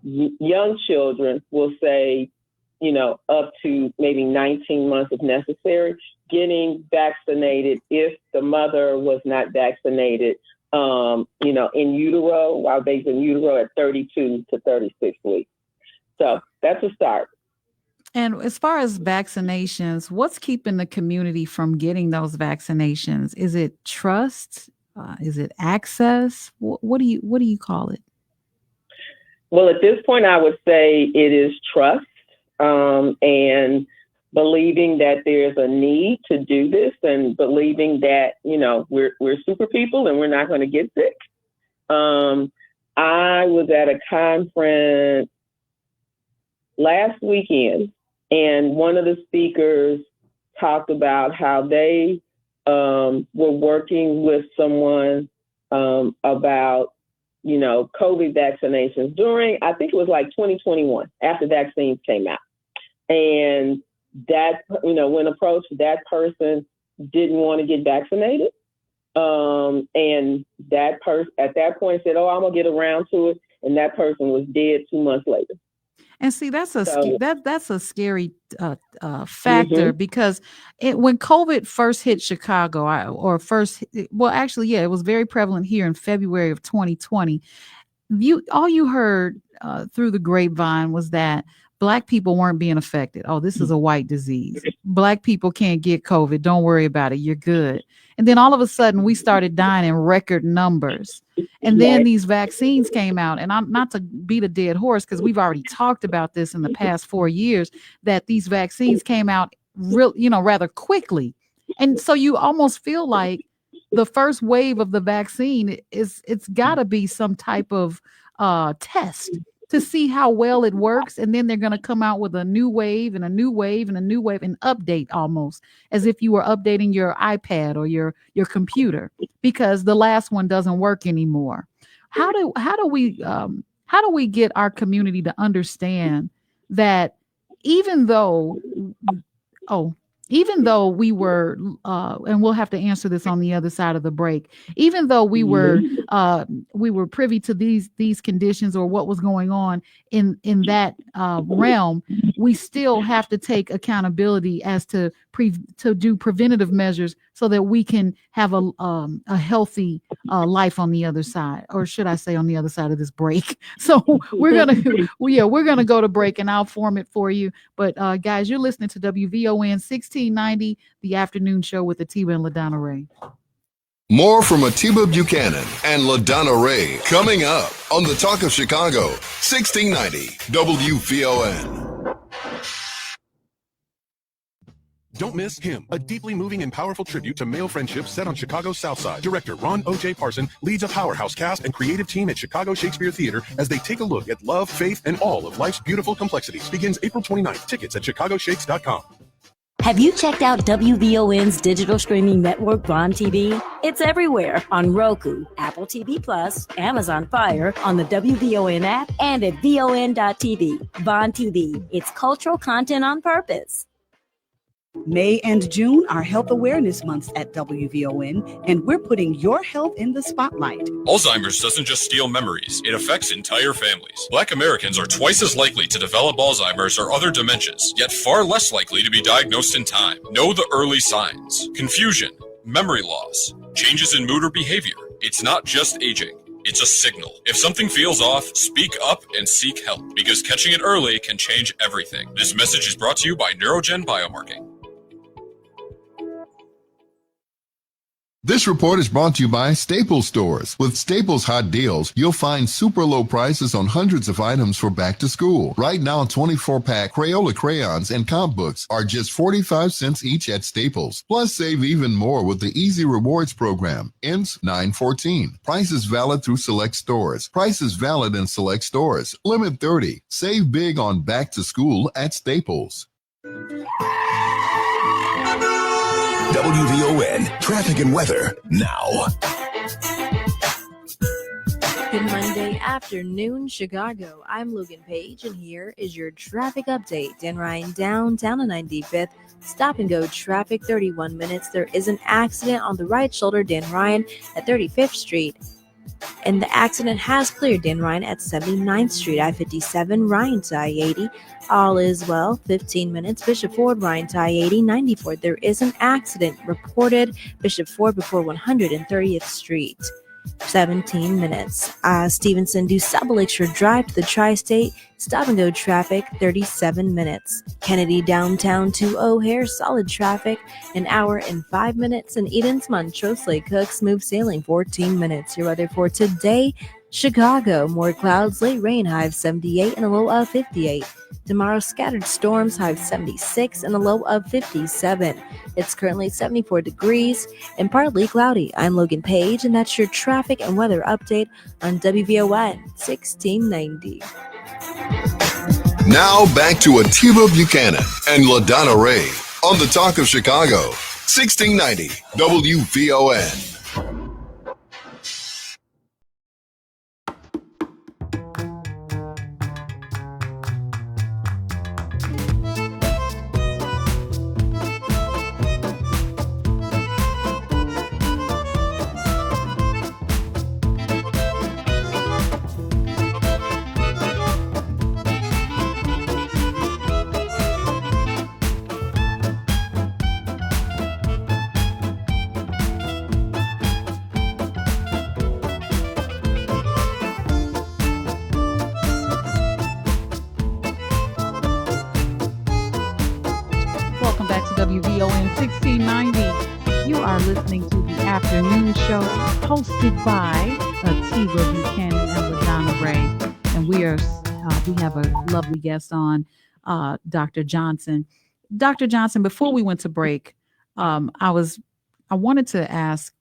young children, we'll say, up to maybe 19 months if necessary, getting vaccinated if the mother was not vaccinated, in utero, while baby's in utero at 32 to 36 weeks. So that's a start. And as far as vaccinations, what's keeping the community from getting those vaccinations? Is it trust? Is it access? What do you call it? Well, at this point, I would say it is trust and believing that there's a need to do this and believing that, we're super people and we're not going to get sick. I was at a conference last weekend, and one of the speakers talked about how they were working with someone about, COVID vaccinations during, I think it was like 2021, after vaccines came out. And that, when approached, that person didn't want to get vaccinated. And that person at that point said, "Oh, I'm going to get around to it." And that person was dead 2 months later. And see, that's a scary factor because when COVID first hit Chicago, it was very prevalent here in February of 2020. All you heard through the grapevine was that Black people weren't being affected. Oh, this is a white disease. Black people can't get COVID. Don't worry about it. You're good. And then all of a sudden we started dying in record numbers. And then these vaccines came out, and I'm not to beat a dead horse because we've already talked about this in the past 4 years, that these vaccines came out rather quickly. And so you almost feel like the first wave of the vaccine it's got to be some type of test to see how well it works. And then they're going to come out with a new wave and a new wave and a new wave, and update almost as if you were updating your iPad or your computer, because the last one doesn't work anymore. How do we get our community to understand that even though we were, and we'll have to answer this on the other side of the break, even though we were privy to these conditions or what was going on in that realm, we still have to take accountability as to do preventative measures so that we can have a healthy life on the other side, or should I say on the other side of this break. So we're gonna go to break, and I'll form it for you. But guys, you're listening to WVON 1690, the afternoon show with Atiba and LaDonna Raeh. More from Atiba Buchanan and LaDonna Raeh coming up on the Talk of Chicago, 1690 WVON. Don't miss Him, a deeply moving and powerful tribute to male friendship set on Chicago's South Side. Director Ron O.J. Parson leads a powerhouse cast and creative team at Chicago Shakespeare Theater as they take a look at love, faith, and all of life's beautiful complexities. Begins April 29th. Tickets at chicagoshakes.com. Have you checked out WVON's digital streaming network, VON TV? It's everywhere on Roku, Apple TV Plus, Amazon Fire, on the WVON app, and at VON.TV. VON TV, it's cultural content on purpose. May and June are health awareness months at WVON, and we're putting your health in the spotlight. Alzheimer's doesn't just steal memories, it affects entire families. Black Americans are twice as likely to develop Alzheimer's or other dementias, yet far less likely to be diagnosed in time. Know the early signs: confusion, memory loss, changes in mood or behavior. It's not just aging. It's a signal. If something feels off, speak up and seek help, because catching it early can change everything. This message is brought to you by Neurogen Biomarking. This report is brought to you by Staples Stores. With Staples Hot Deals, you'll find super low prices on hundreds of items for back to school. Right now, 24-pack Crayola crayons and comp books are just 45 cents each at Staples. Plus, save even more with the Easy Rewards program. Ends 9/14. Prices valid through select stores. Prices valid in select stores. Limit 30. Save big on back to school at Staples. WVON traffic and weather now. Good Monday afternoon, Chicago. I'm Logan Page, and here is your traffic update. Dan Ryan downtown on 95th. Stop and go traffic, 31 minutes. There is an accident on the right shoulder, Dan Ryan at 35th Street. And the accident has cleared Dan Ryan at 79th Street, I-57, Ryan to I-80. All is well, 15 minutes. Bishop Ford, Ryan to I-80, 94th. There is an accident reported, Bishop Ford before 130th Street. 17 minutes. Stevenson to South Lakeshore Drive to the Tri-State. Stop and go traffic, 37 minutes. Kennedy downtown to O'Hare, solid traffic, an hour and 5 minutes. And Eden's Montrose Lake Cook, smooth sailing, 14 minutes. Your weather for today, Chicago, more clouds, late rain, high of 78 and a low of 58. Tomorrow, scattered storms, high of 76 and a low of 57. It's currently 74 degrees and partly cloudy. I'm Logan Page, and that's your traffic and weather update on WVON 1690. Now back to Atiba Buchanan and LaDonna Raeh on the Talk of Chicago, 1690 WVON. afternoon show hosted by Atiba Buchanan and LaDonna Raeh. And we have a lovely guest on, Dr. Johnson. Dr. Johnson, before we went to break, I wanted to ask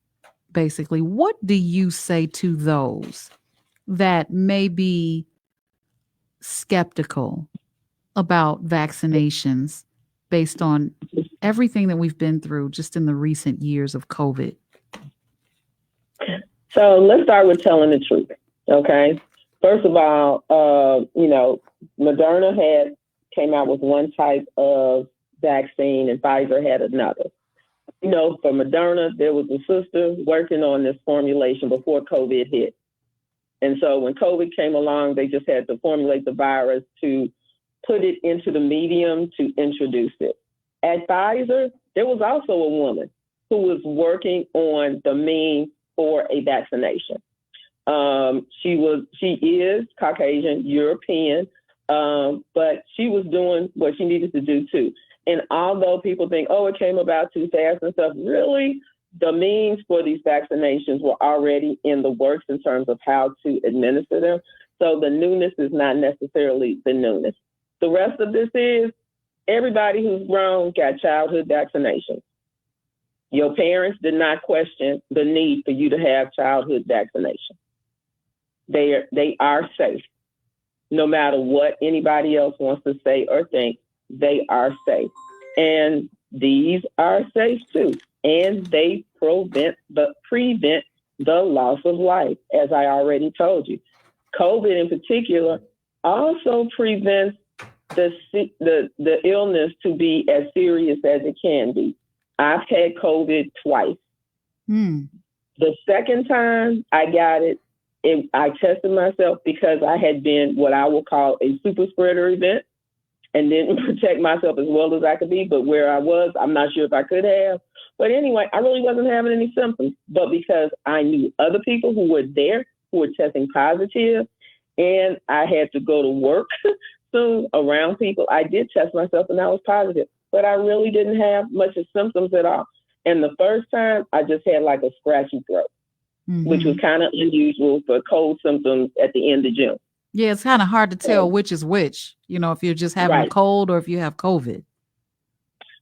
basically, what do you say to those that may be skeptical about vaccinations based on everything that we've been through just in the recent years of COVID? So let's start with telling the truth, okay? First of all, Moderna came out with one type of vaccine and Pfizer had another. For Moderna, there was a sister working on this formulation before COVID hit. And so when COVID came along, they just had to formulate the virus to put it into the medium to introduce it. At Pfizer, there was also a woman who was working on the means for a vaccination. She is Caucasian, European, but she was doing what she needed to do too. And although people think, it came about too fast and stuff, really, the means for these vaccinations were already in the works in terms of how to administer them. So the newness is not necessarily the newness. The rest of this is everybody who's grown got childhood vaccinations. Your parents did not question the need for you to have childhood vaccination. They are safe. No matter what anybody else wants to say or think, they are safe. And these are safe too. And they prevent the loss of life, as I already told you. COVID in particular also prevents the illness to be as serious as it can be. I've had COVID twice. The second time I got it, I tested myself because I had been what I will call a super spreader event and didn't protect myself as well as I could be. But where I was, I'm not sure if I could have. But anyway, I really wasn't having any symptoms. But because I knew other people who were there who were testing positive, and I had to go to work soon around people, I did test myself and I was positive. But I really didn't have much of symptoms at all. And the first time, I just had like a scratchy throat, which was kind of unusual for cold symptoms at the end of June. Yeah, it's kind of hard to tell which is which, if you're just having a cold or if you have COVID.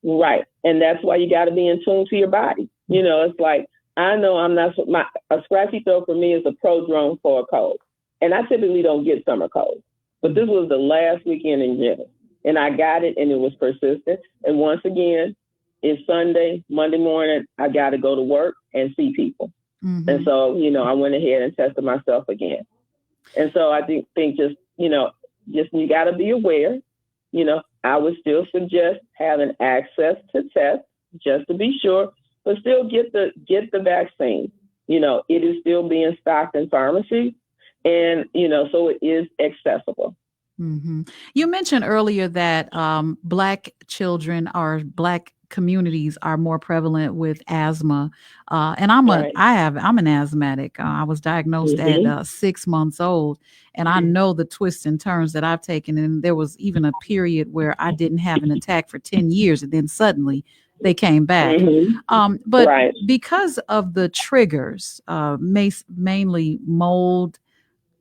Right. And that's why you got to be in tune to your body. It's like, I know a scratchy throat for me is a prodrome for a cold. And I typically don't get summer colds. But this was the last weekend in June. And I got it and it was persistent. And once again, it's Sunday, Monday morning, I got to go to work and see people. And so, I went ahead and tested myself again. And so I think just you got to be aware. I would still suggest having access to tests just to be sure, but still get the vaccine. It is still being stocked in pharmacies and, so it is accessible. You mentioned earlier that Black children or Black communities are more prevalent with asthma. And I'm an asthmatic. I was diagnosed at 6 months old, and I know the twists and turns that I've taken. And there was even a period where I didn't have an attack for 10 years, and then suddenly they came back. But because of the triggers, mainly mold,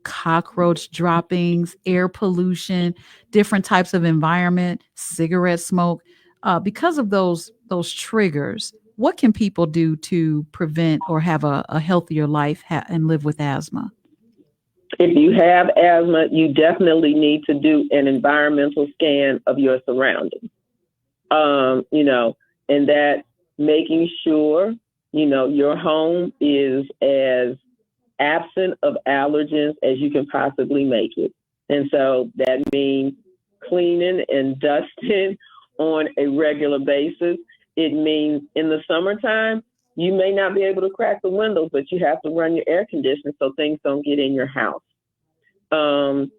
cockroach droppings, air pollution, different types of environment, cigarette smoke, because of those triggers, what can people do to prevent or have a healthier life and live with asthma? If you have asthma, you definitely need to do an environmental scan of your surroundings. And that making sure, your home is as absent of allergens as you can possibly make it. And so that means cleaning and dusting on a regular basis. It means in the summertime, you may not be able to crack the windows, but you have to run your air conditioner so things don't get in your house. And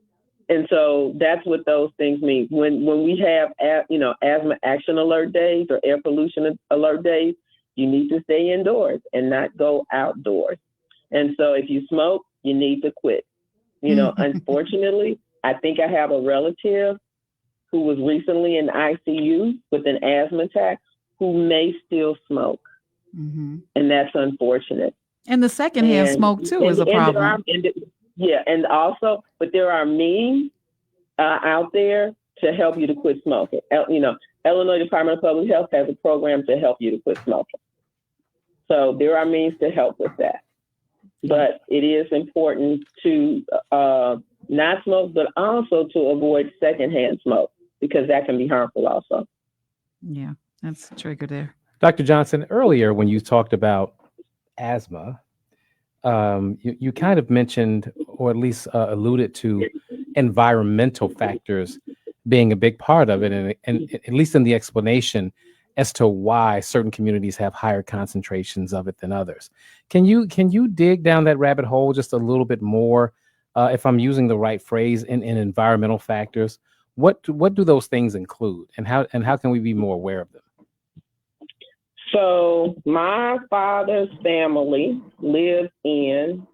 so that's what those things mean. When we have, asthma action alert days or air pollution alert days, you need to stay indoors and not go outdoors. And so if you smoke, you need to quit. Unfortunately, I think I have a relative who was recently in ICU with an asthma attack who may still smoke. And that's unfortunate. And the secondhand smoke too is a problem. And also, but there are means out there to help you to quit smoking. Illinois Department of Public Health has a program to help you to quit smoking. So there are means to help with that. But it is important to not smoke, but also to avoid secondhand smoke, because that can be harmful also. Yeah, that's a trigger there. Dr. Johnson, earlier when you talked about asthma, you kind of mentioned, or at least alluded to, environmental factors being a big part of it, and at least in the explanation as to why certain communities have higher concentrations of it than others. Can you dig down that rabbit hole just a little bit more, if I'm using the right phrase, in environmental factors? What do those things include, and how can we be more aware of them? So my father's family lived in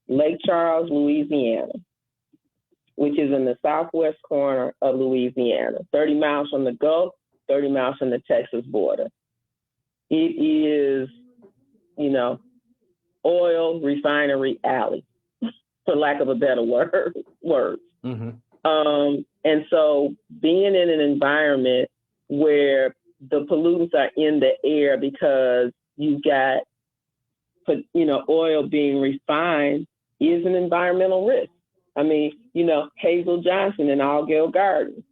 Lake Charles, Louisiana, which is in the southwest corner of Louisiana, 30 miles from the Gulf, 30 miles from the Texas border. It is, oil refinery alley, for lack of a better word. And so being in an environment where the pollutants are in the air because you've got, oil being refined is an environmental risk. I mean, Hazel Johnson and Allgale Gardens,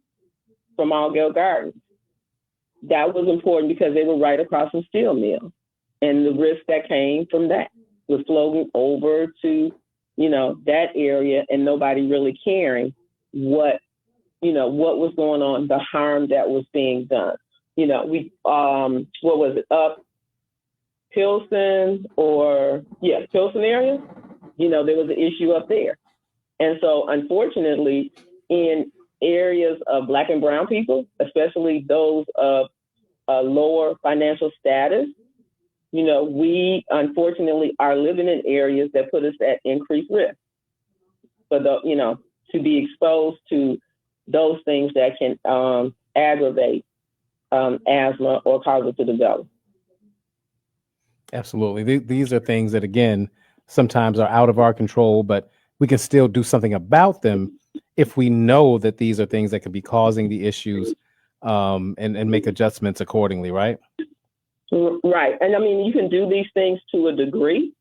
from Allgale Gardens, that was important because they were right across from steel mills. And the risk that came from that was flowing over to, that area, and nobody really caring what was going on, the harm that was being done. What was it, up Pilsen Pilsen area? There was an issue up there. And so unfortunately, in areas of Black and brown people, especially those of lower financial status, we unfortunately are living in areas that put us at increased risk for to be exposed to those things that can aggravate asthma or cause it to develop. Absolutely. These are things that, again, sometimes are out of our control, but we can still do something about them if we know that these are things that could be causing the issues, and make adjustments accordingly, right? Right. And I mean, you can do these things to a degree,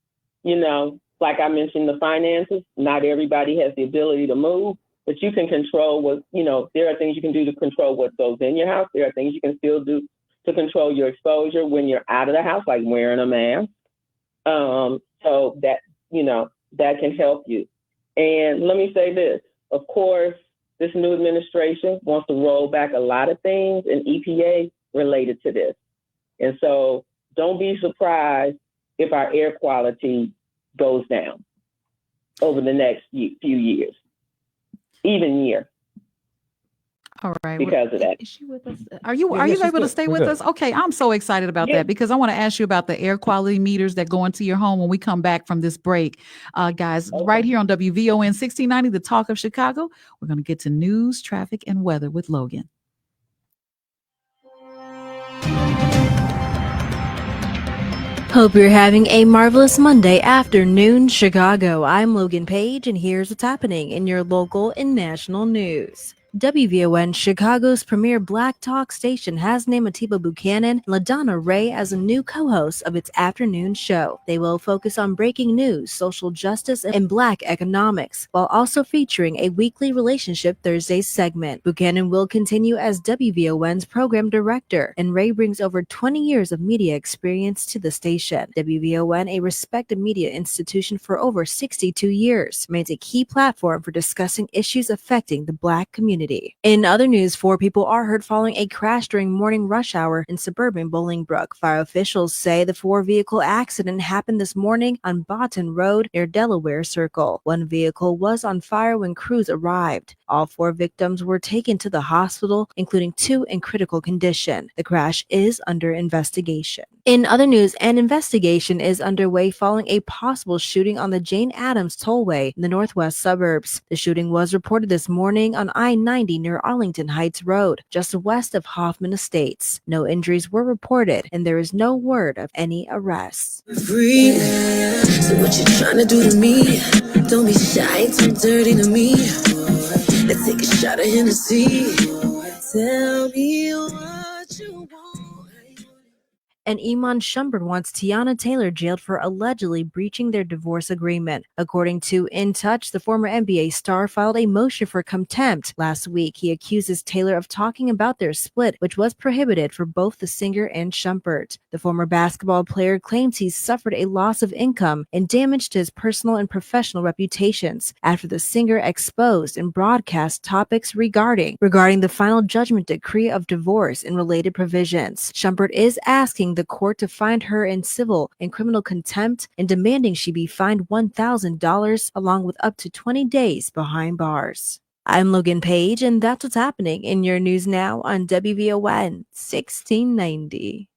like I mentioned, the finances. Not everybody has the ability to move, but you can control what, there are things you can do to control what goes in your house. There are things you can still do to control your exposure when you're out of the house, like wearing a mask. So that, that can help you. And let me say this, of course, this new administration wants to roll back a lot of things in EPA related to this. And so don't be surprised if our air quality goes down over the next few years, even year. All right. Because of that. Is she with us? Are you able to stay with us? Okay. I'm so excited about that, because I want to ask you about the air quality meters that go into your home when we come back from this break. Guys, right here on WVON 1690, the Talk of Chicago, we're going to get to news, traffic, and weather with Logan. Hope you're having a marvelous Monday afternoon, Chicago. I'm Logan Page, and here's what's happening in your local and national news. WVON, Chicago's premier Black Talk station, has named Atiba Buchanan LaDonna Raeh as a new co-host of its afternoon show. They will focus on breaking news, social justice, and Black economics, while also featuring a weekly Relationship Thursdays segment. Buchanan will continue as WVON's program director, and Raeh brings over 20 years of media experience to the station. WVON, a respected media institution for over 62 years, remains a key platform for discussing issues affecting the Black community. In other news, 4 people are hurt following a crash during morning rush hour in suburban Bolingbrook. Fire officials say the 4-vehicle accident happened this morning on Boughton Road near Delaware Circle. 1 vehicle was on fire when crews arrived. All 4 victims were taken to the hospital, including 2 in critical condition. The crash is under investigation. In other news, an investigation is underway following a possible shooting on the Jane Addams Tollway in the northwest suburbs. The shooting was reported this morning on I-90 near Arlington Heights Road, just west of Hoffman Estates. No injuries were reported, and there is no word of any arrests. Free. So what you trying to do to me? Don't be shy, too dirty to me. Let's take a shot of Hennessy. Tell me what you want. And Iman Shumpert wants Tiana Taylor jailed for allegedly breaching their divorce agreement. According to In Touch, the former NBA star filed a motion for contempt. Last week, he accuses Taylor of talking about their split, which was prohibited for both the singer and Shumpert. The former basketball player claims he suffered a loss of income and damage to his personal and professional reputations after the singer exposed and broadcast topics regarding the final judgment decree of divorce and related provisions. Shumpert is asking the court to find her in civil and criminal contempt and demanding she be fined $1,000 along with up to 20 days behind bars. I'm Logan Page, and that's what's happening in your news now on WVON 1690.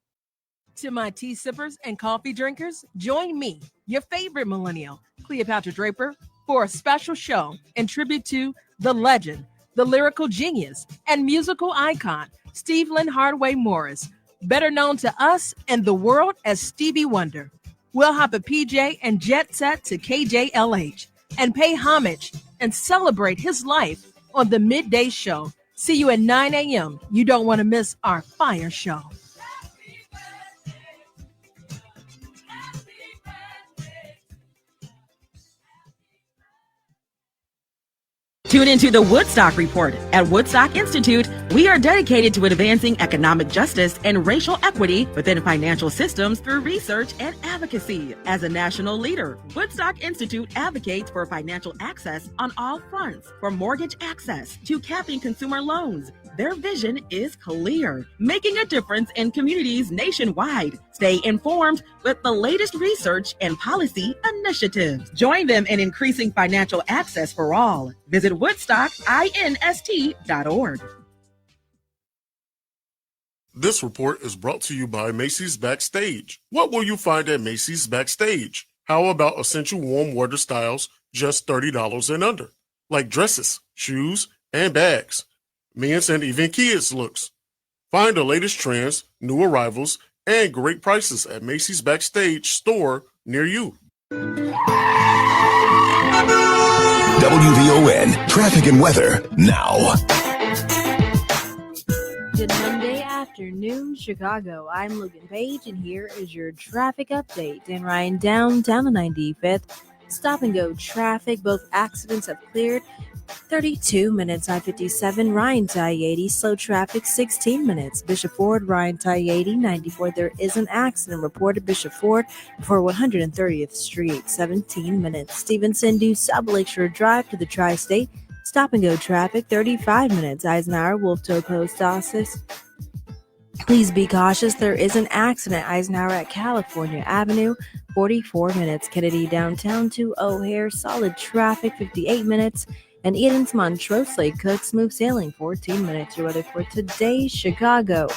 To my tea sippers and coffee drinkers, join me, your favorite millennial, Cleopatra Draper, for a special show in tribute to the legend, the lyrical genius, and musical icon, Stevlin Hardaway Morris, better known to us and the world as Stevie Wonder. We'll hop a PJ and jet set to KJLH and pay homage and celebrate his life on the Midday Show. See you at 9 a.m. You don't want to miss our fire show. Tune into the Woodstock Report. At Woodstock Institute, we are dedicated to advancing economic justice and racial equity within financial systems through research and advocacy. As a national leader, Woodstock Institute advocates for financial access on all fronts, from mortgage access to capping consumer loans. Their vision is clear, making a difference in communities nationwide. Stay informed with the latest research and policy initiatives. Join them in increasing financial access for all. Visit woodstockinst.org. This report is brought to you by Macy's Backstage. What will you find at Macy's Backstage? How about essential warm weather styles just $30 and under, like dresses, shoes, and bags, men's and even kids' looks. Find the latest trends, new arrivals, and great prices at Macy's Backstage store near you. WVON traffic and weather now. Good Monday afternoon, Chicago. I'm Logan Page, and here is your traffic update. Dan Ryan downtown the 95th. Stop and go traffic. Both accidents have cleared. 32 minutes, I-57, Ryan to I-80, slow traffic, 16 minutes. Bishop Ford, Ryan to I-80, 94, there is an accident reported. Bishop Ford before 130th Street, 17 minutes. Stevenson due South Lakeshore Drive to the Tri-State, stop and go traffic, 35 minutes. Eisenhower, Wolf Toe Post Office. Please be cautious. There is an accident. Eisenhower at California Avenue, 44 minutes. Kennedy downtown to O'Hare, solid traffic, 58 minutes. And Eden's Montrose Lake Cook, smooth sailing, 14 minutes. Your weather for today, Chicago.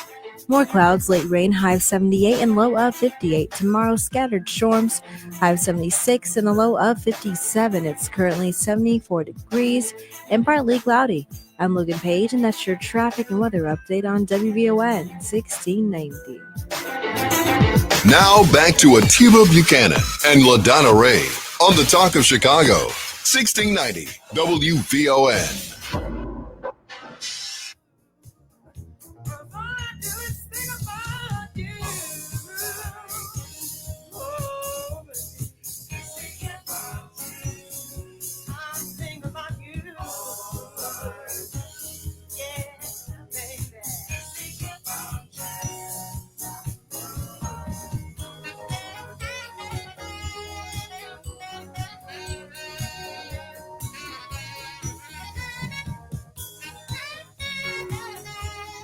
More clouds, late rain, high of 78 and low of 58. Tomorrow, scattered storms, high of 76 and a low of 57. It's currently 74 degrees and partly cloudy. I'm Logan Page, and that's your traffic and weather update on WVON 1690. Now back to Atiba Buchanan and LaDonna Raeh on the Talk of Chicago. 1690 WVON.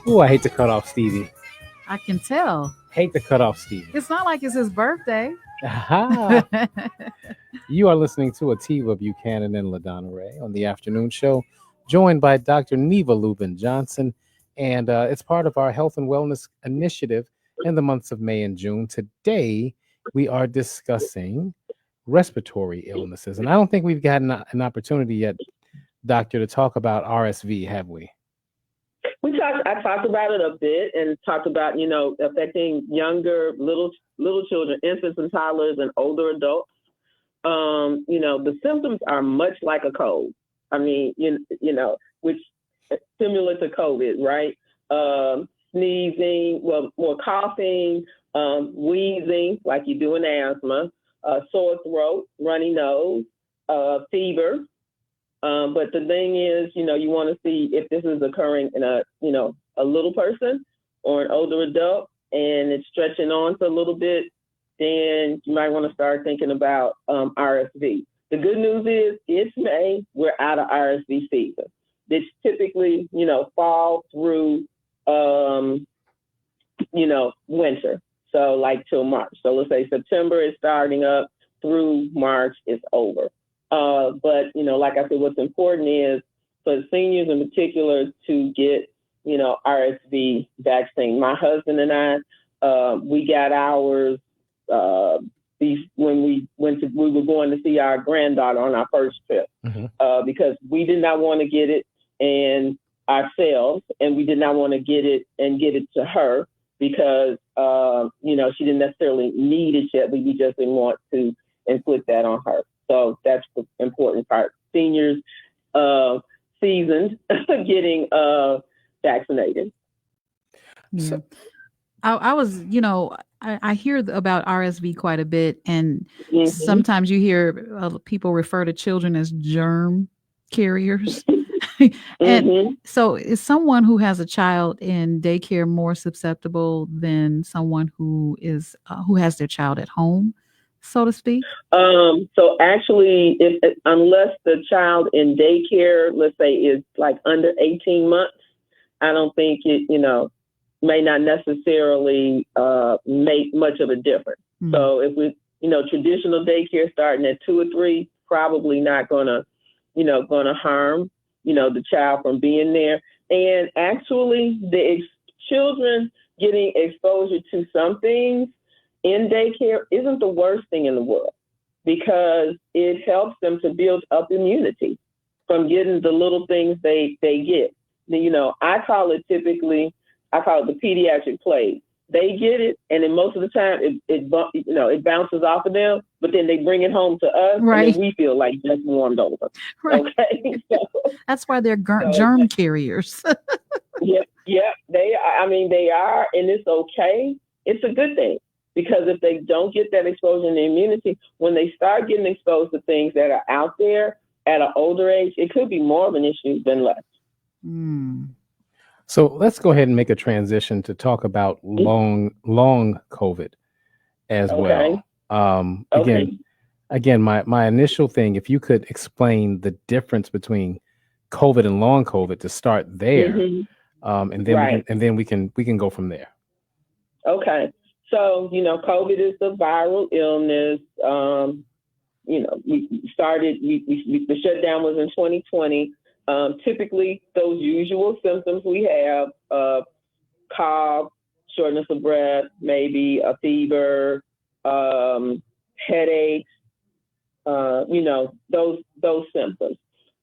Ooh, I hate to cut off Stevie. I can tell. Hate to cut off Stevie. It's not like it's his birthday. You are listening to Atiba Buchanan and LaDonna Raeh on the afternoon show, joined by Dr. Niva Lubin-Johnson. And it's part of our health and wellness initiative in the months of May and June. Today, we are discussing respiratory illnesses. And I don't think we've gotten an opportunity yet, Doctor, to talk about RSV, have we? I talked about it a bit and talked about, affecting younger little children, infants and toddlers and older adults. The symptoms are much like a cold. I mean, which similar to COVID, right? Sneezing, more coughing, wheezing, like you do in asthma, sore throat, runny nose, fever. But the thing is, you want to see if this is occurring in a little person or an older adult, and it's stretching on for a little bit, then you might want to start thinking about RSV. The good news is it's May, we're out of RSV season. It's typically, fall through, winter. So like till March. So let's say September is starting up through March, it's over. But, like I said, what's important is for seniors in particular to get, RSV vaccine. My husband and I, we got ours when we were going to see our granddaughter on our first trip, because we did not want to get it ourselves, and we did not want to get it to her because, she didn't necessarily need it yet, but we just didn't want to inflict that on her. So that's the important part. Seniors, seasoned, getting vaccinated. So, I was, I hear about RSV quite a bit, and sometimes you hear people refer to children as germ carriers. And so is someone who has a child in daycare more susceptible than someone who has their child at home, so to speak? So actually, unless the child in daycare, let's say, is like under 18 months, I don't think it, may not necessarily make much of a difference. So if we, traditional daycare starting at 2 or 3, probably not gonna harm, the child from being there. And actually, the children getting exposure to some things in daycare isn't the worst thing in the world, because it helps them to build up immunity from getting the little things they get. I call it the pediatric plague. They get it, and then most of the time it bounces off of them, but then they bring it home to us, right, and then we feel like just warmed over. Right. Okay, that's why they're germ carriers. Yeah, they are, and it's okay. It's a good thing, because if they don't get that exposure and immunity, when they start getting exposed to things that are out there at an older age, it could be more of an issue than less. So let's go ahead and make a transition to talk about long COVID as well. Again, my initial thing, if you could explain the difference between COVID and long COVID to start there, and then we can go from there. Okay. So, COVID is the viral illness. The shutdown was in 2020. Typically, those usual symptoms we have, cough, shortness of breath, maybe a fever, headaches, those symptoms.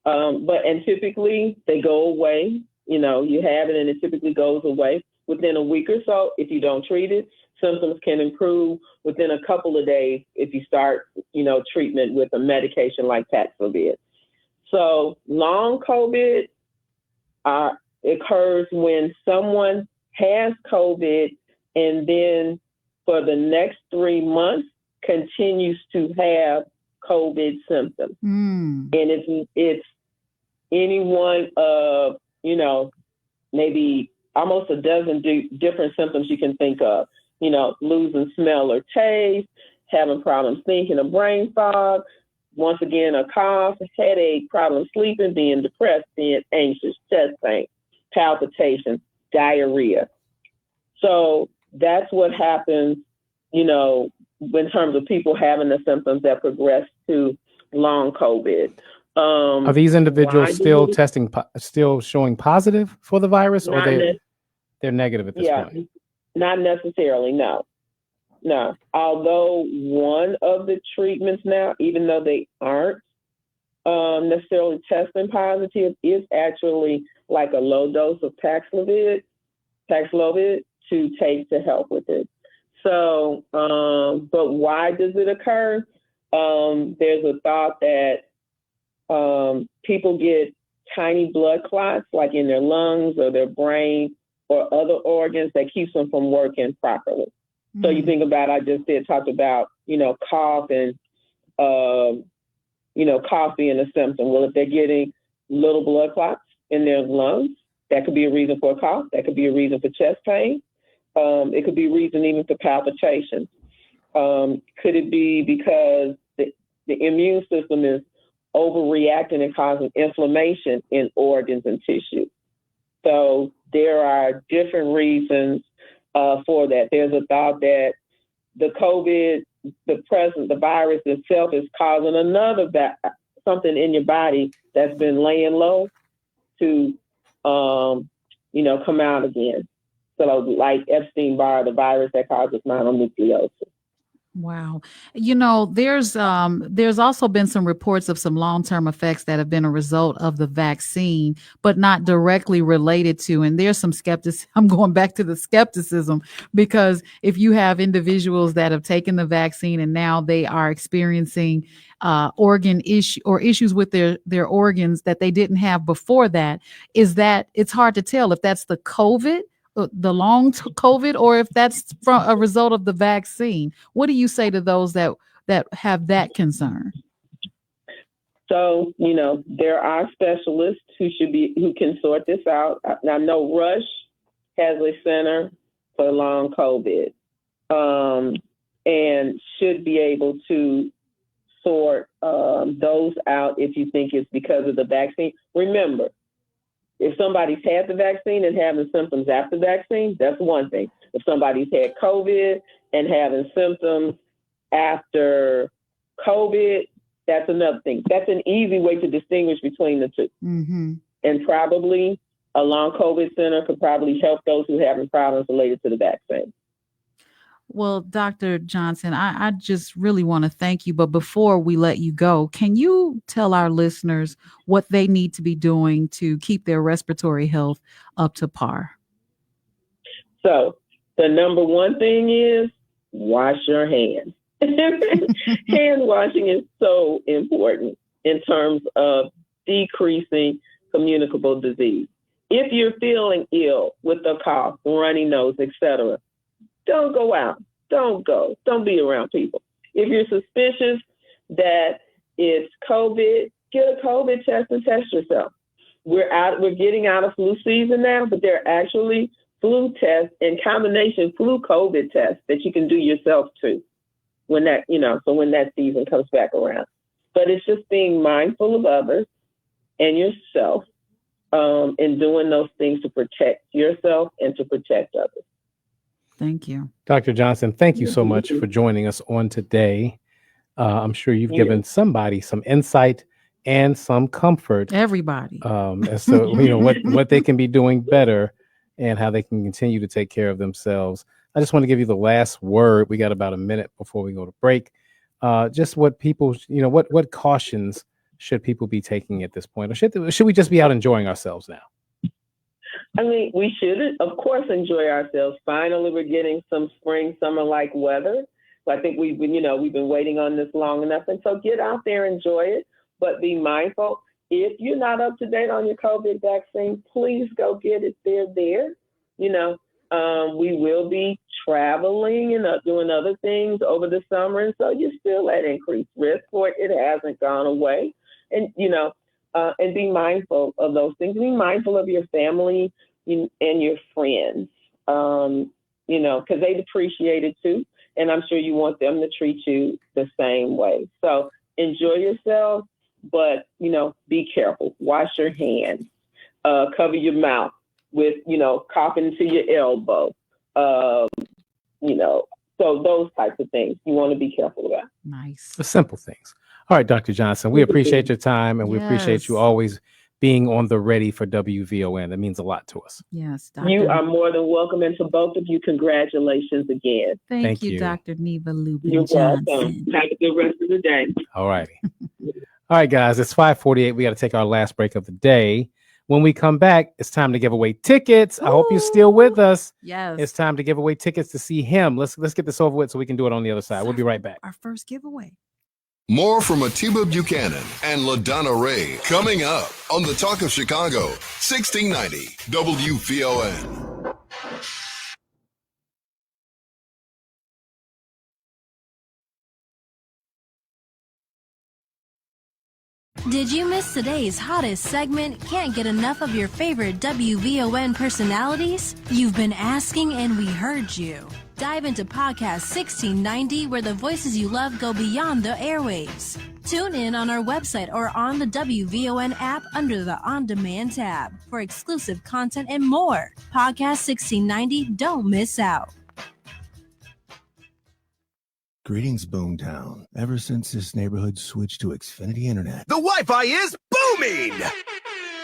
And typically they go away. You have it and it typically goes away within a week or so. If you don't treat it, symptoms can improve within a couple of days if you start, treatment with a medication like Paxlovid. So long COVID occurs when someone has COVID and then for the next 3 months continues to have COVID symptoms. And it's any one of, maybe almost a dozen different symptoms you can think of, losing smell or taste, having problems thinking, or brain fog. Once again, a cough, headache, problems sleeping, being depressed, being anxious, chest pain, palpitations, diarrhea. So that's what happens, in terms of people having the symptoms that progress to long COVID. Are these individuals still showing positive for the virus, or they're negative at this point? Not necessarily, no. Although one of the treatments now, even though they aren't necessarily testing positive, is actually like a low dose of Paxlovid to take to help with it. So, but why does it occur? There's a thought that people get tiny blood clots, like in their lungs or their brain or other organs, that keeps them from working properly. Mm-hmm. So you think about, talked about, cough and, cough being a symptom. Well, if they're getting little blood clots in their lungs, that could be a reason for a cough. That could be a reason for chest pain. It could be a reason even for palpitations. Could it be because the immune system is overreacting and causing inflammation in organs and tissues? So there are different reasons for that. There's a thought that the COVID, the virus itself is causing something in your body that's been laying low to, come out again. So like Epstein-Barr, the virus that causes mononucleosis. Wow. There's also been some reports of some long-term effects that have been a result of the vaccine, but not directly related to. And there's some skepticism. I'm going back to the skepticism, because if you have individuals that have taken the vaccine and now they are experiencing organ issues with their organs that they didn't have before that, it's hard to tell if that's the COVID, the long COVID, or if that's from a result of the vaccine. What do you say to those that have that concern? So, there are specialists who can sort this out. I know Rush has a center for long COVID, and should be able to sort those out if you think it's because of the vaccine. Remember, if somebody's had the vaccine and having symptoms after the vaccine, that's one thing. If somebody's had COVID and having symptoms after COVID, that's another thing. That's an easy way to distinguish between the two. Mm-hmm. And probably a long COVID center could probably help those who are having problems related to the vaccine. Well, Dr. Johnson, I just really want to thank you. But before we let you go, can you tell our listeners what they need to be doing to keep their respiratory health up to par? So the number one thing is wash your hands. Hand washing is so important in terms of decreasing communicable disease. If you're feeling ill with a cough, runny nose, etc., don't go out. Don't go. Don't be around people. If you're suspicious that it's COVID, get a COVID test and test yourself. We're getting out of flu season now, but there are actually flu tests and combination flu COVID tests that you can do yourself too when that season comes back around. But it's just being mindful of others and yourself, and doing those things to protect yourself and to protect others. Thank you. Dr. Johnson, thank you so much for joining us on today. I'm sure you've given somebody some insight and some comfort. Everybody. As to what they can be doing better and how they can continue to take care of themselves. I just want to give you the last word. We got about a minute before we go to break. Just what people, what cautions should people be taking at this point? Or should we just be out enjoying ourselves now? I mean, we should, of course, enjoy ourselves. Finally, we're getting some spring, summer-like weather. So I think we've been waiting on this long enough. And so get out there, enjoy it, but be mindful. If you're not up to date on your COVID vaccine, please go get it. They're there. We will be traveling and doing other things over the summer. And so you're still at increased risk for it. It hasn't gone away. And, and be mindful of those things. Be mindful of your family and your friends, because they'd appreciate it too. And I'm sure you want them to treat you the same way. So enjoy yourself, but, be careful. Wash your hands. Cover your mouth with, coughing to your elbow. So those types of things you want to be careful about. Nice. The simple things. All right, Dr. Johnson, we appreciate your time, and we appreciate you always being on the ready for WVON. That means a lot to us. Yes, Dr. You are more than welcome. And to both of you, congratulations again. Thank you, Dr. Niva You're Lubin-Johnson. welcome. Have a good rest of the day. All righty. All right, guys, it's 5:48. We got to take our last break of the day. When we come back, it's time to give away tickets. I hope you're still with us. Yes. It's time to give away tickets to see him. Let's get this over with so we can do it on the other side. We'll be right back. Our first giveaway. More from Atiba Buchanan and LaDonna Raeh coming up on the Talk of Chicago, 1690 WVON. Did you miss today's hottest segment? Can't get enough of your favorite WVON personalities? You've been asking and we heard you. Dive into podcast 1690 where the voices you love go beyond the airwaves. Tune in on our website or on the WVON app under the On Demand tab for exclusive content and more. Podcast 1690, don't miss out. Greetings, Boomtown. Ever since this neighborhood switched to Xfinity Internet, the Wi-Fi is booming!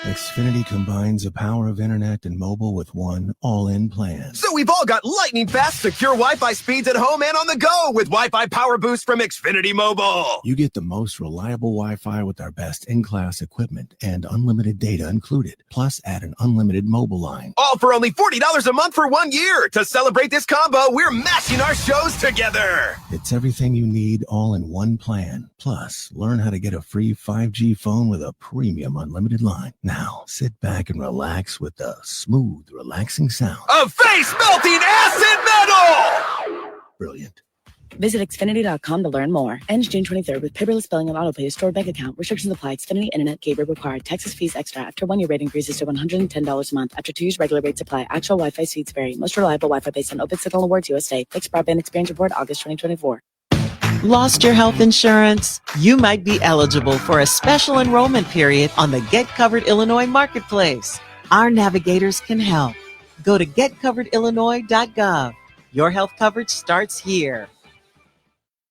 Xfinity combines the power of internet and mobile with one all-in plan. So we've all got lightning-fast, secure Wi-Fi speeds at home and on the go with Wi-Fi Power Boost from Xfinity Mobile. You get the most reliable Wi-Fi with our best in-class equipment and unlimited data included. Plus, add an unlimited mobile line. All for only $40 a month for 1 year. To celebrate this combo, we're mashing our shows together. It's everything you need all in one plan. Plus, learn how to get a free 5G phone with a premium unlimited line. Now, sit back and relax with the smooth, relaxing sound of face-melting acid metal! Brilliant. Visit Xfinity.com to learn more. Ends June 23rd with paperless billing and autopay stored bank account. Restrictions apply. Xfinity Internet cable required. Texas fees extra. After 1 year rate increases to $110 a month. After 2 years, regular rates apply. Actual Wi-Fi speeds vary. Most reliable Wi-Fi based on Open Signal Awards USA. Fixed Broadband Experience Report, August 2024. Lost your health insurance? You might be eligible for a special enrollment period on the Get Covered Illinois Marketplace. Our navigators can help. Go to getcoveredillinois.gov. Your health coverage starts here.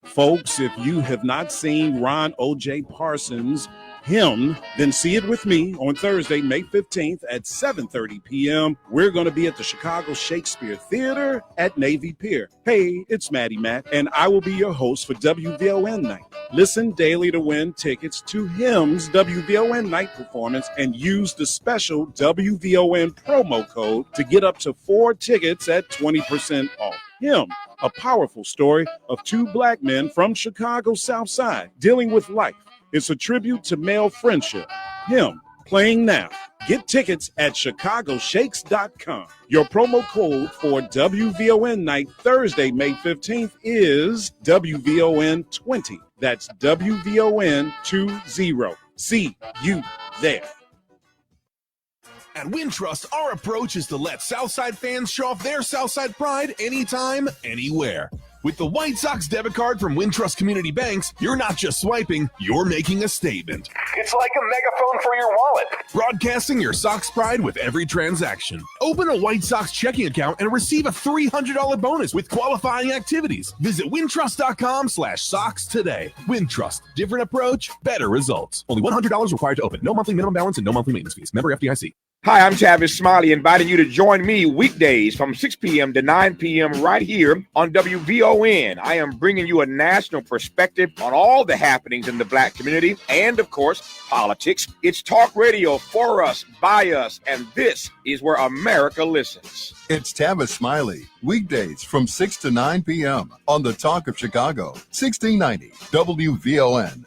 Folks, if you have not seen Ron O.J. Parsons' Him, then see it with me on Thursday, May 15th at 7:30 p.m. We're going to be at the Chicago Shakespeare Theater at Navy Pier. Hey, it's Maddie Matt, and I will be your host for WVON Night. Listen daily to win tickets to Him's WVON Night performance and use the special WVON promo code to get up to 4 tickets at 20% off. Him, a powerful story of 2 black men from Chicago's South Side dealing with life. It's a tribute to male friendship. Him, playing now. Get tickets at chicagoshakes.com. Your promo code for WVON Night Thursday, May 15th is WVON20. That's WVON20. See you there. At Wintrust, our approach is to let Southside fans show off their Southside pride anytime, anywhere. With the White Sox debit card from Wintrust Community Banks, you're not just swiping, you're making a statement. It's like a megaphone for your wallet. Broadcasting your Sox pride with every transaction. Open a White Sox checking account and receive a $300 bonus with qualifying activities. Visit wintrust.com/Sox today. Wintrust. Different approach, better results. Only $100 required to open. No monthly minimum balance and no monthly maintenance fees. Member FDIC. Hi, I'm Tavis Smiley, inviting you to join me weekdays from 6 p.m. to 9 p.m. right here on WVON. I am bringing you a national perspective on all the happenings in the black community and, of course, politics. It's talk radio for us, by us, and this is where America listens. It's Tavis Smiley, weekdays from 6 to 9 p.m. on the Talk of Chicago, 1690 WVON.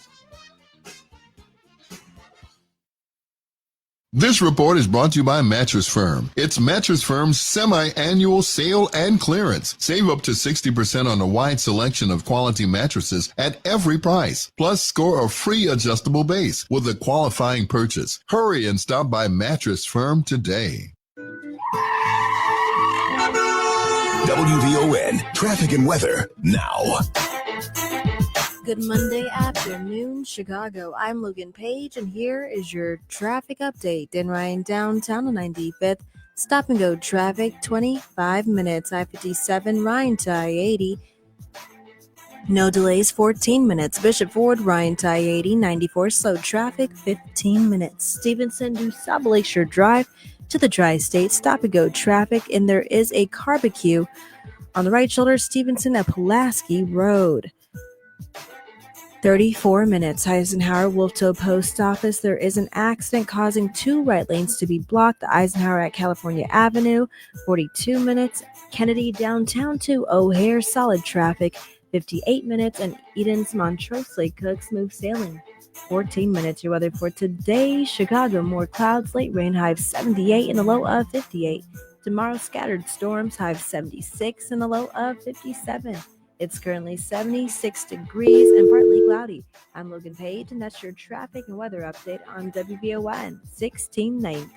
This report is brought to you by Mattress Firm. It's Mattress Firm's semi-annual sale and clearance. Save up to 60% on a wide selection of quality mattresses at every price. Plus, score a free adjustable base with a qualifying purchase. Hurry and stop by Mattress Firm today. WVON traffic and weather now. Good Monday afternoon, Chicago. I'm Logan Page, and here is your traffic update. In Ryan downtown on 95th, stop and go traffic, 25 minutes. I-57 Ryan to I-80. No delays, 14 minutes. Bishop Ford, Ryan Ty 80, 94 slow traffic, 15 minutes. Stevenson to South Lakeshore Drive to the Tri-State stop and go traffic, and there is a barbecue on the right shoulder, Stevenson at Pulaski Road. 34 minutes. Eisenhower, Wolftoe Post Office. There is an accident causing 2 right lanes to be blocked. The Eisenhower at California Avenue. 42 minutes. Kennedy downtown to O'Hare, solid traffic. 58 minutes. And Eden's Montrose Lake Cooks move sailing. 14 minutes. Your weather for today. Chicago, more clouds. Late rain, high of 78 and a low of 58. Tomorrow, scattered storms, high of 76 and a low of 57. It's currently 76 degrees and partly cloudy. I'm Logan Page, and that's your traffic and weather update on WVON 1690.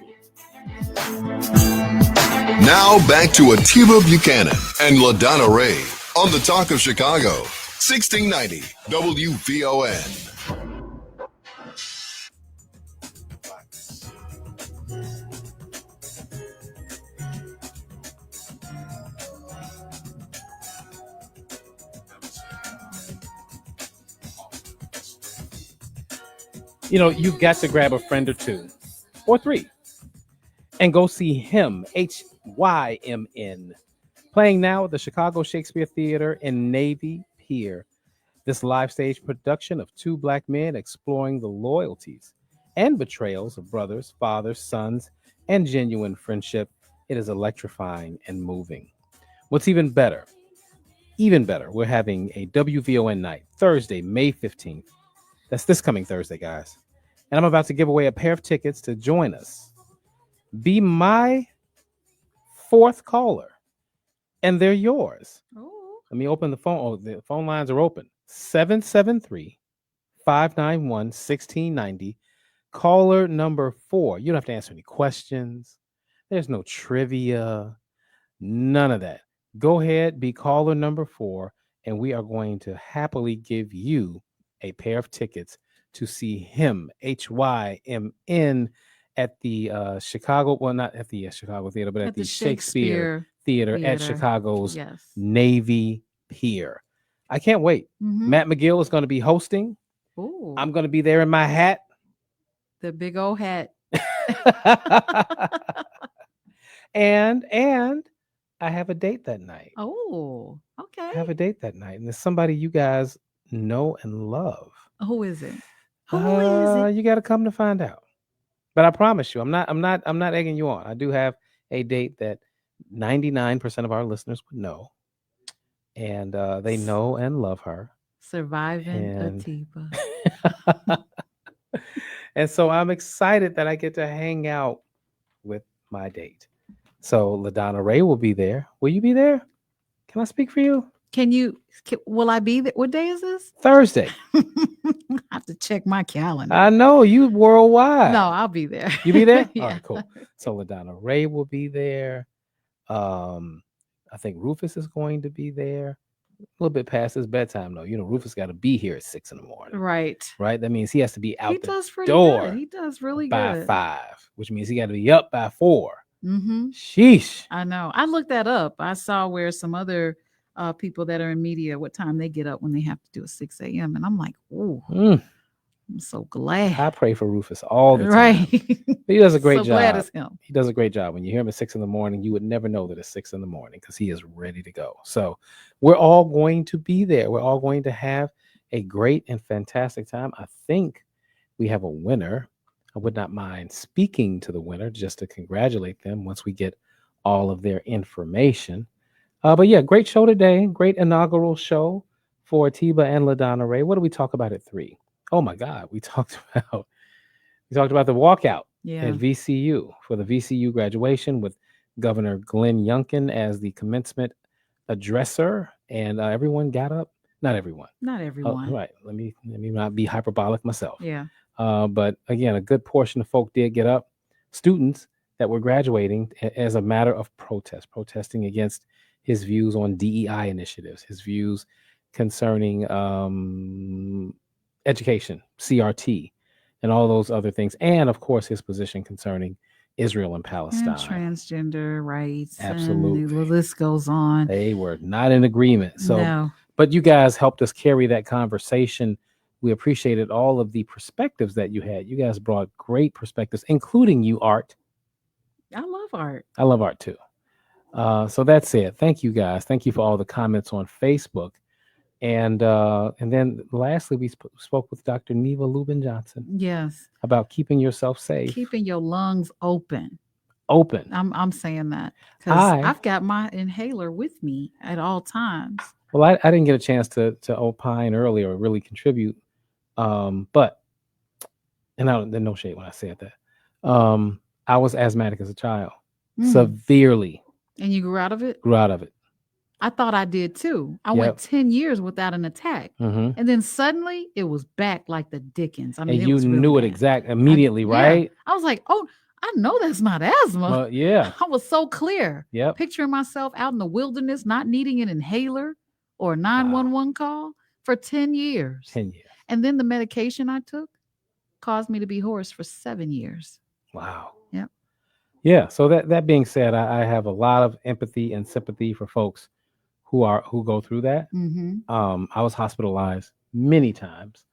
Now back to Atiba Buchanan and LaDonna Raeh on the Talk of Chicago, 1690 WVON. You know, you've got to grab a friend or 2 or 3 and go see him, HYMN, playing now at the Chicago Shakespeare Theater in Navy Pier. This live stage production of 2 black men exploring the loyalties and betrayals of brothers, fathers, sons, and genuine friendship. It is electrifying and moving. What's even better, we're having a WVON night, Thursday, May 15th. That's this coming Thursday, guys. And I'm about to give away a pair of tickets to join us. Be my 4th caller, and they're yours. Ooh. Let me open the phone. Oh, the phone lines are open. 773-591-1690. Caller number 4. You don't have to answer any questions. There's no trivia. None of that. Go ahead, be caller number 4, and we are going to happily give you a pair of tickets to see him, HYMN, at the Chicago, well, not at the Chicago Theater, but at the Shakespeare Theater at Chicago's Navy Pier. I can't wait. Mm-hmm. Matt McGill is going to be hosting. Ooh. I'm going to be there in my hat. The big old hat. and I have a date that night. Oh, okay. I have a date that night, and there's somebody you guys know and love. Who is it? Who is it? You got to come to find out. But I promise you, I'm not egging you on. I do have a date that 99% of our listeners would know, and they know and love her. Surviving Atiba. And so I'm excited that I get to hang out with my date. So LaDonna Raeh will be there. Will you be there? Can I speak for you? Will I be there? What day is this? Thursday. I have to check my calendar. I know you worldwide. No, I'll be there. You be there? Yeah. All right, cool. So LaDonna Raeh will be there. I think Rufus is going to be there. A little bit past his bedtime, though. You know, Rufus got to be here at 6 in the morning. Right. Right? That means he has to be out the pretty door good. He does really by good. 5, which means he got to be up by 4. Mm-hmm. Sheesh. I know. I looked that up. I saw where some other people that are in media, what time they get up when they have to do a 6 a.m. And I'm like, ooh, I'm so glad. I pray for Rufus all the time. Right. He does a great So job. glad it's him. He does a great job. When you hear him at 6 in the morning, you would never know that it's 6 in the morning because he is ready to go. So we're all going to be there. We're all going to have a great and fantastic time. I think we have a winner. I would not mind speaking to the winner just to congratulate them once we get all of their information. But yeah, great show today. Great inaugural show for Atiba and LaDonna Raeh. What do we talk about at 3? Oh my God, we talked about the walkout at VCU for the VCU graduation with Governor Glenn Youngkin as the commencement addresser, and everyone got up. Not everyone. Not everyone. Right. Let me not be hyperbolic myself. Yeah. But again, a good portion of folk did get up. Students that were graduating as a matter of protesting against his views on DEI initiatives, his views concerning education, CRT, and all those other things. And of course, his position concerning Israel and Palestine. And transgender rights. Absolutely. And the list goes on. They were not in agreement. So no. But you guys helped us carry that conversation. We appreciated all of the perspectives that you had. You guys brought great perspectives, including you, Art. I love art. I love art too. So that's it. Thank you guys. Thank you for all the comments on Facebook. And then lastly, we spoke with Dr. Niva Lubin-Johnson. Yes. About keeping yourself safe. Keeping your lungs open. Open. I'm saying that because I've got my inhaler with me at all times. Well, I didn't get a chance to opine earlier or really contribute. But there's no shade when I said that. I was asthmatic as a child, severely. And you grew out of it? Grew out of it. I thought I did too. I went 10 years without an attack. And then suddenly it was back like the Dickens. I mean, and you knew it immediately, right? Yeah. I was like, oh, I know that's not asthma. Yeah. I was so clear. Yep. Picturing myself out in the wilderness, not needing an inhaler or a 911 call for 10 years. 10 years. And then the medication I took caused me to be hoarse for 7 years. Wow. Yep. Yeah. So that being said, I have a lot of empathy and sympathy for folks who go through that. I was hospitalized many times.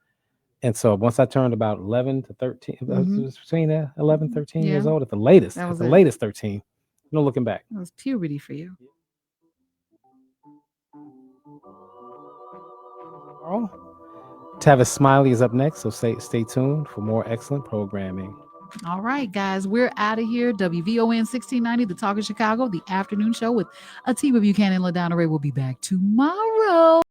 And so once I turned about 11 to 13, between 11, 13 years old at the latest, latest 13, no looking back. It was puberty for you. Tavis Smiley is up next, so stay tuned for more excellent programming. All right, guys, we're out of here. WVON 1690, The Talk of Chicago, the afternoon show with Atiba Buchanan LaDonna Raeh will be back tomorrow.